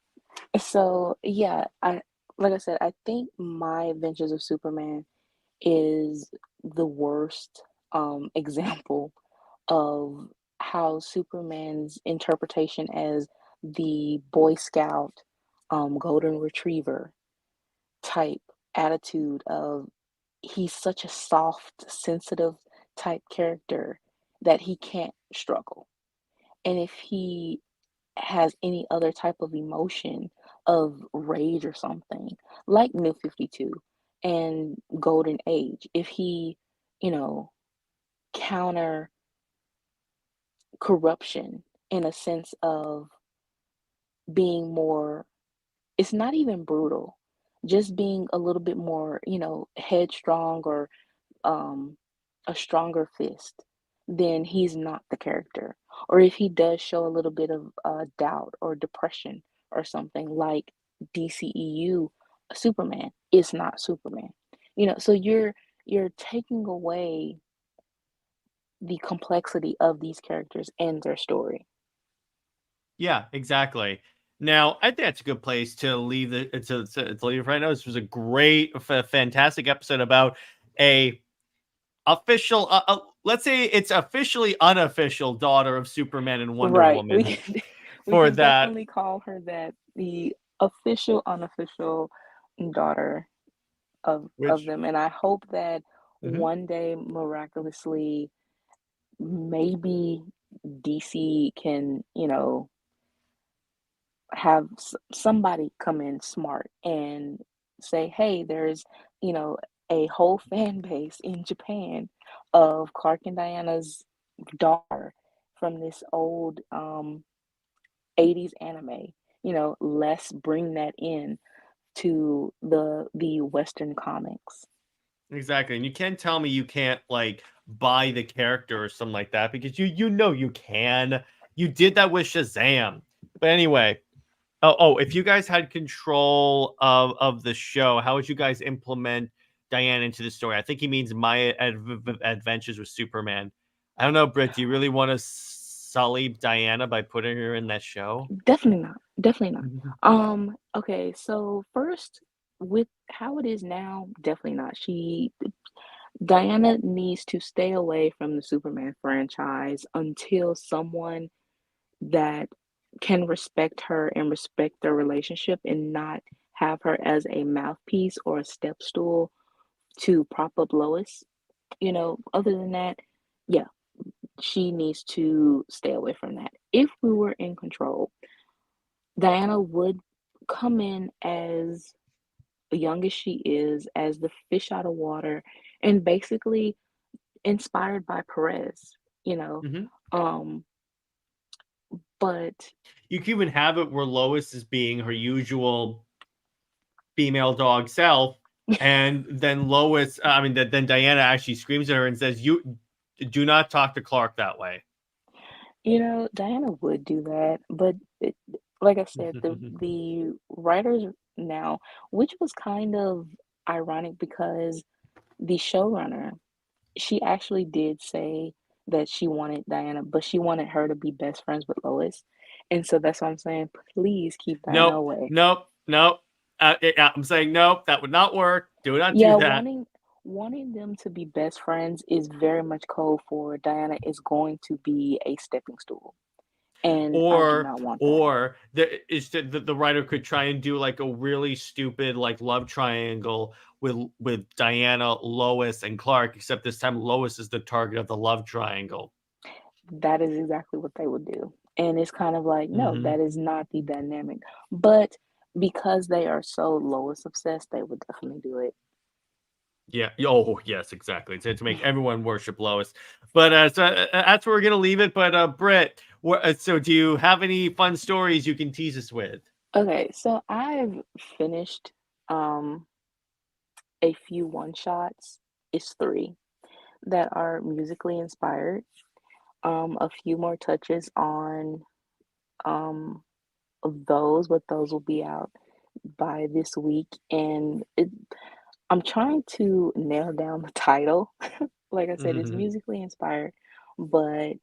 so yeah, I like I said, I think My Adventures of Superman is the worst example of how Superman's interpretation as the Boy Scout, golden retriever type attitude of, he's such a soft, sensitive type character that he can't struggle. And if he has any other type of emotion of rage or something, like New 52 and Golden Age, if he, you know, counter corruption in a sense of being more, it's not even brutal, just being a little bit more, headstrong, or um, a stronger fist, then he's not the character. Or if he does show a little bit of doubt or depression or something, like DCEU Superman is not Superman. So you're taking away the complexity of these characters and their story. Yeah, exactly. Now, I think that's a good place to leave to leave it right now. This was a great, fantastic episode about a official, let's say it's officially unofficial daughter of Superman and Wonder Right. We Woman. can we For can that, definitely call her that, the official, unofficial daughter of which them. And I hope that mhm, one day, miraculously, maybe DC can, have somebody come in smart and say, hey, there's, you know, a whole fan base in Japan of Clark and Diana's daughter from this old 80s anime. Let's bring that in to the Western comics. exactly, and you can't tell me you can't like buy the character or something like that because you know you can. You did that with Shazam. But anyway, if you guys had control of the show, how would you guys implement Diana into the story? I think he means my adventures with Superman. I don't know, Britt. Do you really want to sully Diana by putting her in that show? Definitely not. Definitely not. Okay, so first, with how it is now, definitely not. Diana needs to stay away from the Superman franchise until someone that can respect her and respect their relationship and not have her as a mouthpiece or a step stool to prop up Lois. Other than that, yeah, she needs to stay away from that. If we were in control, Diana would come in as young as she is, as the fish out of water, and basically inspired by Perez, you know. Mhm. Um, but You can even have it where Lois is being her usual female dog self, and then then Diana actually screams at her and says, "You do not talk to Clark that way." Diana would do that, but like I said, the writers now, which was kind of ironic because the showrunner, she actually did say that she wanted Diana, but she wanted her to be best friends with Lois. And so that's why I'm saying, please keep Diana Nope, away. nope, nope. I'm saying nope. That would not work. Do not do Yeah, that. wanting them to be best friends is very much code for Diana is going to be a stepping stool. And I do Or not want that. or the writer could try and do like a really stupid like love triangle with Diana, Lois, and Clark, except this time Lois is the target of the love triangle. That is exactly what they would do. And it's kind of like, no, Hmm. that is not the dynamic. But because they are so Lois obsessed, they would definitely do it. Yeah. Oh, yes, exactly. To make everyone worship Lois. But that's where we're gonna leave it. But Britt, so do you have any fun stories you can tease us with? Okay, so I've finished um a few one shots. It's three that are musically inspired. A few more touches on um those, but those will be out by this week. And I'm trying to nail down the title. Like I said, it's musically inspired, but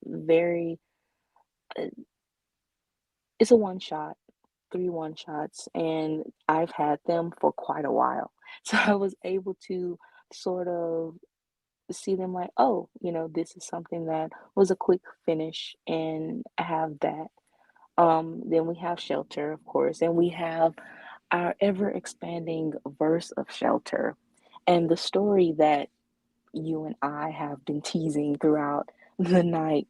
very. uh, It's a one shot, three one shots, and I've had them for quite a while. So I was able to sort of see them like, oh, this is something that was a quick finish, and I have that. Then we have Shelter, of course, and we have our ever expanding verse of Shelter, and the story that you and I have been teasing throughout the night,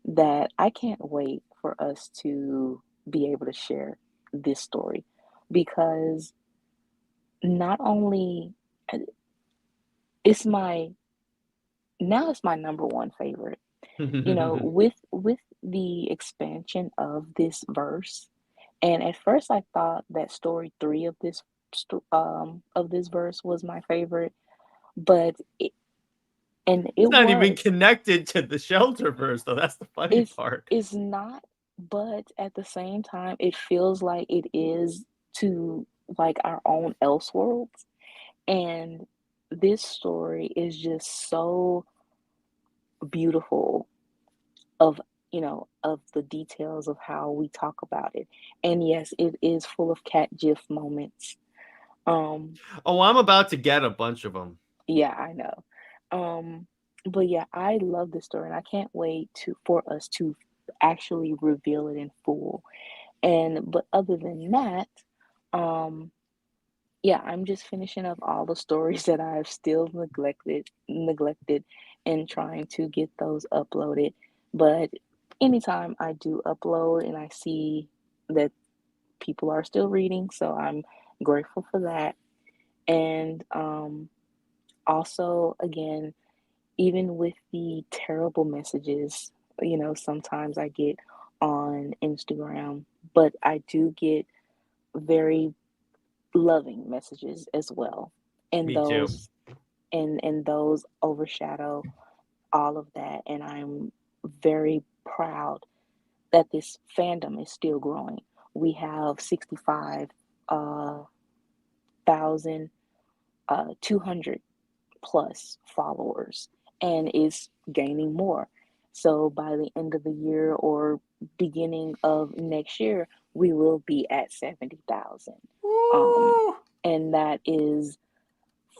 that I can't wait for us to be able to share this story, because not only uh, it's my now it's my number one favorite. With the expansion of this verse, and at first I thought that story 3 of this verse was my favorite, but It's it not even was. connected to the shelter verse, though. That's the funny It's part. it's not, but at the same time, it feels like it is to like our own Elseworlds. And this story is just so beautiful of, of the details of how we talk about it. And yes, it is full of cat gif moments. Oh, I'm about to get a bunch of them. Yeah, I know. But yeah, I love this story, and I can't wait for us to actually reveal it in full. But other than that, um, yeah, I'm just finishing up all the stories that I've still neglected, and trying to get those uploaded. But anytime I do upload and I see that people are still reading, so I'm grateful for that. And also, again, even with the terrible messages, sometimes I get on Instagram, but I do get very loving messages as well. And Me too. those overshadow all of that. And I'm very proud that this fandom is still growing. We have 65,200 plus followers, and is gaining more. So by the end of the year or beginning of next year, we will be at 70,000. And that is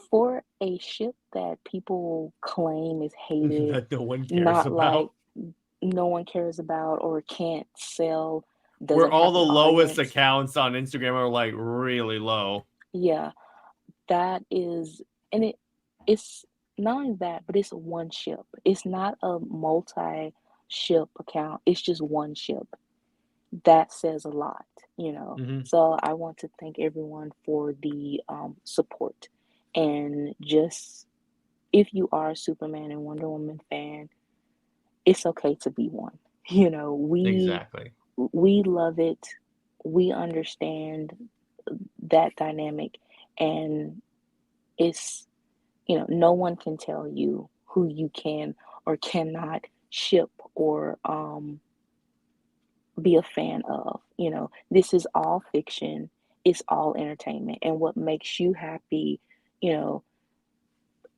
for a ship that people claim is hated, That no one cares not about. like no one cares about or can't sell, Where doesn't all have the an lowest audience. accounts on Instagram are like really low. Yeah, that is, and it's not only that, but it's one ship. It's not a multi-ship account. It's just one ship. That says a lot, Mm-hmm. So I want to thank everyone for the support. And just, if you are a Superman and Wonder Woman fan, it's okay to be one. Exactly. We love it. We understand that dynamic, and it's, no one can tell you who you can or cannot ship or be a fan of. This is all fiction. It's all entertainment. And what makes you happy, you know,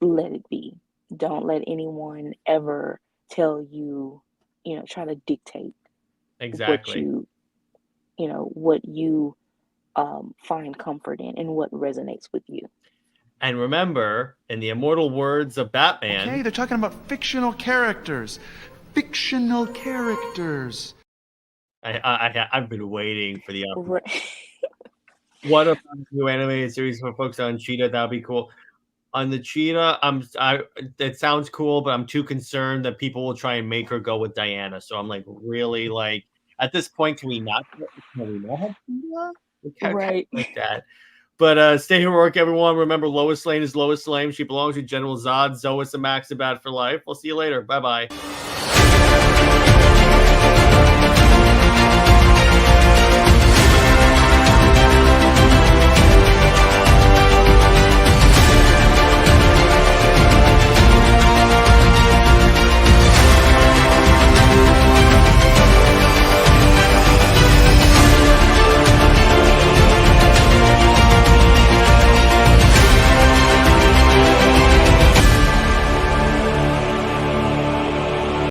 let it be. Don't let anyone ever tell you, try to dictate what Exactly. you find comfort in and what resonates with you. And remember, in the immortal words of Batman, Okay, they're talking about fictional characters. Fictional characters. I've been waiting for the Right. what about a new animated series for folks on Cheetah? That'd be cool. On the Cheetah, it sounds cool, but I'm too concerned that people will try and make her go with Diana. So I'm like, really, like, at this point, can we not have Cheetah? Kind of Right. like that. But stay heroic, everyone. Remember, Lois Lane is Lois Lane. She belongs to General Zod. Zois and Max are bad for life. We'll see you later. Bye-bye.